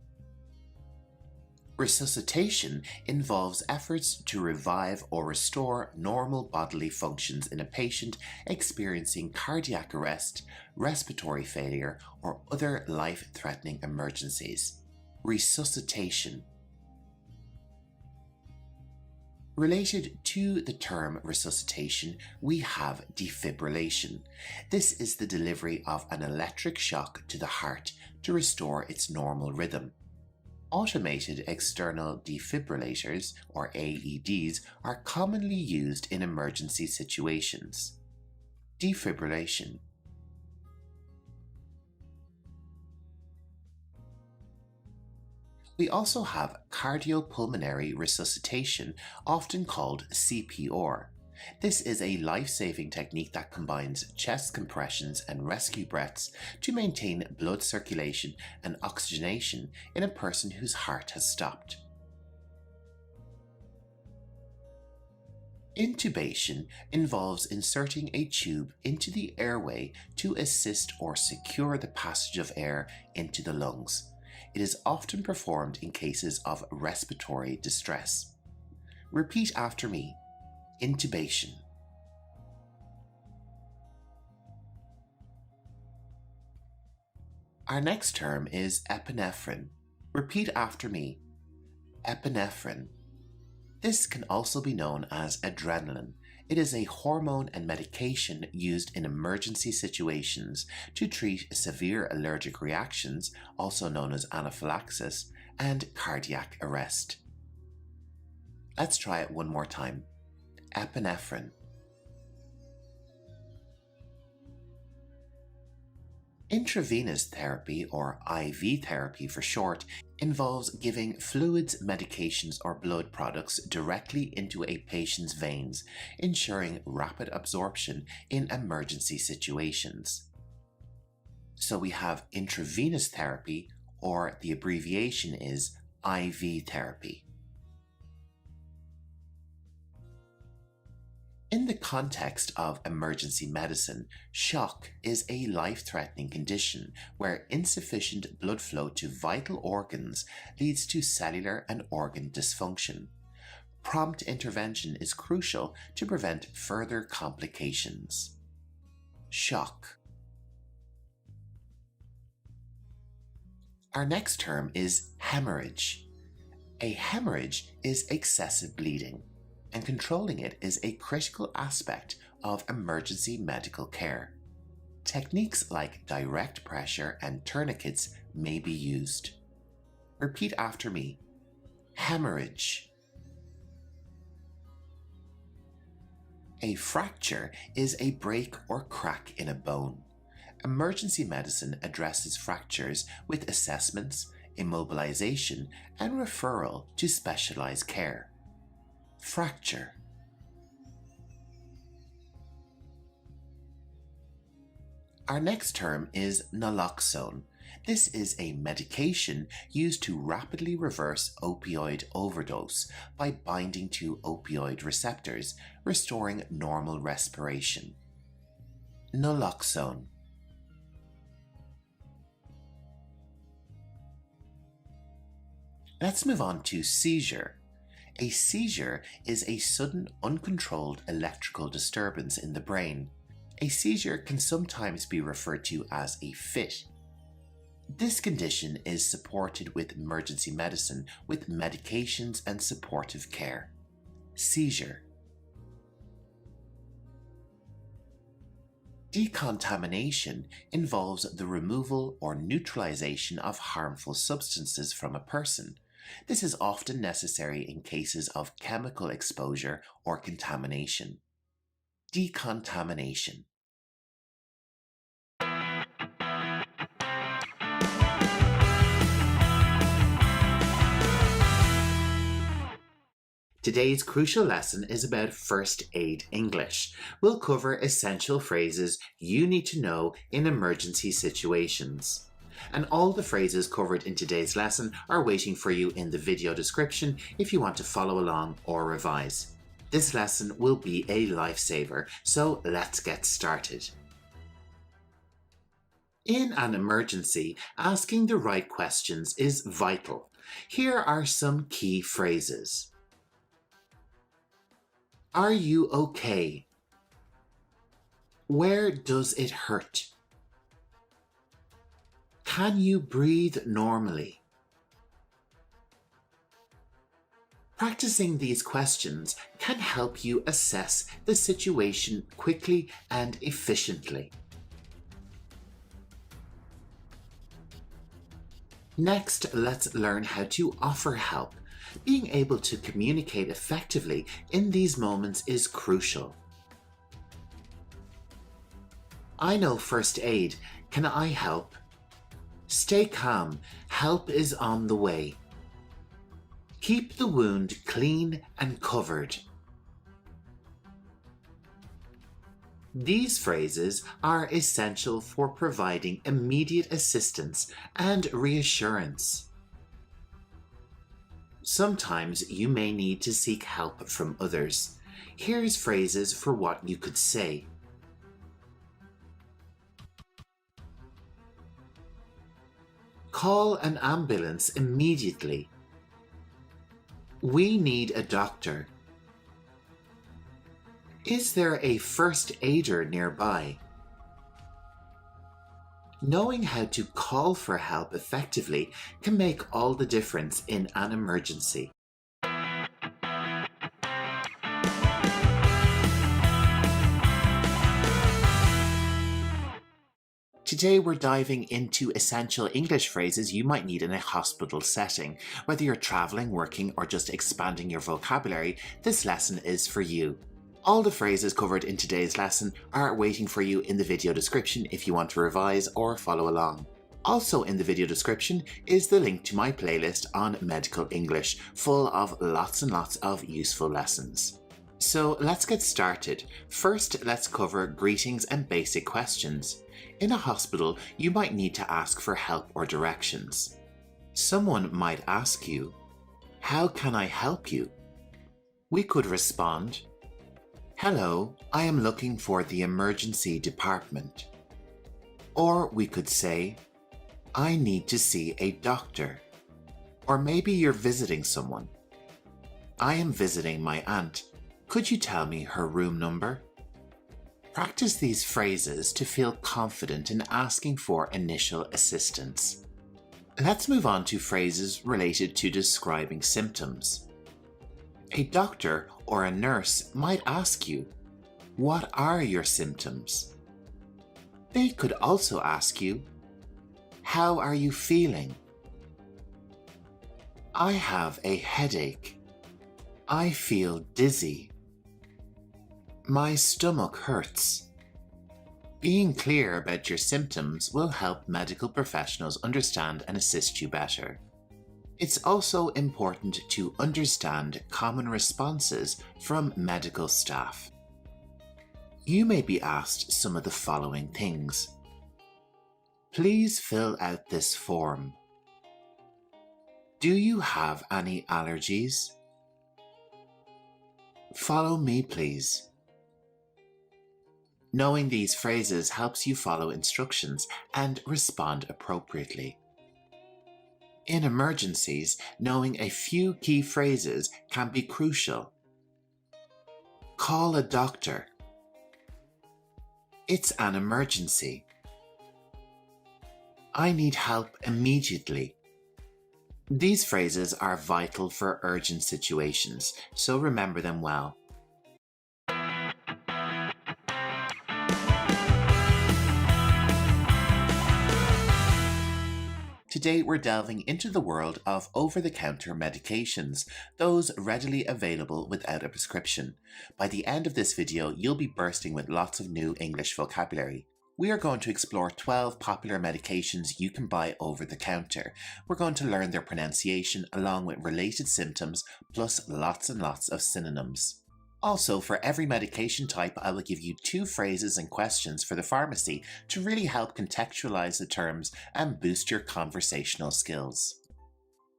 Resuscitation involves efforts to revive or restore normal bodily functions in a patient experiencing cardiac arrest, respiratory failure, or other life-threatening emergencies. Resuscitation. Related to the term resuscitation, we have defibrillation. This is the delivery of an electric shock to the heart to restore its normal rhythm. Automated external defibrillators, or AEDs, are commonly used in emergency situations. Defibrillation. We also have cardiopulmonary resuscitation, often called CPR. This is a life-saving technique that combines chest compressions and rescue breaths to maintain blood circulation and oxygenation in a person whose heart has stopped. Intubation involves inserting a tube into the airway to assist or secure the passage of air into the lungs. It is often performed in cases of respiratory distress. Repeat after me. Intubation. Our next term is epinephrine. Repeat after me. Epinephrine. This can also be known as adrenaline. It is a hormone and medication used in emergency situations to treat severe allergic reactions, also known as anaphylaxis, and cardiac arrest. Let's try it one more time. Epinephrine. Intravenous therapy, or IV therapy for short, involves giving fluids, medications, or blood products directly into a patient's veins, ensuring rapid absorption in emergency situations. So we have intravenous therapy, or the abbreviation is IV therapy. In the context of emergency medicine, shock is a life-threatening condition where insufficient blood flow to vital organs leads to cellular and organ dysfunction. Prompt intervention is crucial to prevent further complications. Shock. Our next term is hemorrhage. A hemorrhage is excessive bleeding, and controlling it is a critical aspect of emergency medical care. Techniques like direct pressure and tourniquets may be used. Repeat after me. Hemorrhage. A fracture is a break or crack in a bone. Emergency medicine addresses fractures with assessments, immobilization, and referral to specialized care. Fracture. Our next term is naloxone. This is a medication used to rapidly reverse opioid overdose by binding to opioid receptors, restoring normal respiration. Naloxone. Let's move on to seizure. A seizure is a sudden, uncontrolled electrical disturbance in the brain. A seizure can sometimes be referred to as a fit. This condition is supported with emergency medicine with medications and supportive care. Seizure. Decontamination involves the removal or neutralization of harmful substances from a person. This is often necessary in cases of chemical exposure or contamination. Decontamination. Today's crucial lesson is about first aid English. We'll cover essential phrases you need to know in emergency situations. And all the phrases covered in today's lesson are waiting for you in the video description if you want to follow along or revise. This lesson will be a lifesaver, so let's get started. In an emergency, asking the right questions is vital. Here are some key phrases. Are you okay? Where does it hurt? Can you breathe normally? Practicing these questions can help you assess the situation quickly and efficiently. Next, let's learn how to offer help. Being able to communicate effectively in these moments is crucial. I know first aid. Can I help? Stay calm. Help is on the way. Keep the wound clean and covered. These phrases are essential for providing immediate assistance and reassurance. Sometimes you may need to seek help from others. Here's phrases for what you could say. Call an ambulance immediately. We need a doctor. Is there a first aider nearby? Knowing how to call for help effectively can make all the difference in an emergency. Today we're diving into essential English phrases you might need in a hospital setting. Whether you're traveling, working, or just expanding your vocabulary, this lesson is for you. All the phrases covered in today's lesson are waiting for you in the video description if you want to revise or follow along. Also in the video description is the link to my playlist on medical English, full of lots and lots of useful lessons. So let's get started. First, let's cover greetings and basic questions. In a hospital, you might need to ask for help or directions. Someone might ask you, "How can I help you?" We could respond, Hello, I am looking for the emergency department. Or we could say, I need to see a doctor. Or maybe you're visiting someone. I am visiting my aunt. Could you tell me her room number? Practice these phrases to feel confident in asking for initial assistance. Let's move on to phrases related to describing symptoms. A doctor or a nurse might ask you, what are your symptoms? They could also ask you, how are you feeling? I have a headache. I feel dizzy. My stomach hurts. Being clear about your symptoms will help medical professionals understand and assist you better. It's also important to understand common responses from medical staff. You may be asked some of the following things. Please fill out this form. Do you have any allergies? Follow me, please. Knowing these phrases helps you follow instructions and respond appropriately. In emergencies, knowing a few key phrases can be crucial. Call a doctor. It's an emergency. I need help immediately. These phrases are vital for urgent situations, so remember them well. Today we're delving into the world of over-the-counter medications, those readily available without a prescription. By the end of this video, you'll be bursting with lots of new English vocabulary. We are going to explore 12 popular medications you can buy over the counter. We're going to learn their pronunciation along with related symptoms, plus lots and lots of synonyms. Also, for every medication type, I will give you 2 phrases and questions for the pharmacy to really help contextualize the terms and boost your conversational skills.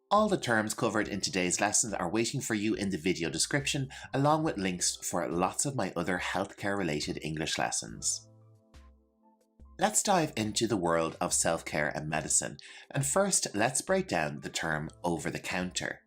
All the terms covered in today's lessons are waiting for you in the video description, along with links for lots of my other healthcare-related English lessons. Let's dive into the world of self-care and medicine, and first let's break down the term over-the-counter.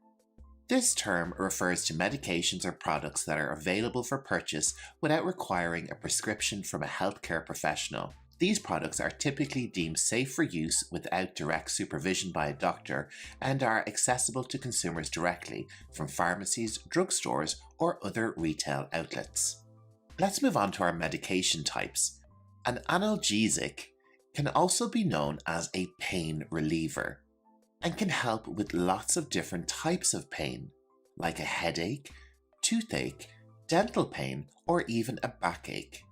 This term refers to medications or products that are available for purchase without requiring a prescription from a healthcare professional. These products are typically deemed safe for use without direct supervision by a doctor and are accessible to consumers directly from pharmacies, drugstores, or other retail outlets. Let's move on to our medication types. An analgesic can also be known as a pain reliever and can help with lots of different types of pain, like a headache, toothache, dental pain, or even a backache.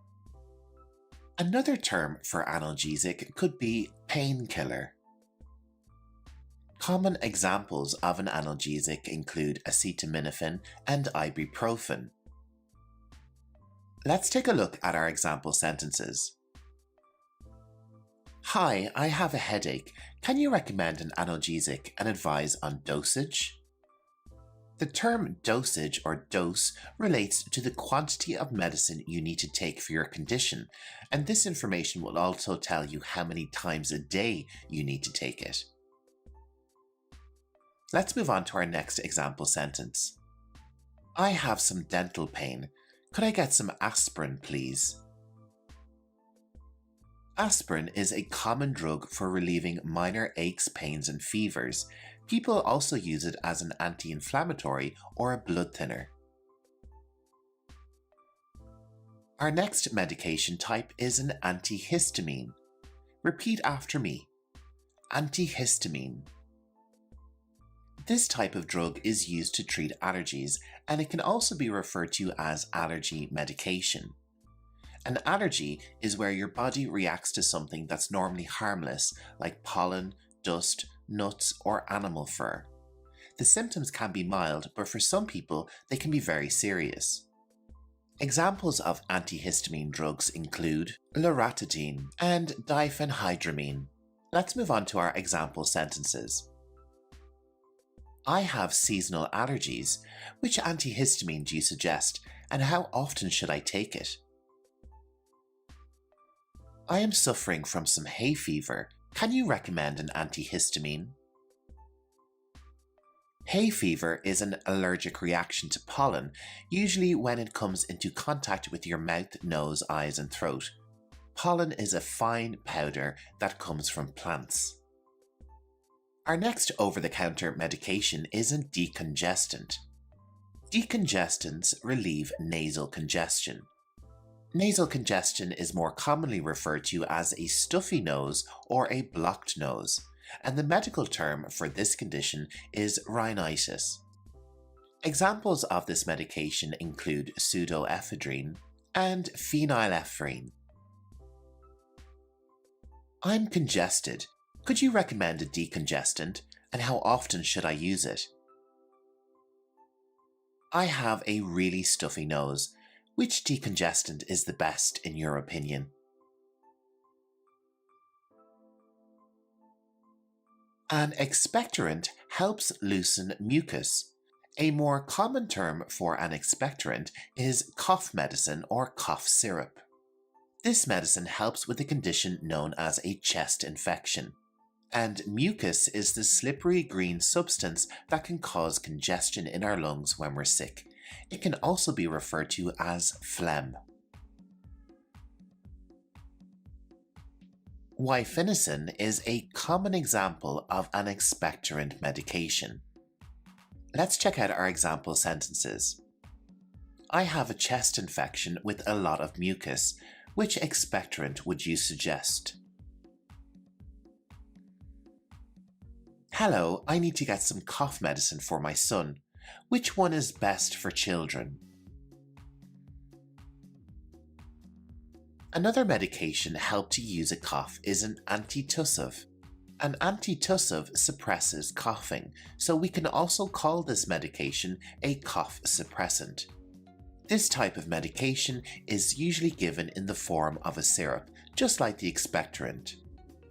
Another term for analgesic could be painkiller. Common examples of an analgesic include acetaminophen and ibuprofen. Let's take a look at our example sentences. Hi, I have a headache. Can you recommend an analgesic and advise on dosage? The term dosage or dose relates to the quantity of medicine you need to take for your condition, and this information will also tell you how many times a day you need to take it. Let's move on to our next example sentence. I have some dental pain. Could I get some aspirin, please? Aspirin is a common drug for relieving minor aches, pains, and fevers. People also use it as an anti-inflammatory or a blood thinner. Our next medication type is an antihistamine. Repeat after me. Antihistamine. This type of drug is used to treat allergies, and it can also be referred to as allergy medication. An allergy is where your body reacts to something that's normally harmless, like pollen, dust, nuts, or animal fur. The symptoms can be mild, but for some people, they can be very serious. Examples of antihistamine drugs include loratadine and diphenhydramine. Let's move on to our example sentences. I have seasonal allergies. Which antihistamine do you suggest? and how often should I take it? I am suffering from some hay fever. Can you recommend an antihistamine? Hay fever is an allergic reaction to pollen, usually when it comes into contact with your mouth, nose, eyes, and throat. Pollen is a fine powder that comes from plants. Our next over-the-counter medication is a decongestant. Decongestants relieve nasal congestion. Nasal congestion is more commonly referred to as a stuffy nose or a blocked nose, and the medical term for this condition is rhinitis. Examples of this medication include pseudoephedrine and phenylephrine. I'm congested. Could you recommend a decongestant, and how often should I use it? I have a really stuffy nose. Which decongestant is the best in your opinion? An expectorant helps loosen mucus. A more common term for an expectorant is cough medicine or cough syrup. This medicine helps with a condition known as a chest infection. And mucus is the slippery green substance that can cause congestion in our lungs when we're sick. It can also be referred to as phlegm. Guaifenesin is a common example of an expectorant medication. Let's check out our example sentences. I have a chest infection with a lot of mucus. Which expectorant would you suggest? Hello, I need to get some cough medicine for my son. Which one is best for children? Another medication helped to use a cough is an antitussive. An antitussive suppresses coughing, so we can also call this medication a cough suppressant. This type of medication is usually given in the form of a syrup, just like the expectorant.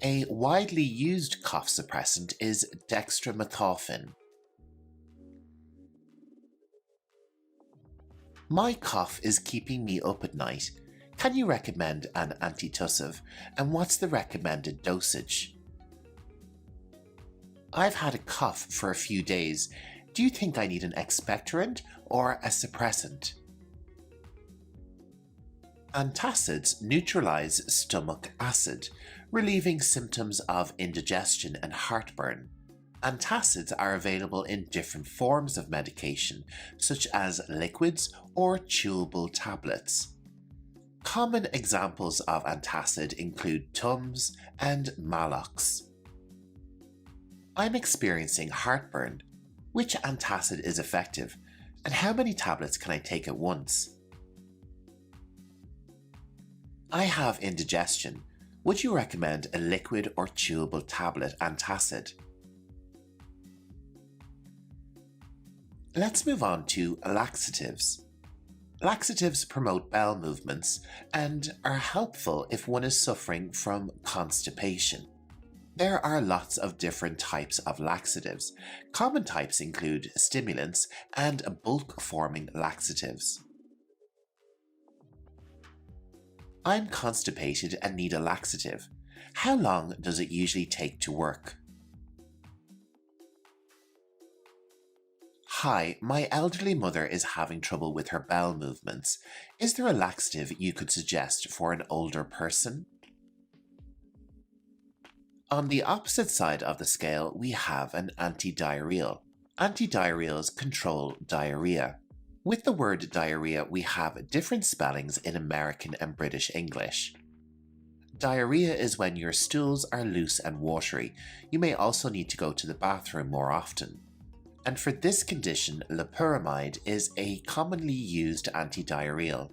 A widely used cough suppressant is dextromethorphan. My cough is keeping me up at night. Can you recommend an antitussive, and what's the recommended dosage? I've had a cough for a few days. Do you think I need an expectorant or a suppressant? Antacids neutralize stomach acid, relieving symptoms of indigestion and heartburn. Antacids are available in different forms of medication, such as liquids or chewable tablets. Common examples of antacid include Tums and Malox. I'm experiencing heartburn. Which antacid is effective, and how many tablets can I take at once? I have indigestion. Would you recommend a liquid or chewable tablet antacid? Let's move on to laxatives. Laxatives promote bowel movements and are helpful if one is suffering from constipation. There are lots of different types of laxatives. Common types include stimulants and bulk-forming laxatives. I'm constipated and need a laxative. How long does it usually take to work? Hi, my elderly mother is having trouble with her bowel movements. Is there a laxative you could suggest for an older person? On the opposite side of the scale, we have an antidiarrheal. Antidiarrheals control diarrhea. With the word diarrhea, we have different spellings in American and British English. Diarrhea is when your stools are loose and watery. You may also need to go to the bathroom more often. And for this condition, loperamide is a commonly used antidiarrheal.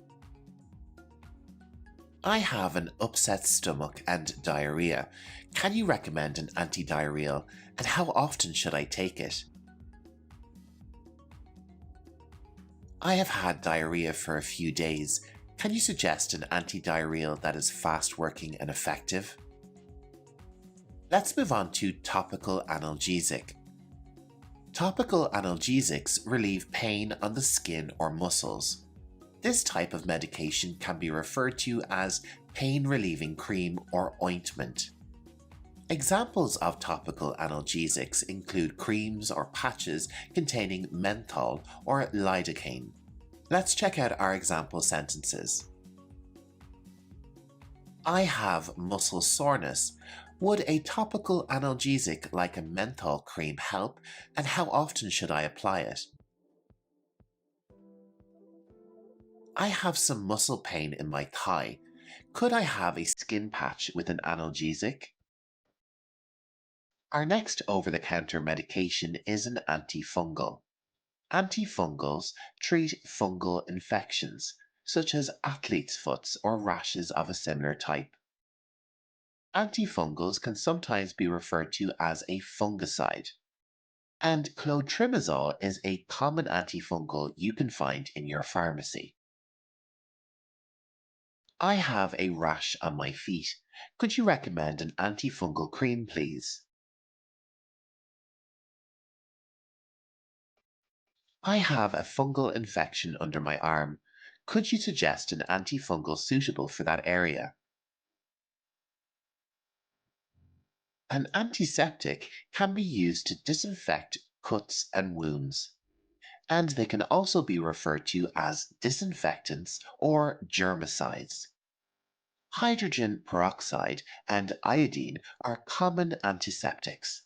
I have an upset stomach and diarrhea. Can you recommend an antidiarrheal, and how often should I take it? I have had diarrhea for a few days. Can you suggest an antidiarrheal that is fast-working and effective? Let's move on to topical analgesic. Topical analgesics relieve pain on the skin or muscles. This type of medication can be referred to as pain-relieving cream or ointment. Examples of topical analgesics include creams or patches containing menthol or lidocaine. Let's check out our example sentences. I have muscle soreness. Would a topical analgesic like a menthol cream help, and how often should I apply it? I have some muscle pain in my thigh. Could I have a skin patch with an analgesic? Our next over-the-counter medication is an antifungal. Antifungals treat fungal infections, such as athlete's foots or rashes of a similar type. Antifungals can sometimes be referred to as a fungicide, and clotrimazole is a common antifungal you can find in your pharmacy. I have a rash on my feet. Could you recommend an antifungal cream, please? I have a fungal infection under my arm. Could you suggest an antifungal suitable for that area? An antiseptic can be used to disinfect cuts and wounds, and they can also be referred to as disinfectants or germicides. Hydrogen peroxide and iodine are common antiseptics.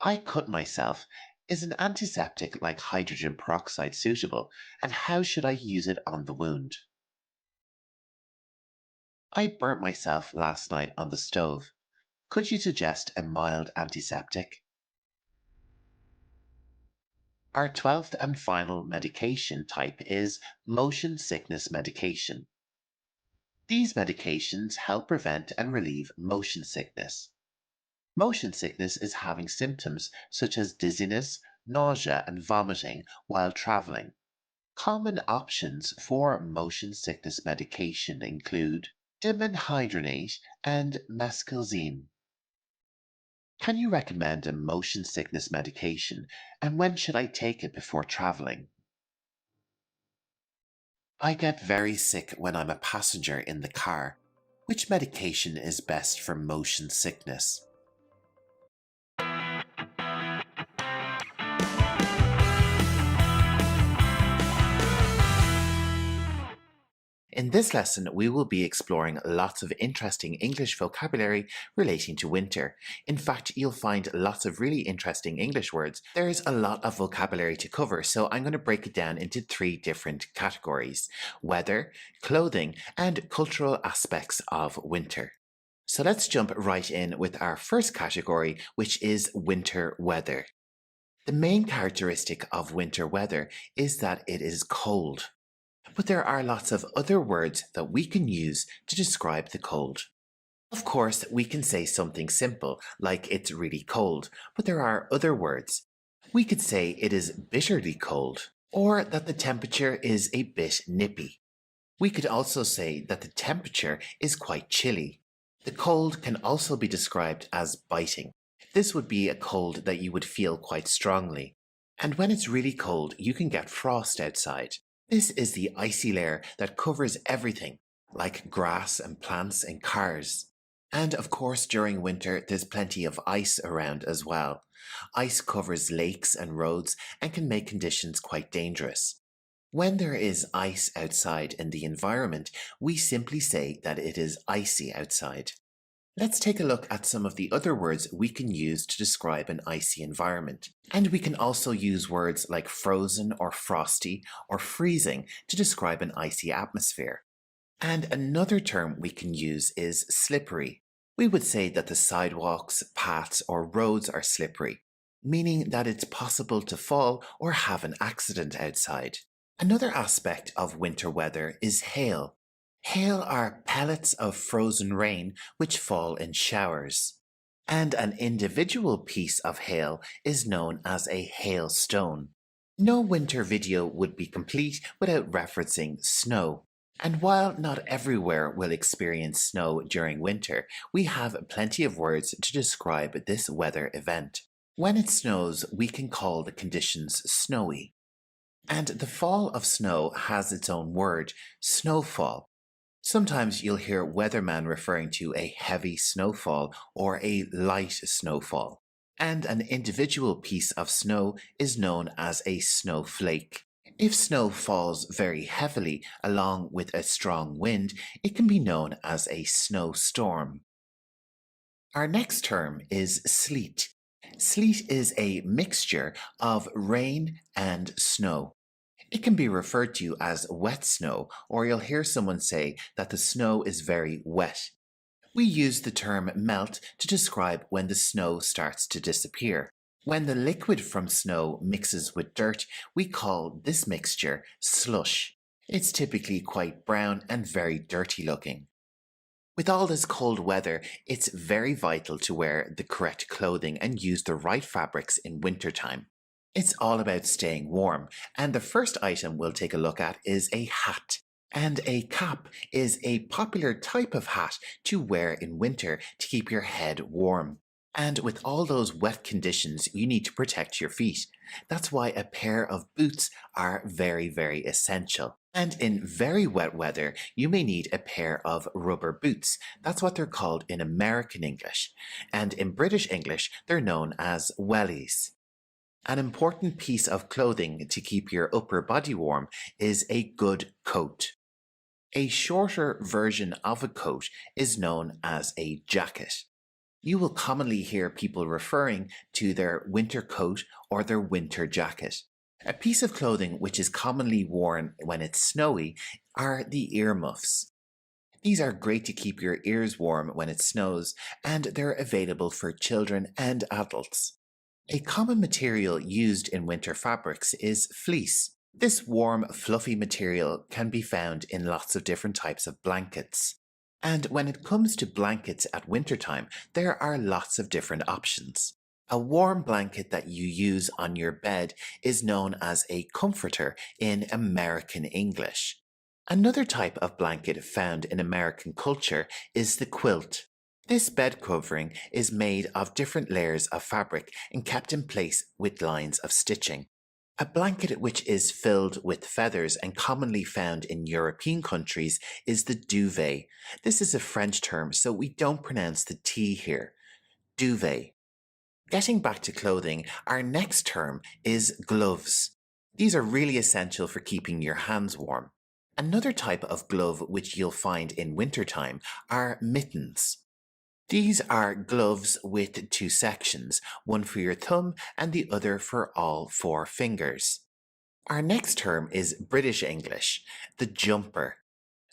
I cut myself. Is an antiseptic like hydrogen peroxide suitable, and how should I use it on the wound? I burnt myself last night on the stove. Could you suggest a mild antiseptic? Our 12th and final medication type is motion sickness medication. These medications help prevent and relieve motion sickness. Motion sickness is having symptoms such as dizziness, nausea, and vomiting while traveling. Common options for motion sickness medication include dimenhydrinate and mescalzine. Can you recommend a motion sickness medication, and when should I take it before traveling? I get very sick when I'm a passenger in the car. Which medication is best for motion sickness? In this lesson, we will be exploring lots of interesting English vocabulary relating to winter. In fact, you'll find lots of really interesting English words. There's a lot of vocabulary to cover, so I'm going to break it down into 3 different categories: weather, clothing, and cultural aspects of winter. So let's jump right in with our first category, which is winter weather. The main characteristic of winter weather is that it is cold. But there are lots of other words that we can use to describe the cold. Of course, we can say something simple, like it's really cold, but there are other words. We could say it is bitterly cold, or that the temperature is a bit nippy. We could also say that the temperature is quite chilly. The cold can also be described as biting. This would be a cold that you would feel quite strongly. And when it's really cold, you can get frost outside. This is the icy layer that covers everything, like grass and plants and cars. And of course, during winter, there's plenty of ice around as well. Ice covers lakes and roads and can make conditions quite dangerous. When there is ice outside in the environment, we simply say that it is icy outside. Let's take a look at some of the other words we can use to describe an icy environment. And we can also use words like frozen or frosty or freezing to describe an icy atmosphere. And another term we can use is slippery. We would say that the sidewalks, paths, or roads are slippery, meaning that it's possible to fall or have an accident outside. Another aspect of winter weather is hail. Hail are pellets of frozen rain which fall in showers. And an individual piece of hail is known as a hailstone. No winter video would be complete without referencing snow. And while not everywhere will experience snow during winter, we have plenty of words to describe this weather event. When it snows, we can call the conditions snowy. And the fall of snow has its own word, snowfall. Sometimes you'll hear weathermen referring to a heavy snowfall or a light snowfall. And an individual piece of snow is known as a snowflake. If snow falls very heavily along with a strong wind, it can be known as a snowstorm. Our next term is sleet. Sleet is a mixture of rain and snow. It can be referred to as wet snow, or you'll hear someone say that the snow is very wet. We use the term melt to describe when the snow starts to disappear. When the liquid from snow mixes with dirt, we call this mixture slush. It's typically quite brown and very dirty looking. With all this cold weather, it's very vital to wear the correct clothing and use the right fabrics in wintertime. It's all about staying warm, and the first item we'll take a look at is a hat. And a cap is a popular type of hat to wear in winter to keep your head warm. And with all those wet conditions, you need to protect your feet. That's why a pair of boots are very, very essential. And in very wet weather, you may need a pair of rubber boots. That's what they're called in American English. And in British English, they're known as wellies. An important piece of clothing to keep your upper body warm is a good coat. A shorter version of a coat is known as a jacket. You will commonly hear people referring to their winter coat or their winter jacket. A piece of clothing which is commonly worn when it's snowy are the earmuffs. These are great to keep your ears warm when it snows, and they're available for children and adults. A common material used in winter fabrics is fleece. This warm, fluffy material can be found in lots of different types of blankets. And when it comes to blankets at wintertime, there are lots of different options. A warm blanket that you use on your bed is known as a comforter in American English. Another type of blanket found in American culture is the quilt. This bed covering is made of different layers of fabric and kept in place with lines of stitching. A blanket which is filled with feathers and commonly found in European countries is the duvet. This is a French term, so we don't pronounce the T here. Duvet. Getting back to clothing, our next term is gloves. These are really essential for keeping your hands warm. Another type of glove which you'll find in wintertime are mittens. These are gloves with two sections, one for your thumb and the other for all four fingers. Our next term is British English, the jumper.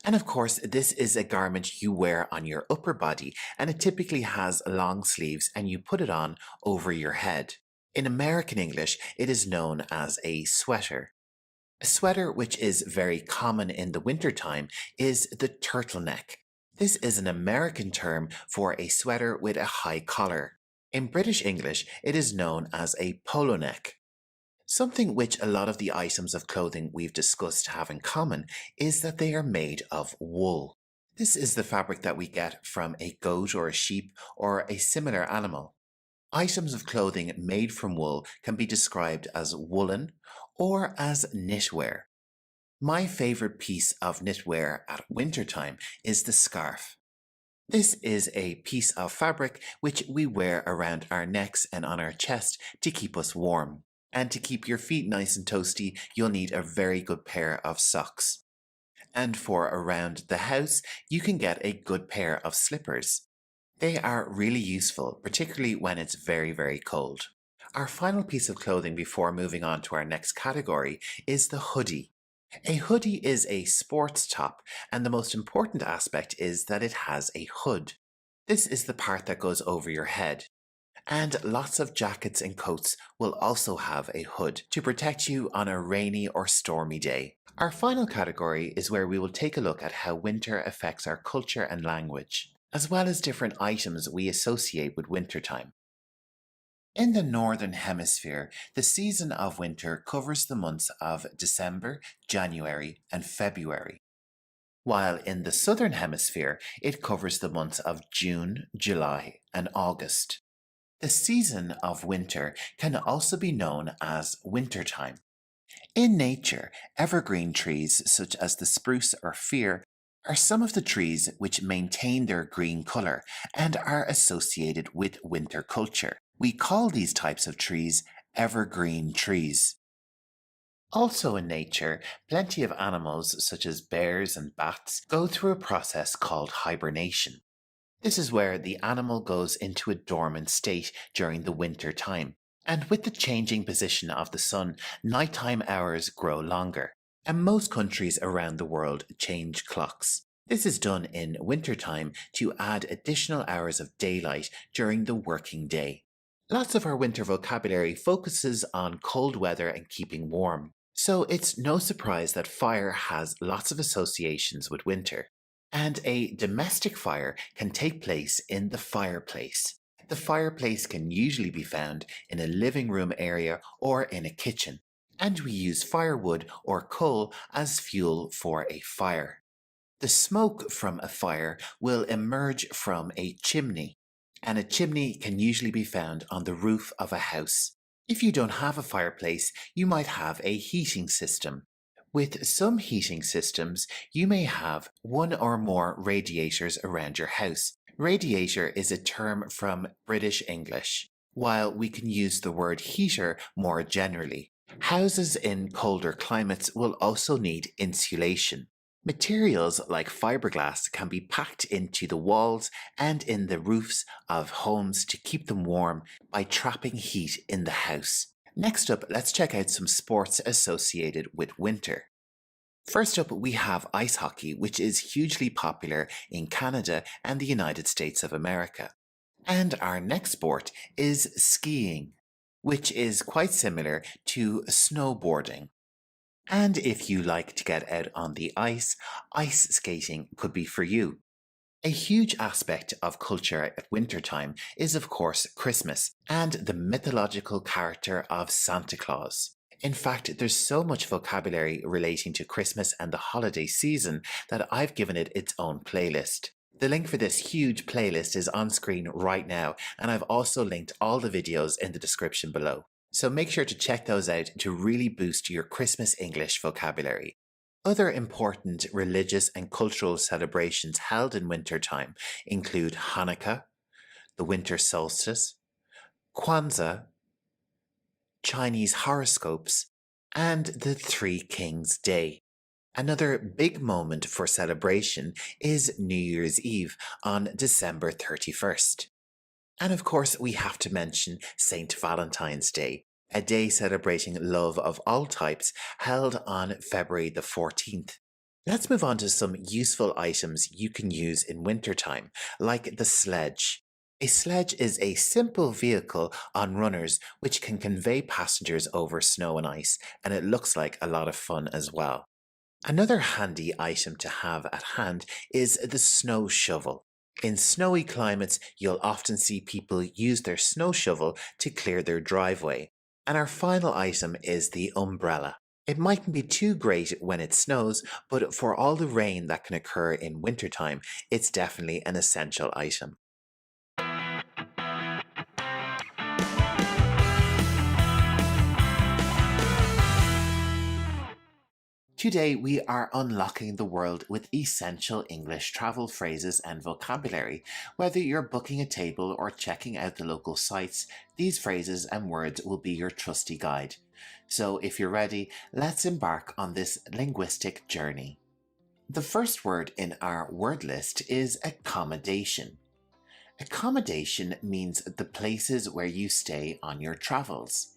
And of course, this is a garment you wear on your upper body, and it typically has long sleeves and you put it on over your head. In American English, it is known as a sweater. A sweater which is very common in the wintertime is the turtleneck. This is an American term for a sweater with a high collar. In British English, it is known as a polo neck. Something which a lot of the items of clothing we've discussed have in common is that they are made of wool. This is the fabric that we get from a goat or a sheep or a similar animal. Items of clothing made from wool can be described as woolen or as knitwear. My favorite piece of knitwear at wintertime is the scarf. This is a piece of fabric which we wear around our necks and on our chest to keep us warm. And to keep your feet nice and toasty, you'll need a very good pair of socks. And for around the house, you can get a good pair of slippers. They are really useful, particularly when it's very, very cold. Our final piece of clothing before moving on to our next category is the hoodie. A hoodie is a sports top, and the most important aspect is that it has a hood. This is the part that goes over your head. And lots of jackets and coats will also have a hood to protect you on a rainy or stormy day. Our final category is where we will take a look at how winter affects our culture and language, as well as different items we associate with wintertime. In the Northern Hemisphere, the season of winter covers the months of December, January, and February, while in the Southern Hemisphere, it covers the months of June, July, and August. The season of winter can also be known as wintertime. In nature, evergreen trees such as the spruce or fir are some of the trees which maintain their green color and are associated with winter culture. We call these types of trees evergreen trees. Also in nature, plenty of animals such as bears and bats go through a process called hibernation. This is where the animal goes into a dormant state during the winter time. And with the changing position of the sun, nighttime hours grow longer. And most countries around the world change clocks. This is done in wintertime to add additional hours of daylight during the working day. Lots of our winter vocabulary focuses on cold weather and keeping warm. So it's no surprise that fire has lots of associations with winter. And a domestic fire can take place in the fireplace. The fireplace can usually be found in a living room area or in a kitchen. And we use firewood or coal as fuel for a fire. The smoke from a fire will emerge from a chimney, and a chimney can usually be found on the roof of a house. If you don't have a fireplace, you might have a heating system. With some heating systems, you may have one or more radiators around your house. Radiator is a term from British English, while we can use the word heater more generally. Houses in colder climates will also need insulation. Materials like fiberglass can be packed into the walls and in the roofs of homes to keep them warm by trapping heat in the house. Next up, let's check out some sports associated with winter. First up, we have ice hockey, which is hugely popular in Canada and the United States of America. And our next sport is skiing, which is quite similar to snowboarding. And if you like to get out on the ice skating could be for you. A huge aspect of culture at wintertime is, of course, Christmas and the mythological character of Santa Claus. In fact, there's so much vocabulary relating to Christmas and the holiday season that I've given it its own playlist. The link for this huge playlist is on screen right now, and I've also linked all the videos in the description below. So make sure to check those out to really boost your Christmas English vocabulary. Other important religious and cultural celebrations held in wintertime include Hanukkah, the winter solstice, Kwanzaa, Chinese horoscopes, and the Three Kings Day. Another big moment for celebration is New Year's Eve on December 31st. And of course, we have to mention St. Valentine's Day, a day celebrating love of all types held on February the 14th. Let's move on to some useful items you can use in wintertime, like the sledge. A sledge is a simple vehicle on runners which can convey passengers over snow and ice, and it looks like a lot of fun as well. Another handy item to have at hand is the snow shovel. In snowy climates, you'll often see people use their snow shovel to clear their driveway. And our final item is the umbrella. It mightn't be too great when it snows, but for all the rain that can occur in wintertime, it's definitely an essential item. Today, we are unlocking the world with essential English travel phrases and vocabulary. Whether you're booking a table or checking out the local sites, these phrases and words will be your trusty guide. So if you're ready, let's embark on this linguistic journey. The first word in our word list is accommodation. Accommodation means the places where you stay on your travels.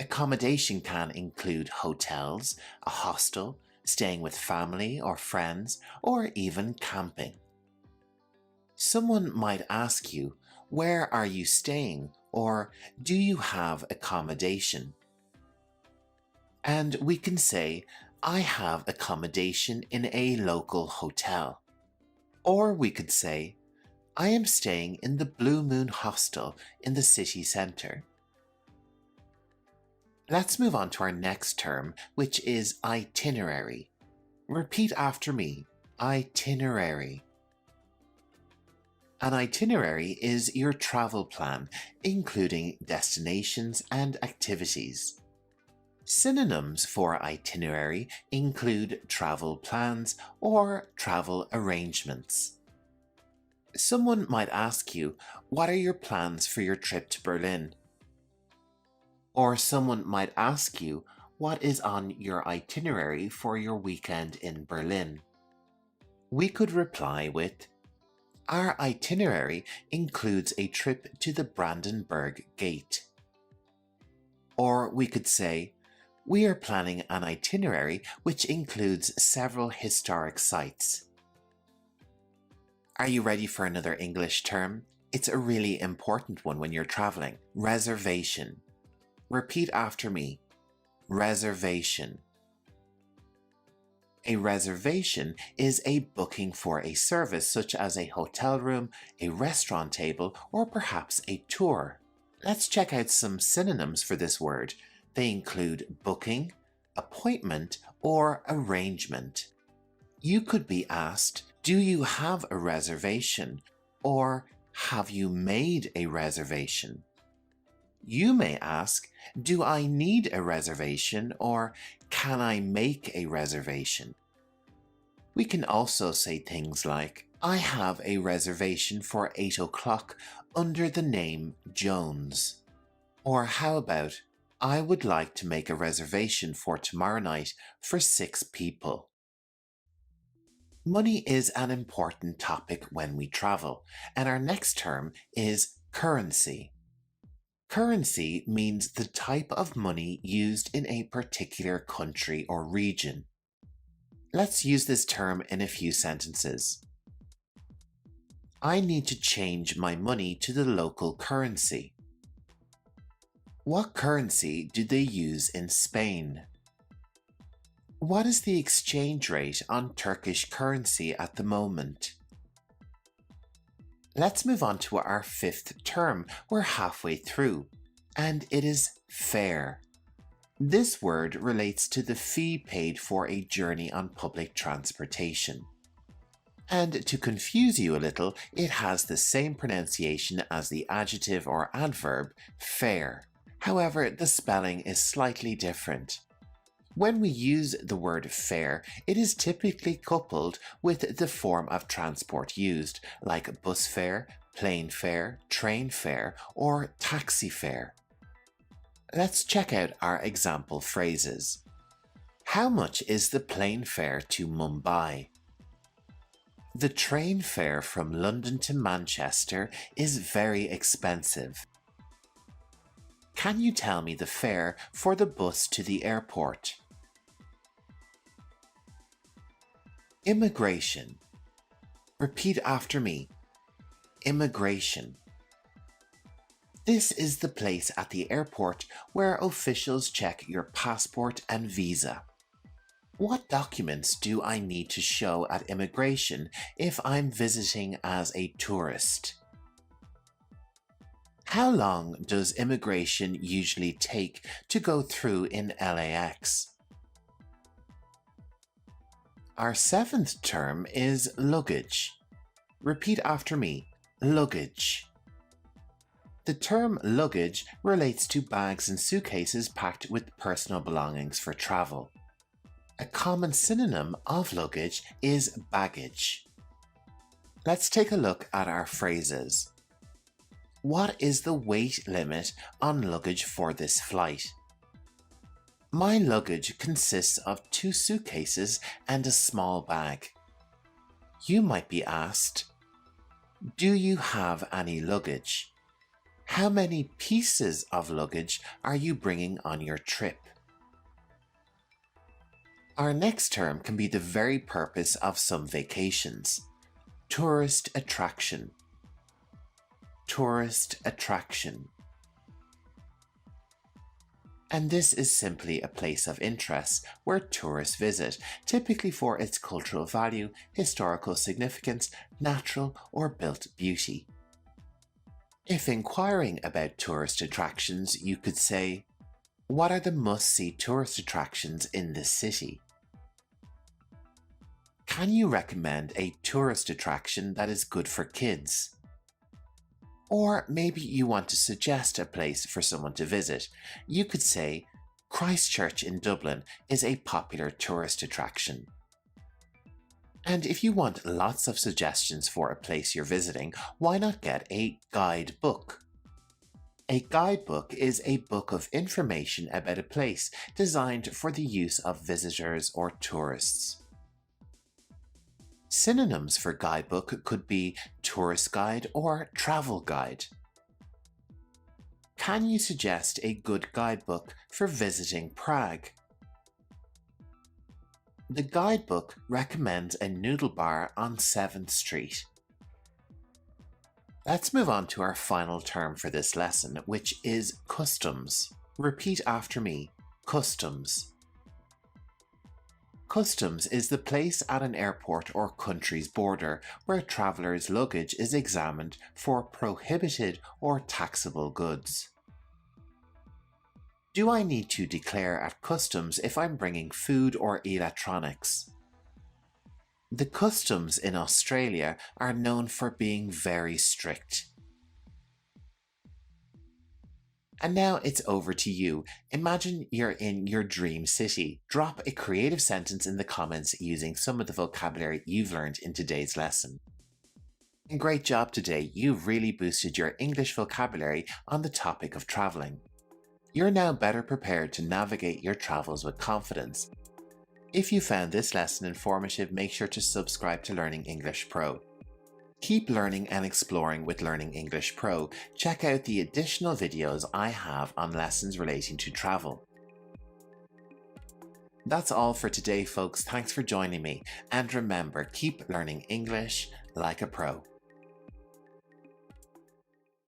Accommodation can include hotels, a hostel, staying with family or friends, or even camping. Someone might ask you, "Where are you staying?" or "Do you have accommodation?" And we can say, "I have accommodation in a local hotel." Or we could say, "I am staying in the Blue Moon Hostel in the city centre." Let's move on to our next term, which is itinerary. Repeat after me, itinerary. An itinerary is your travel plan, including destinations and activities. Synonyms for itinerary include travel plans or travel arrangements. Someone might ask you, what are your plans for your trip to Berlin? Or someone might ask you, what is on your itinerary for your weekend in Berlin? We could reply with, our itinerary includes a trip to the Brandenburg Gate. Or we could say, we are planning an itinerary which includes several historic sites. Are you ready for another English term? It's a really important one when you're traveling. Reservation. Repeat after me. Reservation. A reservation is a booking for a service such as a hotel room, a restaurant table, or perhaps a tour. Let's check out some synonyms for this word. They include booking, appointment, or arrangement. You could be asked, do you have a reservation? Or have you made a reservation? You may ask, do I need a reservation? Or can I make a reservation? We can also say things like, I have a reservation for 8 o'clock under the name Jones. Or how about, I would like to make a reservation for tomorrow night for 6 people. Money is an important topic when we travel, and our next term is currency. Currency means the type of money used in a particular country or region. Let's use this term in a few sentences. I need to change my money to the local currency. What currency do they use in Spain? What is the exchange rate on Turkish currency at the moment? Let's move on to our 5th term. We're halfway through, and it is fare. This word relates to the fee paid for a journey on public transportation. And to confuse you a little, it has the same pronunciation as the adjective or adverb fare. However, the spelling is slightly different. When we use the word fare, it is typically coupled with the form of transport used, like bus fare, plane fare, train fare, or taxi fare. Let's check out our example phrases. How much is the plane fare to Mumbai? The train fare from London to Manchester is very expensive. Can you tell me the fare for the bus to the airport? Immigration. Repeat after me. Immigration. This is the place at the airport where officials check your passport and visa. What documents do I need to show at immigration if I'm visiting as a tourist? How long does immigration usually take to go through in LAX? Our 7th term is luggage. Repeat after me. Luggage. The term luggage relates to bags and suitcases packed with personal belongings for travel. A common synonym of luggage is baggage. Let's take a look at our phrases. What is the weight limit on luggage for this flight? My luggage consists of 2 suitcases and a small bag. You might be asked, do you have any luggage? How many pieces of luggage are you bringing on your trip? Our next term can be the very purpose of some vacations. Tourist attraction. Tourist attraction. And this is simply a place of interest where tourists visit, typically for its cultural value, historical significance, natural or built beauty. If inquiring about tourist attractions, you could say, what are the must-see tourist attractions in this city? Can you recommend a tourist attraction that is good for kids? Or maybe you want to suggest a place for someone to visit. You could say, Christchurch in Dublin is a popular tourist attraction. And if you want lots of suggestions for a place you're visiting, why not get a guidebook? A guidebook is a book of information about a place designed for the use of visitors or tourists. Synonyms for guidebook could be tourist guide or travel guide. Can you suggest a good guidebook for visiting Prague? The guidebook recommends a noodle bar on 7th Street. Let's move on to our final term for this lesson, which is customs. Repeat after me, customs. Customs is the place at an airport or country's border where travellers' luggage is examined for prohibited or taxable goods. Do I need to declare at customs if I'm bringing food or electronics? The customs in Australia are known for being very strict. And now it's over to you. Imagine you're in your dream city. Drop a creative sentence in the comments using some of the vocabulary you've learned in today's lesson. And great job today, you've really boosted your English vocabulary on the topic of travelling. You're now better prepared to navigate your travels with confidence. If you found this lesson informative, make sure to subscribe to Learning English Pro. Keep learning and exploring with Learning English Pro. Check out the additional videos I have on lessons relating to travel. That's all for today, folks. Thanks for joining me. And remember, keep learning English like a pro.